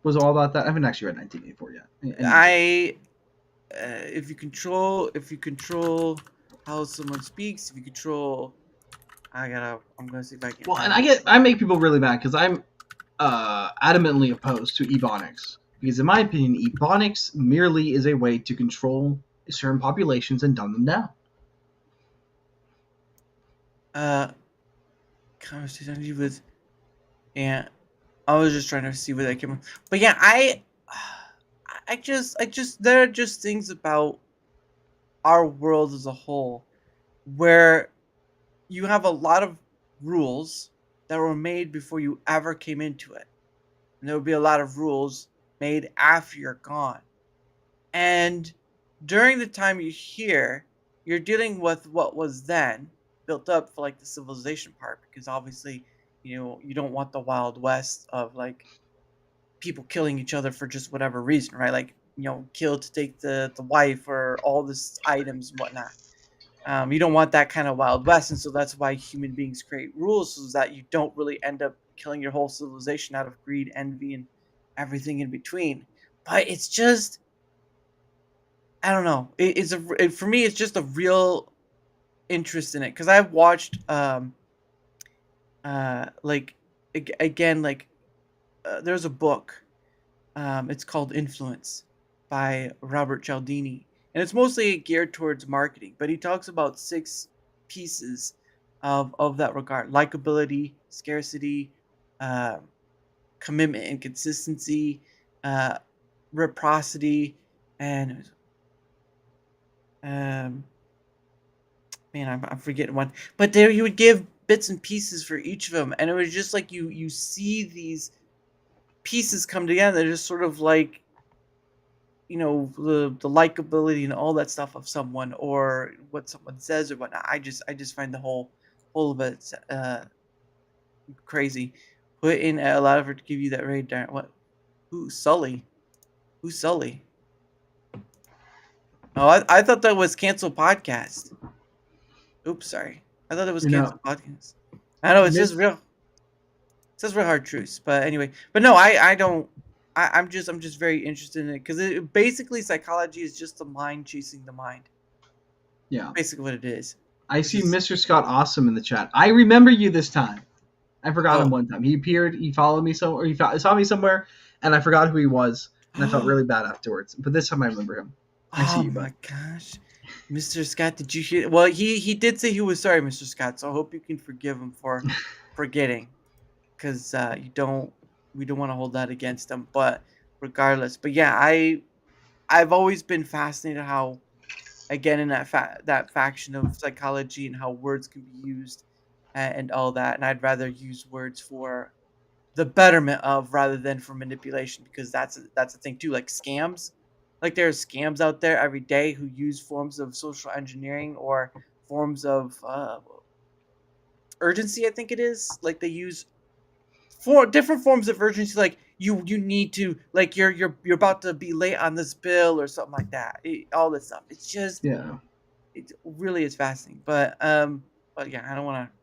was all about that. I haven't actually read 1984 yet. I if you control how someone speaks, if you control I'm gonna see if I can Well, and find it. I make people really mad because I'm adamantly opposed to ebonics, because in my opinion, ebonics merely is a way to control certain populations and dumb them down. Conversation with, yeah, I was just trying to see where that came from. But yeah, I just there are just things about our world as a whole where you have a lot of rules that were made before you ever came into it. And there will be a lot of rules made after you're gone. And during the time you're here, you're dealing with what was then built up for like the civilization part, because obviously, you don't want the Wild West of like people killing each other for just whatever reason, right? Like, kill to take the wife or all this items and whatnot. You don't want that kind of Wild West, and so that's why human beings create rules, so that you don't really end up killing your whole civilization out of greed, envy, and everything in between. But it's just, I don't know. For me, it's just a real interest in it, because I've watched like again, like there's a book. It's called Influence by Robert Cialdini, and it's mostly geared towards marketing. But he talks about 6 pieces of that regard: likability, scarcity, uh, commitment and consistency, uh, reciprocity, and um, man, I'm forgetting one. But there, you would give bits and pieces for each of them, and it was just like you see these pieces come together. They're just sort of like, the likability and all that stuff of someone, or what someone says or whatnot. I just find the whole of it crazy. Put in a lot of it to give you that raid. Darn what? Who's Sully? Who's Sully? Oh, I thought that was cancel podcast. Oops, sorry. I thought it was No. cancel podcast. I know it's just real. Says real hard truths. But anyway, but no, I don't. I'm just very interested in it because basically psychology is just the mind chasing the mind. Yeah. Basically, what it is. I Which see is- Mr. Scott Awesome in the chat. I remember you this time. I forgot him Oh. one time. He appeared, he followed me or he saw me somewhere, and I forgot who he was, and I felt really bad afterwards. But this time I remember him. I see Oh you, my bud. gosh, Mr. Scott, did you hear? Well, he did say he was sorry, Mr. Scott. So I hope you can forgive him for forgetting, because we don't want to hold that against him. But regardless, but yeah, I've always been fascinated how, again, in that faction of psychology and how words can be used and all that, and I'd rather use words for the betterment of rather than for manipulation, because that's the thing too, like scams. Like there's scams out there every day who use forms of social engineering or forms of urgency, I think it is. Like they use for different forms of urgency, like you need to, like you're about to be late on this bill or something like that. All this stuff, it's just, Yeah. it really is fascinating. But yeah, I don't want to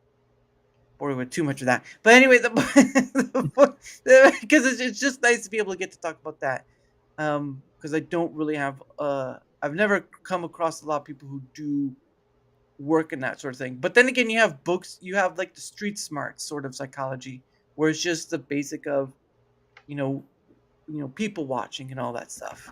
bore you with too much of that. But anyway, because it's just nice to be able to get to talk about that. Because I don't really have I've never come across a lot of people who do work in that sort of thing. But then again, you have books, you have like the street smart sort of psychology, where it's just the basic of, you know, people watching and all that stuff.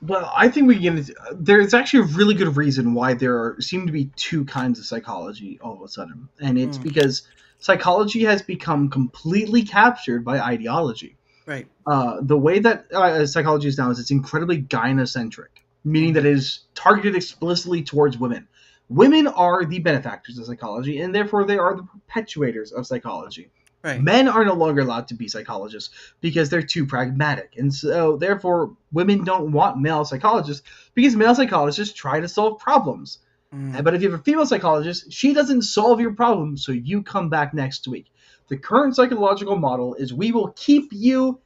Well, I think we get into, there's actually a really good reason why seem to be two kinds of psychology all of a sudden. And it's because psychology has become completely captured by ideology. Right. The way that psychology is now is it's incredibly gynocentric, meaning that it is targeted explicitly towards women. Women are the benefactors of psychology, and therefore they are the perpetuators of psychology. Right. Men are no longer allowed to be psychologists because they're too pragmatic. And so, therefore, women don't want male psychologists because male psychologists try to solve problems. But if you have a female psychologist, she doesn't solve your problem, so you come back next week. The current psychological model is we will keep you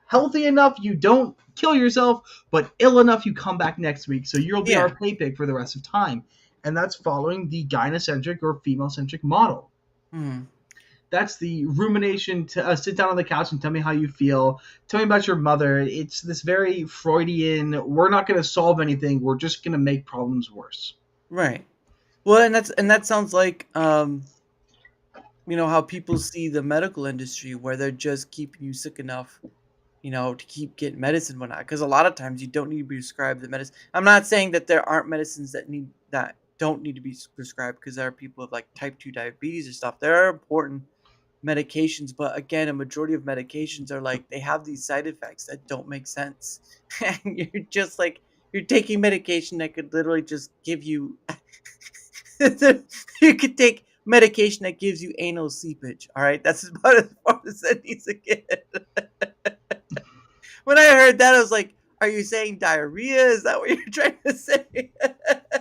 healthy enough you don't kill yourself, but ill enough you come back next week, so you'll be our pay pig for the rest of time. And that's following the gynocentric or female-centric model. That's the rumination to sit down on the couch and tell me how you feel. Tell me about your mother. It's this very Freudian, we're not going to solve anything. We're just going to make problems worse. Right. Well, and that sounds like how people see the medical industry, where they're just keeping you sick enough, to keep getting medicine and whatnot. Because a lot of times you don't need to be prescribed the medicine. I'm not saying that there aren't medicines that don't need to be prescribed, because there are people with like type 2 diabetes or stuff. There are important medications, but again, a majority of medications are like, they have these side effects that don't make sense. And you're just like, you're taking medication that could literally just give you you could take medication that gives you anal seepage. All right, that's about as far as that needs to get. When I heard that, I was like, are you saying diarrhea? Is that what you're trying to say?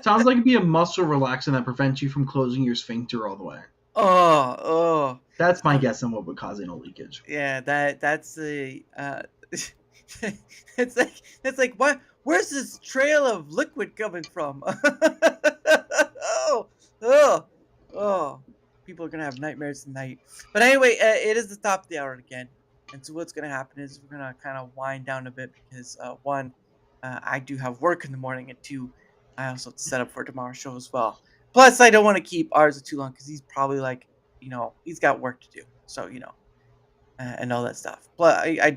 Sounds like it'd be a muscle relaxant that prevents you from closing your sphincter all the way. Oh. That's my guess on what would cause anal leakage. Yeah, that's a it's like what? Where's this trail of liquid coming from? Oh, people are gonna have nightmares tonight. But anyway, it is the top of the hour again, and so what's gonna happen is we're gonna kind of wind down a bit, because one, I do have work in the morning, and two, I also have to set up for tomorrow's show as well. Plus, I don't want to keep Arza too long, because he's probably like, he's got work to do. So, and all that stuff. But I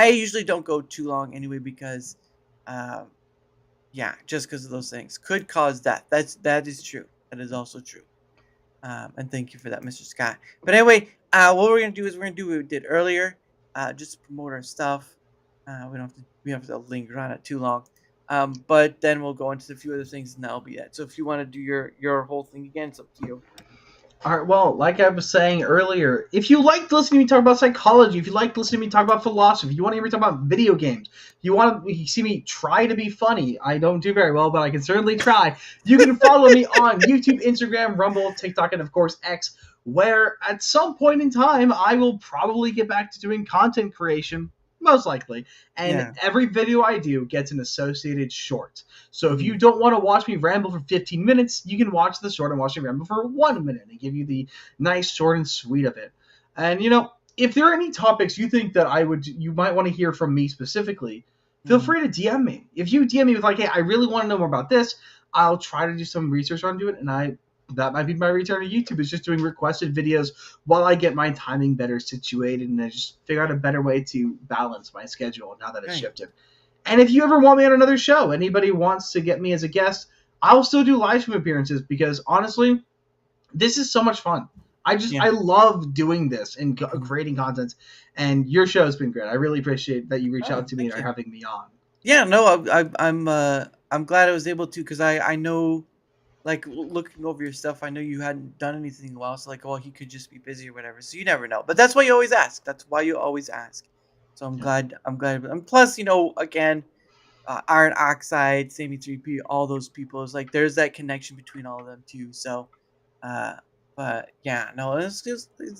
usually don't go too long anyway, because, just because of those things could cause death. That is true. That is also true. And thank you for that, Mr. Scott. But anyway, what we're gonna do is we're gonna do what we did earlier, just to promote our stuff. We don't have to linger on it too long. But then we'll go into a few other things, and that'll be it. So if you want to do your whole thing again, it's up to you. All right, well, like I was saying earlier, if you like listening to me talk about psychology, if you like listening to me talk about philosophy, if you want to hear me talk about video games, you want to see me try to be funny, I don't do very well, but I can certainly try, you can follow me on YouTube, Instagram, Rumble, TikTok, and of course X, where at some point in time, I will probably get back to doing content creation, most likely. And every video I do gets an associated short. So if you don't want to watch me ramble for 15 minutes, you can watch the short and watch me ramble for 1 minute and give you the nice short and sweet of it. And if there are any topics you think that you might want to hear from me specifically, feel Mhm. free to DM me. If you DM me with like, hey, I really want to know more about this, I'll try to do some research onto it, and that might be my return to YouTube, is just doing requested videos while I get my timing better situated and I just figure out a better way to balance my schedule now that it's Right. shifted. And if you ever want me on another show, anybody wants to get me as a guest, I'll still do live stream appearances because honestly, this is so much fun. Yeah. I love doing this and Mhm. creating content, and your show has been great. I really appreciate that you reached Oh, out to me and thank are you. having me on. Yeah, no, I'm glad I was able to because I know like looking over your stuff, I know you hadn't done anything in a while, so like, well, he could just be busy or whatever. So you never know. But that's why you always ask. That's why you always ask. So I'm Yeah. glad. I'm glad. And plus, again, Iron Oxide, Sammy 3P, all those people is like there's that connection between all of them too. So, uh, but yeah, no, it's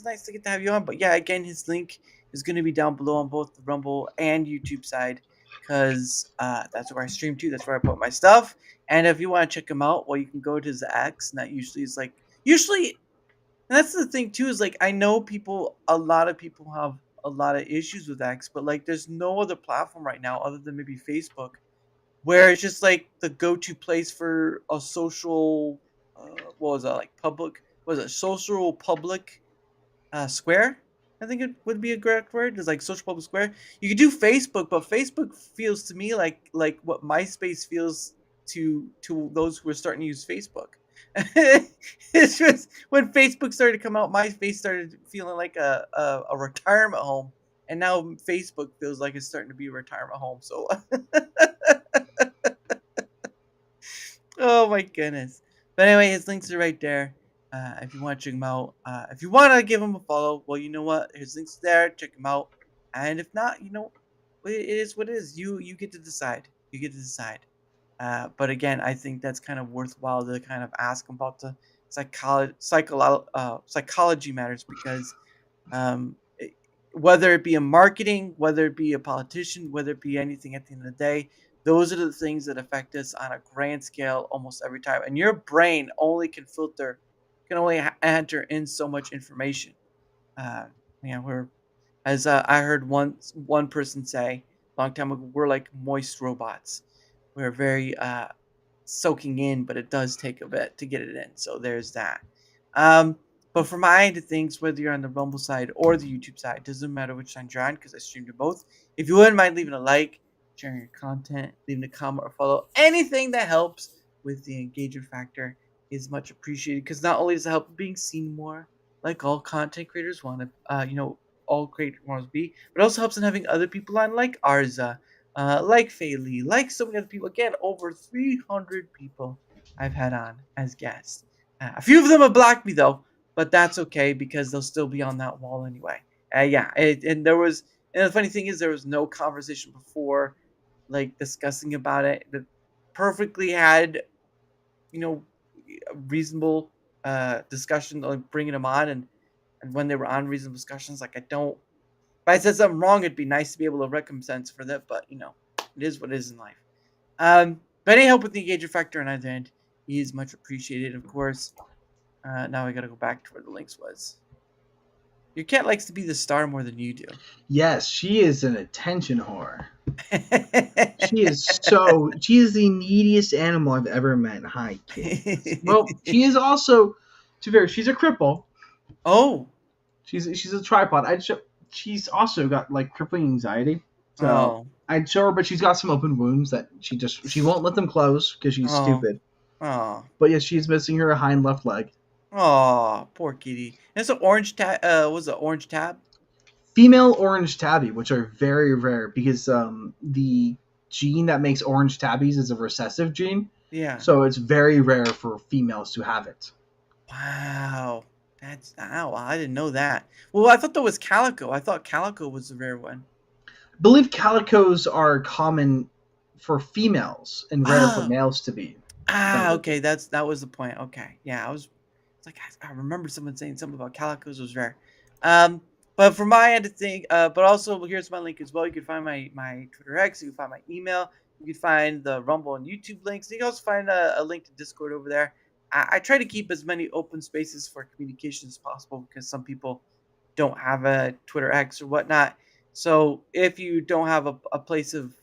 nice to get to have you on. But yeah, again, his link is going to be down below on both the Rumble and YouTube side because that's where I stream too. That's where I put my stuff. And if you want to check him out, well, you can go to his X, and that usually is like usually. And that's the thing too is like I know a lot of people have a lot of issues with X, but like there's no other platform right now other than maybe Facebook where it's just like the go-to place for a social what was that, like public, was it social public square, I think it would be a correct word, is like social public square. You could do Facebook, but Facebook feels to me like what MySpace feels to those who are starting to use Facebook. It's just when Facebook started to come out, MySpace started feeling like a retirement home, and now Facebook feels like it's starting to be a retirement home. So oh my goodness. But anyway, his links are right there. If you want to check him out, if you want to give him a follow, well, you know what? His links there. Check him out. And if not, it is what it is. You get to decide. You get to decide. But again, I think that's kind of worthwhile to kind of ask him about the psychology matters because um, it- whether it be a marketing, whether it be a politician, whether it be anything at the end of the day, those are the things that affect us on a grand scale almost every time. And your brain only can only enter in so much information. Uh, we're as I heard one person say a long time ago, we're like moist robots. We're very soaking in, but it does take a bit to get it in. So there's that. Um, but for my end of things, whether you're on the Rumble side or the YouTube side, doesn't matter which side you're on because I stream to both. If you wouldn't mind leaving a like, sharing your content, leaving a comment or follow, anything that helps with the engagement factor is much appreciated because not only does it help being seen more, like all content creators want to, all creators want to be, but it also helps in having other people on, like Arza, like Faylee, like so many other people. Again, over 300 people I've had on as guests. A few of them have blocked me though, but that's okay because they'll still be on that wall anyway. And the funny thing is, there was no conversation before, like discussing about it. That perfectly had, you know, a reasonable discussion, like bringing them on, and when they were on reasonable discussions, like I don't. If I said something wrong, it'd be nice to be able to recompense for that, but it is what it is in life. But any help with the engagement factor on either end is much appreciated, of course. Now I gotta go back to where the links was. Your cat likes to be the star more than you do. Yes, she is an attention whore. She is the neediest animal I've ever met. Hi, kitty. Well, she is also, to be fair, she's a cripple. Oh, She's a tripod. She's also got like crippling anxiety. So oh, I'd show her, but she's got some open wounds that she won't let them close because she's oh, stupid. oh, But yes, she's missing her hind left leg. oh, poor kitty. It's an orange tab. Was it orange tab? Female orange tabby, which are very rare because the gene that makes orange tabbies is a recessive gene, Yeah. so it's very rare for females to have it. Wow. I didn't know that. Well, I thought that was calico. I thought calico was the rare one. I believe calicos are common for females and rare for Ah, males to be. That was okay. That was the point. Okay. Yeah, it's like I remember someone saying something about calicos was rare. But from my end of thing, but also here's my link as well. You can find my Twitter X, you can find my email, you can find the Rumble and YouTube links. You can also find a link to Discord over there. I try to keep as many open spaces for communication as possible because some people don't have a Twitter X or whatnot. So if you don't have a place of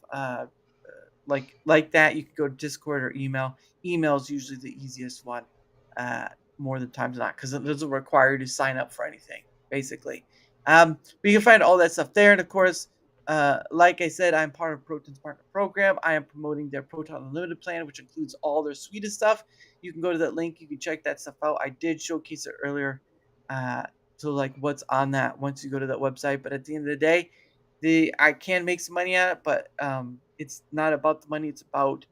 like that, you can go to Discord or email. Email is usually the easiest one, uh, more than times not, because it doesn't require you to sign up for anything, basically. But you can find all that stuff there, and of course, like I said, I'm part of Proton's partner program. I am promoting their Proton Unlimited plan, which includes all their sweetest stuff. You can go to that link. You can check that stuff out. I did showcase it earlier, so like what's on that once you go to that website. But at the end of the day, I can make some money at it, but it's not about the money. It's about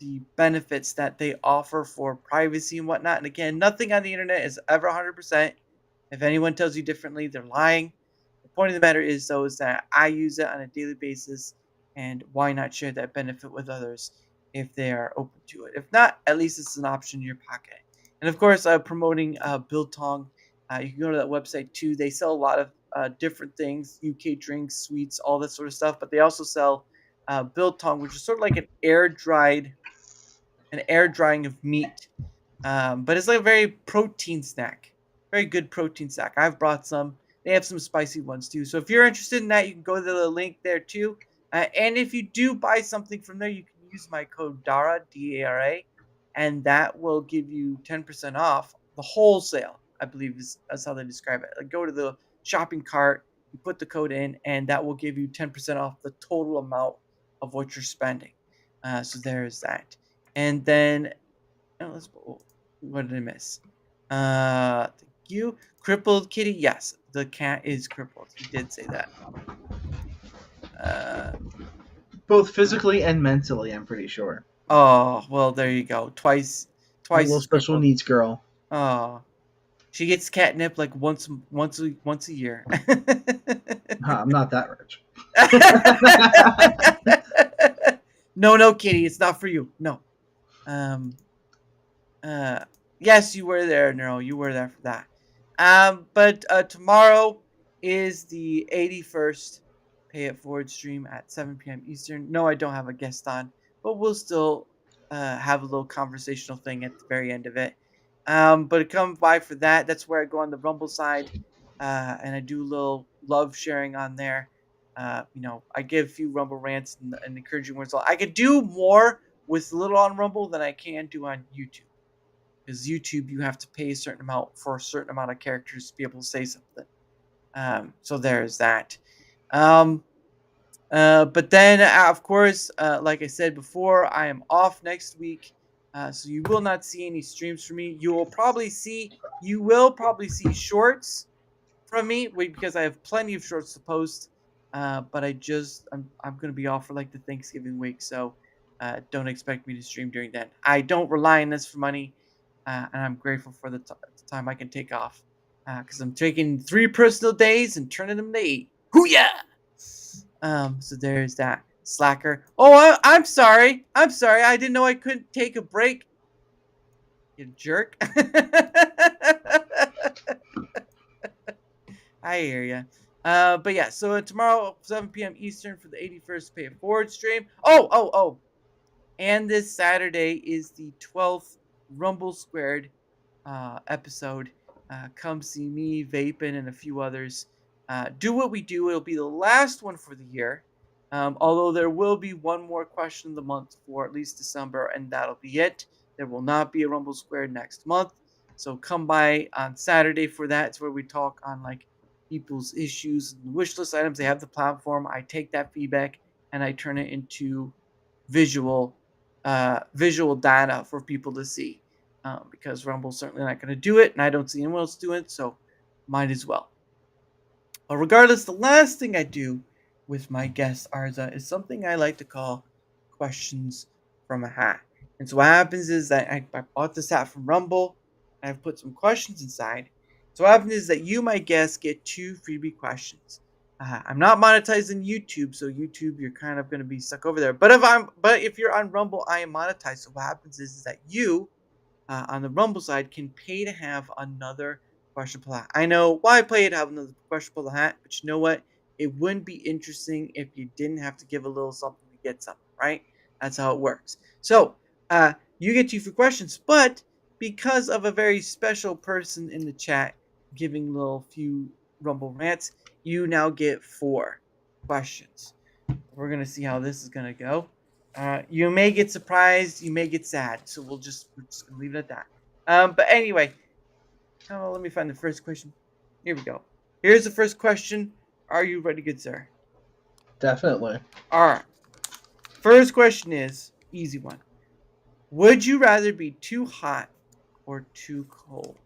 the benefits that they offer for privacy and whatnot. And again, nothing on the internet is ever 100%. If anyone tells you differently, they're lying. The point of the matter is, though, is that I use it on a daily basis, and why not share that benefit with others if they are open to it? If not, at least it's an option in your pocket. And of course, promoting Biltong. You can go to that website too. They sell a lot of different things, UK drinks, sweets, all that sort of stuff. But they also sell biltong, which is sort of like an air drying of meat. But it's like a very protein snack, very good protein snack. I've brought some. They have some spicy ones too. So if you're interested in that, you can go to the link there too. And if you do buy something from there, you can use my code DARA, DARA, and that will give you 10% off the wholesale, I believe that's how they describe it. Like, go to the shopping cart, you put the code in, and that will give you 10% off the total amount of what you're spending. So there's that. And then, what did I miss? Thank you. Crippled kitty. Yes, the cat is crippled. He did say that. Both physically and mentally, I'm pretty sure. Oh, well, there you go. Twice. A little as special crippled. needs girl. Oh, she gets catnip like once a year. I'm not that rich. No, kitty, it's not for you. No. Yes, you were there, Neuro. You were there for that. But tomorrow is the 81st Pay It Forward stream at 7 p.m. Eastern. No, I don't have a guest on, but we'll still have a little conversational thing at the very end of it. But come by for that. That's where I go on the Rumble side, and I do a little love sharing on there. I give a few Rumble rants and encouraging words. I could do more with little on Rumble than I can do on YouTube. Because YouTube, you have to pay a certain amount for a certain amount of characters to be able to say something. So there's that. But then, of course, like I said before, I am off next week. So you will not see any streams from me. You will probably see shorts from me because I have plenty of shorts to post. But I'm going to be off for like the Thanksgiving week. So don't expect me to stream during that. I don't rely on this for money. And I'm grateful for the time I can take off. Because I'm taking 3 personal days and turning them to 8. Hoo-yah! So there's that. Slacker. Oh, I'm sorry. I didn't know I couldn't take a break. You jerk. I hear ya. But yeah, so tomorrow, 7 p.m. Eastern for the 81st Pay It Forward stream. Oh. And this Saturday is the 12th Rumble Squared episode. Come see me, Vapin, and a few others. Do what we do. It'll be the last one for the year. Although there will be one more question of the month for at least December, and that'll be it. There will not be a Rumble Squared next month. So come by on Saturday for that. It's where we talk on like people's issues and wish list items. They have the platform. I take that feedback and I turn it into visual data for people to see. Because Rumble's certainly not going to do it, and I don't see anyone else doing it, so might as well. But regardless, the last thing I do with my guest Arza is something I like to call questions from a hat. And so what happens is that I bought this hat from Rumble, and I've put some questions inside. So what happens is that you, my guest, get 2 freebie questions. I'm not monetizing YouTube, so YouTube, you're kind of going to be stuck over there. But if you're on Rumble, I am monetized. So what happens is that you, on the Rumble side, can pay to have another question pull hat. I know why pay to have another question pull hat, but you know what? It wouldn't be interesting if you didn't have to give a little something to get something, right? That's how it works. So you get 2 free questions, but because of a very special person in the chat giving little few Rumble Rants. You now get 4 questions. We're going to see how this is going to go. You may get surprised. You may get sad. So we're just going to leave it at that. But anyway, let me find the first question. Here we go. Here's the first question. Are you ready, good sir? Definitely. All right. First question is easy one. Would you rather be too hot or too cold?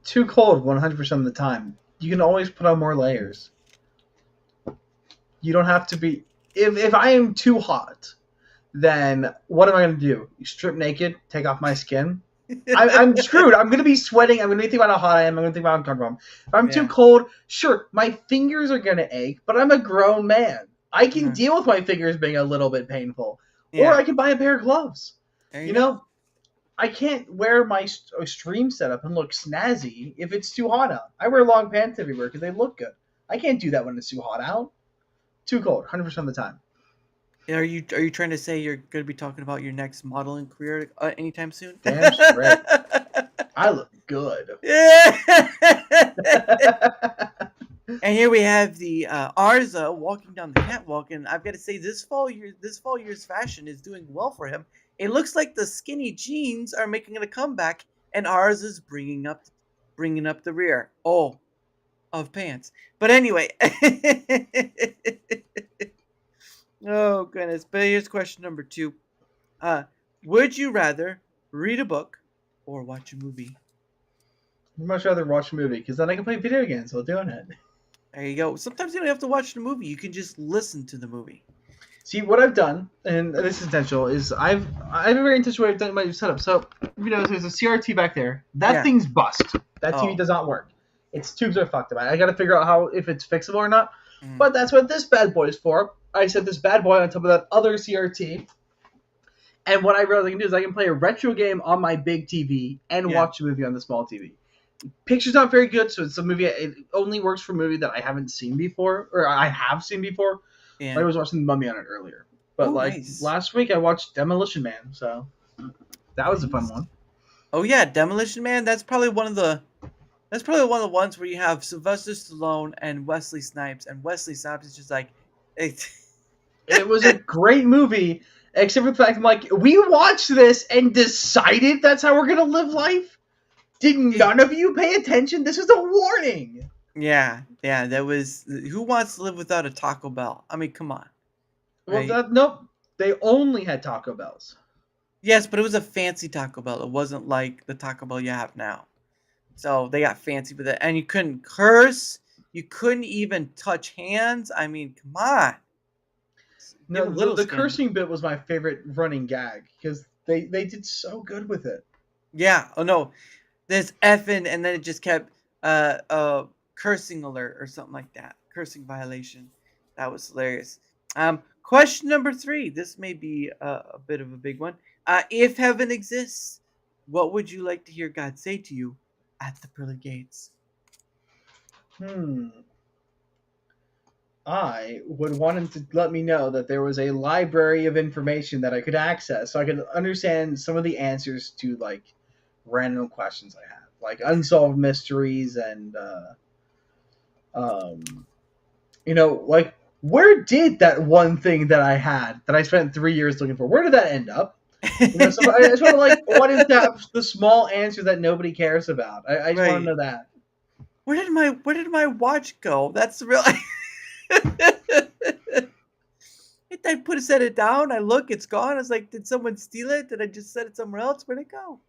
Too cold 100% of the time. You can always put on more layers. You don't have to be... If I am too hot, then what am I going to do? Strip naked, take off my skin? I'm screwed. I'm going to be sweating. I'm going to be thinking about how hot I am. I'm going to think about how uncomfortable I am. If I'm too cold, sure, my fingers are going to ache, but I'm a grown man. I can deal with my fingers being a little bit painful. Yeah. Or I can buy a pair of gloves. There You know, I can't wear my stream setup and look snazzy if it's too hot out. I wear long pants everywhere because they look good. I can't do that when it's too hot out. Too cold, 100% of the time. Are you trying to say you're going to be talking about your next modeling career anytime soon? Damn straight. I look good. Yeah. And here we have the Arza walking down the catwalk, and I've got to say this fall year's fashion is doing well for him. It looks like the skinny jeans are making a comeback, and Arza's bringing up the rear. Oh, of pants. But anyway. Oh goodness. But here's question number 2. Would you rather read a book or watch a movie? I'd much rather watch a movie because then I can play video games while doing it. There you go. Sometimes you don't have to watch the movie. You can just listen to the movie. See, what I've done, and this is intentional, is I have a very intentional way of done my setup. So, there's a CRT back there. That thing's bust. That TV does not work. Its tubes are fucked up. I got to figure out if it's fixable or not. But that's what this bad boy is for. I set this bad boy on top of that other CRT. And what I realized I can do is I can play a retro game on my big TV and watch a movie on the small TV. Picture's not very good, so it's a movie. It only works for a movie that I haven't seen before, or I have seen before. Yeah. I was watching The Mummy on it earlier. But nice. Last week I watched Demolition Man, so that was a fun one. Oh yeah, Demolition Man. That's probably one of the ones where you have Sylvester Stallone and Wesley Snipes, and Wesley Snipes is just like, it was a great movie, except for the fact I'm like, we watched this and decided that's how we're gonna live life. Did none of you pay attention? This is a warning. Yeah, that was... Who wants to live without a Taco Bell? I mean, come on. Right? Well, nope. They only had Taco Bells. Yes, but it was a fancy Taco Bell. It wasn't like the Taco Bell you have now. So they got fancy with it. And you couldn't curse. You couldn't even touch hands. I mean, come on. No, the cursing bit was my favorite running gag because they did so good with it. Yeah. Oh, no. There's effing, and then it just kept cursing alert or something like that. Cursing violation. That was hilarious. Question number 3. This may be a bit of a big one. If heaven exists, what would you like to hear God say to you at the pearly gates? I would want him to let me know that there was a library of information that I could access so I could understand some of the answers to, like, random questions I have, like unsolved mysteries and like, where did that one thing that I had that I spent 3 years looking for, where did that end up? So I just want to, like, what is that, the small answer that nobody cares about? I just want to know that. Where did my watch go? That's the real. I set it down. I look, it's gone. I was like, did someone steal it? Did I just set it somewhere else? Where'd it go?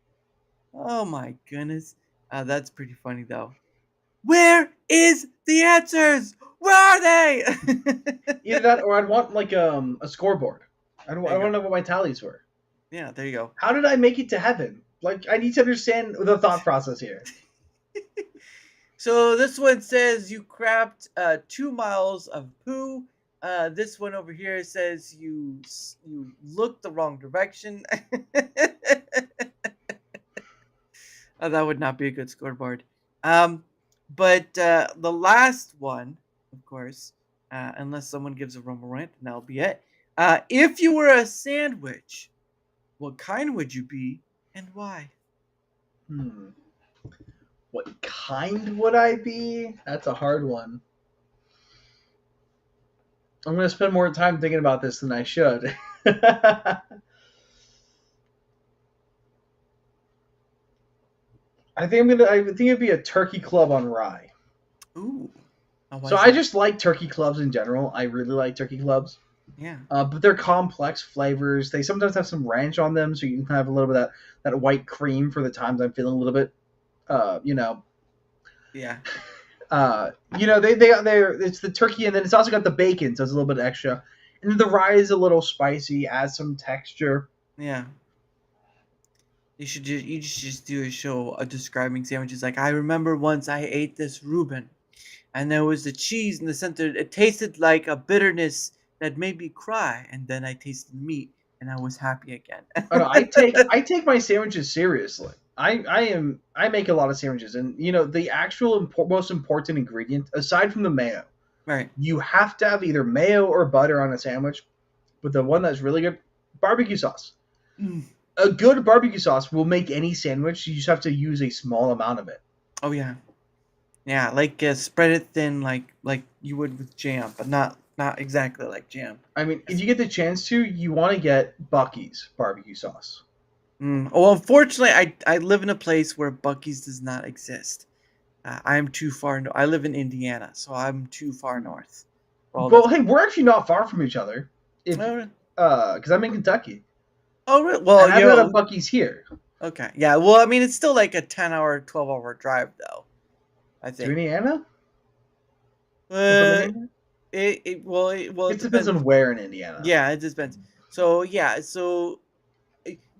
Oh my goodness. That's pretty funny though. Where is the answers? Where are they? Either that or I'd want like a scoreboard. I want to know what my tallies were. Yeah, there you go. How did I make it to heaven? Like, I need to understand the thought process here. So this one says you crapped 2 miles of poo. This one over here says you looked the wrong direction. That would not be a good scoreboard. But the last one, of course, unless someone gives a rumble rant, and that'll be it. If you were a sandwich, what kind would you be and why? What kind would I be? That's a hard one. I'm gonna spend more time thinking about this than I should. I think it'd be a turkey club on rye. Ooh. Oh, why So is I that? just like turkey clubs in general. I really like turkey clubs. Yeah. But they're complex flavors. They sometimes have some ranch on them, so you can have a little bit of that white cream for the times I'm feeling a little bit, Yeah. they're it's the turkey, and then it's also got the bacon, so it's a little bit extra. And then the rye is a little spicy, adds some texture. Yeah. You should just do a show describing sandwiches. Like, I remember once I ate this Reuben, and there was the cheese in the center. It tasted like a bitterness that made me cry, and then I tasted meat, and I was happy again. Oh, no, I take my sandwiches seriously. I make a lot of sandwiches, and the actual most important ingredient aside from the mayo, Right. you have to have either mayo or butter on a sandwich. But the one that's really good, barbecue sauce. Mm. A good barbecue sauce will make any sandwich. You just have to use a small amount of it. Oh yeah. Yeah, like spread it thin, like you would with jam, but not exactly like jam. I mean, if you get the chance to, you want to get Bucky's barbecue sauce. Well, unfortunately, I live in a place where Bucky's does not exist. I am too far. I live in Indiana, so I'm too far north. Well, hey, we're actually not far from each other. Because I'm in Kentucky. Oh, really? Well, and I've got a Bucky's here. Okay. Yeah. Well, I mean, it's still like a 10-hour, 12-hour drive, though. I think. To Indiana? It depends on where in Indiana. Yeah, it depends. So yeah,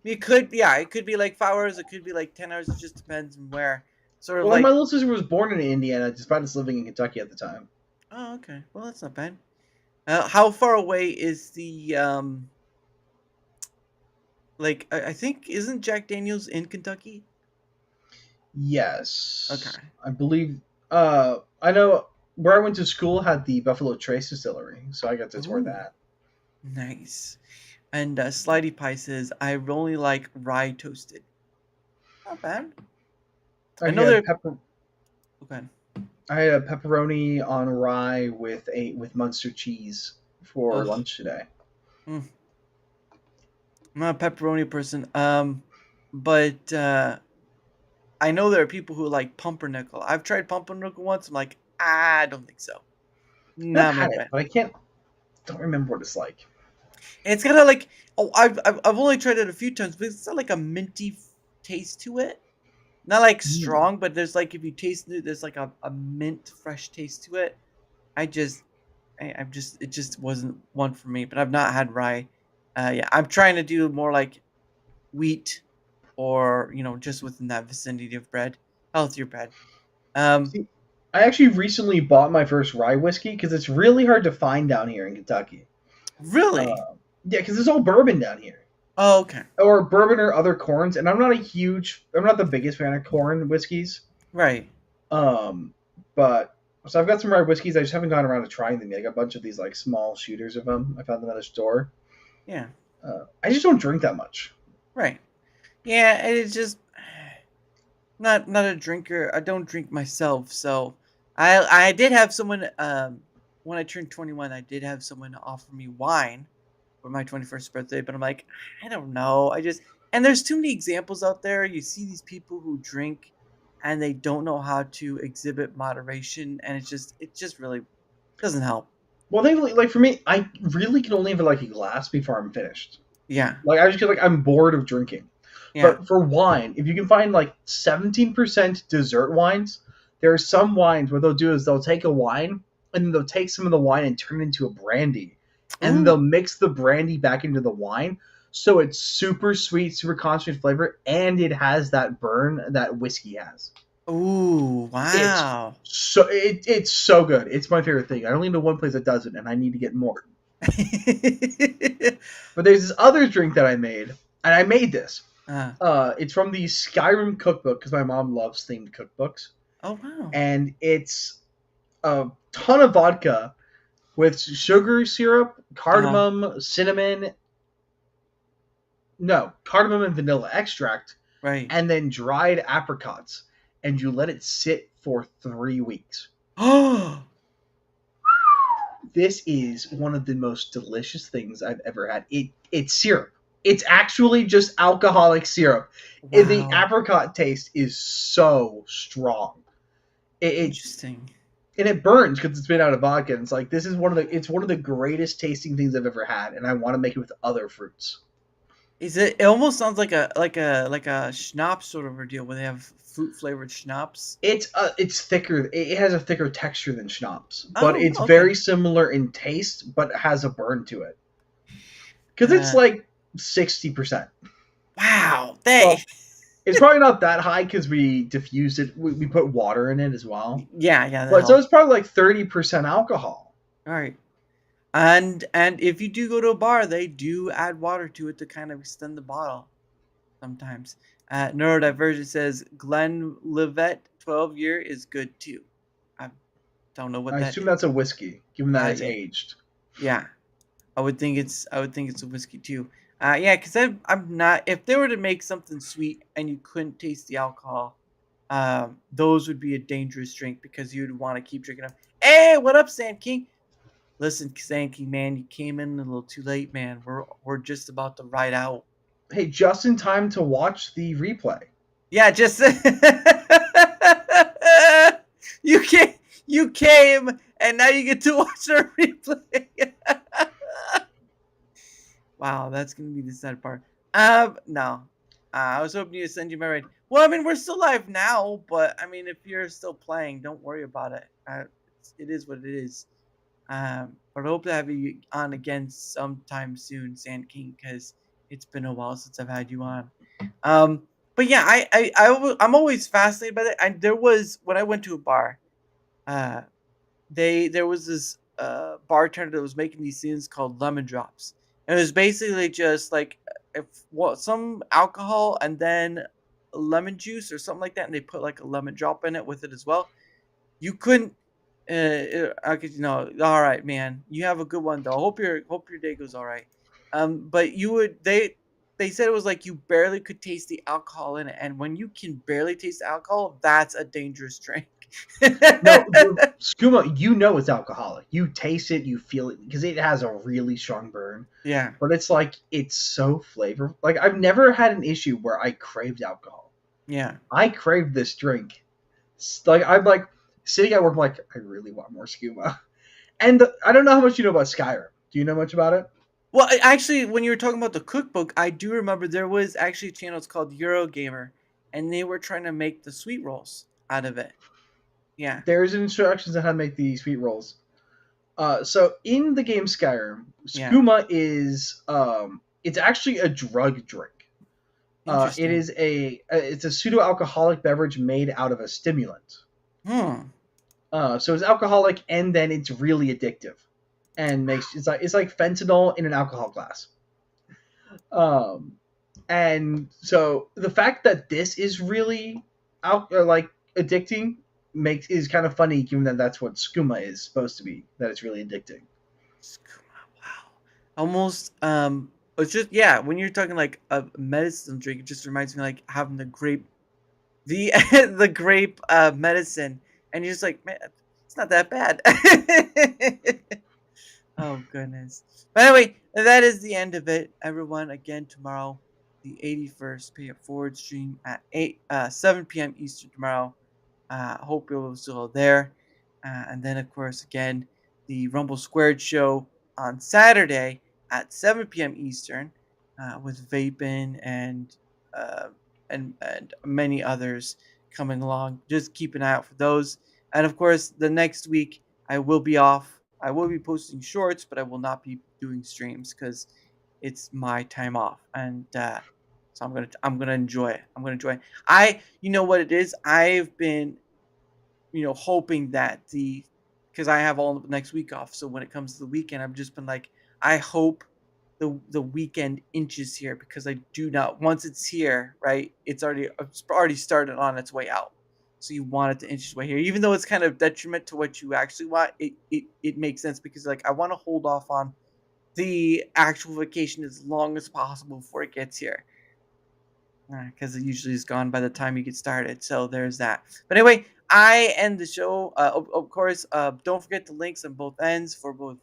it could be like 5 hours. It could be like 10 hours. It just depends on where. Sort of Well, like my little sister was born in Indiana, despite us living in Kentucky at the time. Oh, okay. Well, that's not bad. How far away is the Like I think isn't Jack Daniels in Kentucky? Yes. Okay. I believe. I know where I went to school had the Buffalo Trace distillery, so I got to tour Ooh. that. Nice. And Slidey Pie says I only like rye toasted. Not bad. I know they're okay. I had a pepperoni on rye with Munster cheese for lunch today. I'm not a pepperoni person. But I know there are people who like pumpernickel. I've tried pumpernickel once. I'm like, I don't think so. I've had it, but I don't remember what it's like. It's kind of like I've only tried it a few times, but it's got like a minty taste to it. Not like strong, but there's like if you taste it, there's like a mint fresh taste to it. it just wasn't one for me. But I've not had rye. Yeah, I'm trying to do more like wheat, or just within that vicinity of bread, healthier bread. See, I actually recently bought my first rye whiskey because it's really hard to find down here in Kentucky. Really? Yeah, because it's all bourbon down here. Oh, okay. Or bourbon or other corns, and I'm not the biggest fan of corn whiskeys. Right. But so I've got some rye whiskeys. I just haven't gone around to trying them yet. I got a bunch of these like small shooters of them. I found them at a store. Yeah. I just don't drink that much. Right. Yeah, it's just not a drinker. I don't drink myself, so I did have someone when I turned 21. I did have someone offer me wine for my 21st birthday, but I'm like, I don't know. And there's too many examples out there. You see these people who drink and they don't know how to exhibit moderation, and it just really doesn't help. Well, like for me, I really can only have like a glass before I'm finished. Yeah. Like I just feel like I'm bored of drinking. Yeah. But for wine, if you can find like 17% dessert wines, there are some wines where they'll take a wine and then they'll take some of the wine and turn it into a brandy. And then they'll mix the brandy back into the wine. So it's super sweet, super concentrated flavor, and it has that burn that whiskey has. Ooh, wow. It's so good. It's my favorite thing. I only know one place that does it, and I need to get more. But there's this other drink that I made, and I made this. It's from the Skyrim cookbook, because my mom loves themed cookbooks. Oh, wow. And it's a ton of vodka with sugar syrup, cardamom, cardamom and vanilla extract, Right. and then dried apricots. and you let it sit for 3 weeks. Oh, This is one of the most delicious things I've ever had. It's syrup. It's actually just alcoholic syrup. And the wow. apricot taste is so strong. It Interesting. and it burns because it's made out of vodka. And it's like this is one of the greatest tasting things I've ever had, and I want to make it with other fruits. Is it? It almost sounds like a schnapps sort of ordeal where they have fruit flavored schnapps. It's thicker. It has a thicker texture than schnapps, but Oh, it's okay. very similar in taste, but it has a burn to it because it's Uh, like 60%. Wow. Well, it's probably not that high because we diffused it. We put water in it as well, Yeah, that but so helps. it's probably like 30% alcohol. All right. And if you do go to a bar, they do add water to it to kind of extend the bottle sometimes. Neurodivergent says Glenlivet 12-year is good too. I don't know what I that assume is. that's a whiskey, given that it's Yeah. aged. Yeah. I would think it's a whiskey too. Yeah, because I'm not. If they were to make something sweet and you couldn't taste the alcohol, those would be a dangerous drink because you'd want to keep drinking them. Hey, what up, Sand King? Listen, Sand King, man, you came in a little too late, man. We're just about to ride out. Hey, just in time to watch the replay. Yeah, just you came and now you get to watch our replay. Wow, that's gonna be the sad part. No. I was hoping you send you my raid. Well, I mean, we're still live now, but I mean, if you're still playing, don't worry about it. It is what it is. But I hope to have you on again sometime soon, Sand King, because it's been a while since I've had you on. But yeah, I'm always fascinated by that. There was when I went to a bar, uh, there was this bartender that was making these things called lemon drops. And it was basically just like if some alcohol and then lemon juice or something like that, and they put like a lemon drop in it with it as well. You couldn't. I could, all right, man. You have a good one though. Hope your day goes all right. But they said it was like you barely could taste the alcohol in it, and when you can barely taste the alcohol, that's a dangerous drink. No, skooma, you know it's alcoholic. You taste it, you feel it, because it has a really strong burn. Yeah. But it's like, it's so flavorful. Like, I've never had an issue where I craved alcohol. Yeah. I craved this drink. Like, I'm like, sitting at work, I'm like, I really want more skooma. And I don't know how much you know about Skyrim. Do you know much about it? Well, actually, when you were talking about the cookbook, I do remember there was actually channels called Eurogamer, and they were trying to make the sweet rolls out of it. Yeah. There's instructions on how to make the sweet rolls. So in the game Skyrim, Yeah. skooma is it's actually a drug drink. It Interesting. is it's a pseudo-alcoholic beverage made out of a stimulant. Hmm. So it's alcoholic and then it's really addictive, and it's like fentanyl in an alcohol glass. And so the fact that this is really like addicting is kind of funny, given that that's what skooma is supposed to be. That it's really addicting. Wow. Almost. It's just when you're talking like a medicine drink, it just reminds me like having the grape, the grape medicine, and you're just like, man, it's not that bad. Oh goodness. But anyway, that is the end of it, everyone. Again, tomorrow, the 81st Pay It Forward stream at 7 p.m. Eastern tomorrow. Hope you're still there. And then, of course, again, the Rumble Squared show on Saturday at 7 p.m. Eastern with Vapin and many others coming along. Just keep an eye out for those. And of course, the next week I will be off. I will be posting shorts, but I will not be doing streams because it's my time off, and so I'm gonna enjoy it. I'm gonna enjoy it. You know what it is. I've been, hoping that because I have all next week off. So when it comes to the weekend, I've just been like, I hope the weekend inches here, because I do not. Once it's here, right? It's already started on its way out. So you want it to inch its way here, even though it's kind of detriment to what you actually want. It makes sense because like I want to hold off on the actual vacation as long as possible before it gets here. because it usually is gone by the time you get started. So there's that. But anyway, I end the show. Of course, don't forget the links on both ends for both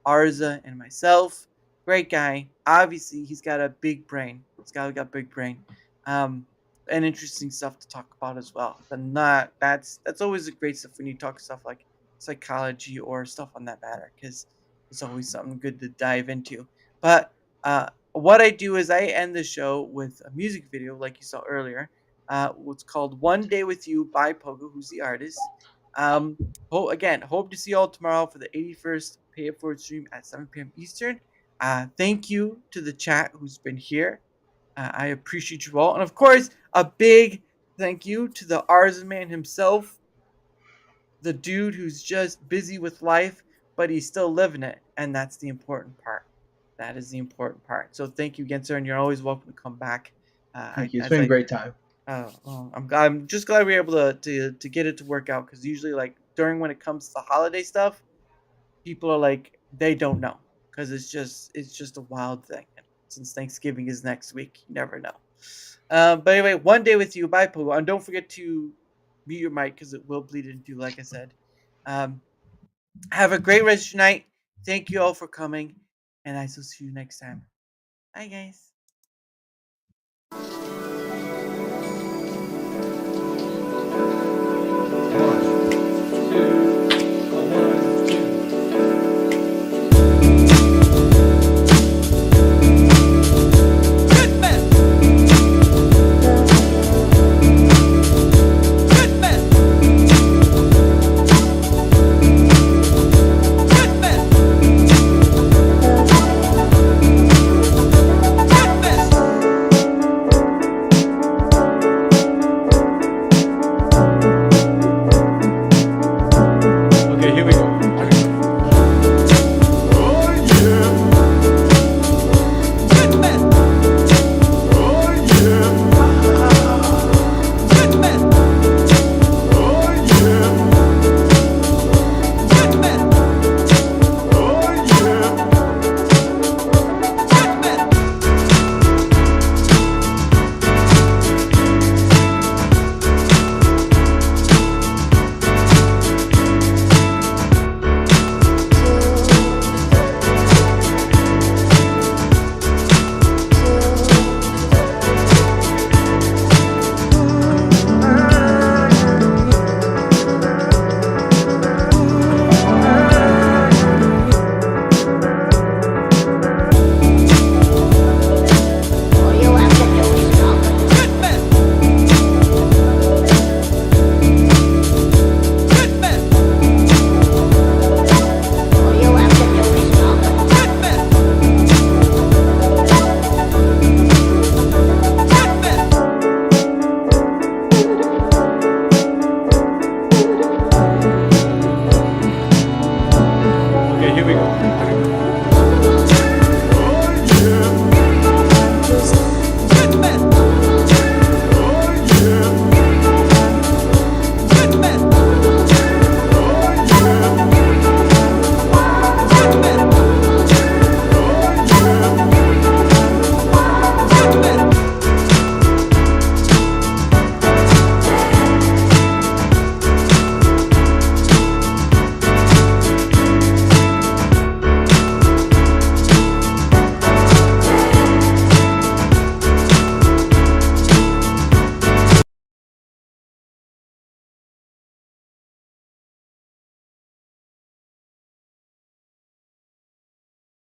Arza and myself. Great guy. Obviously, he's got a big brain. He's got big brain. Um, and interesting stuff to talk about as well. But not that's always a great stuff when you talk stuff like psychology or stuff on that matter, because it's always something good to dive into. But what I do is I end the show with a music video, like you saw earlier. What's called "One Day with You" by Pogo, who's the artist. Hope to see you all tomorrow for the 81st Pay It Forward stream at 7 p.m. Eastern. Thank you to the chat who's been here. I appreciate you all. And of course, a big thank you to the Arza man himself, the dude who's just busy with life, but he's still living it. And that's the important part. That is the important part. So thank you again, sir. And you're always welcome to come back. Thank you. It's been a great time. Well, I'm just glad we were able to get it to work out, because usually, like, during when it comes to holiday stuff, people are like, they don't know, because it's just a wild thing. And since Thanksgiving is next week, you never know. But anyway, One Day with You by Pogo, and don't forget to mute your mic because it will bleed into, like I said. Have a great rest of your night. Thank you all for coming, and I shall see you next time. Bye, guys. Here we go.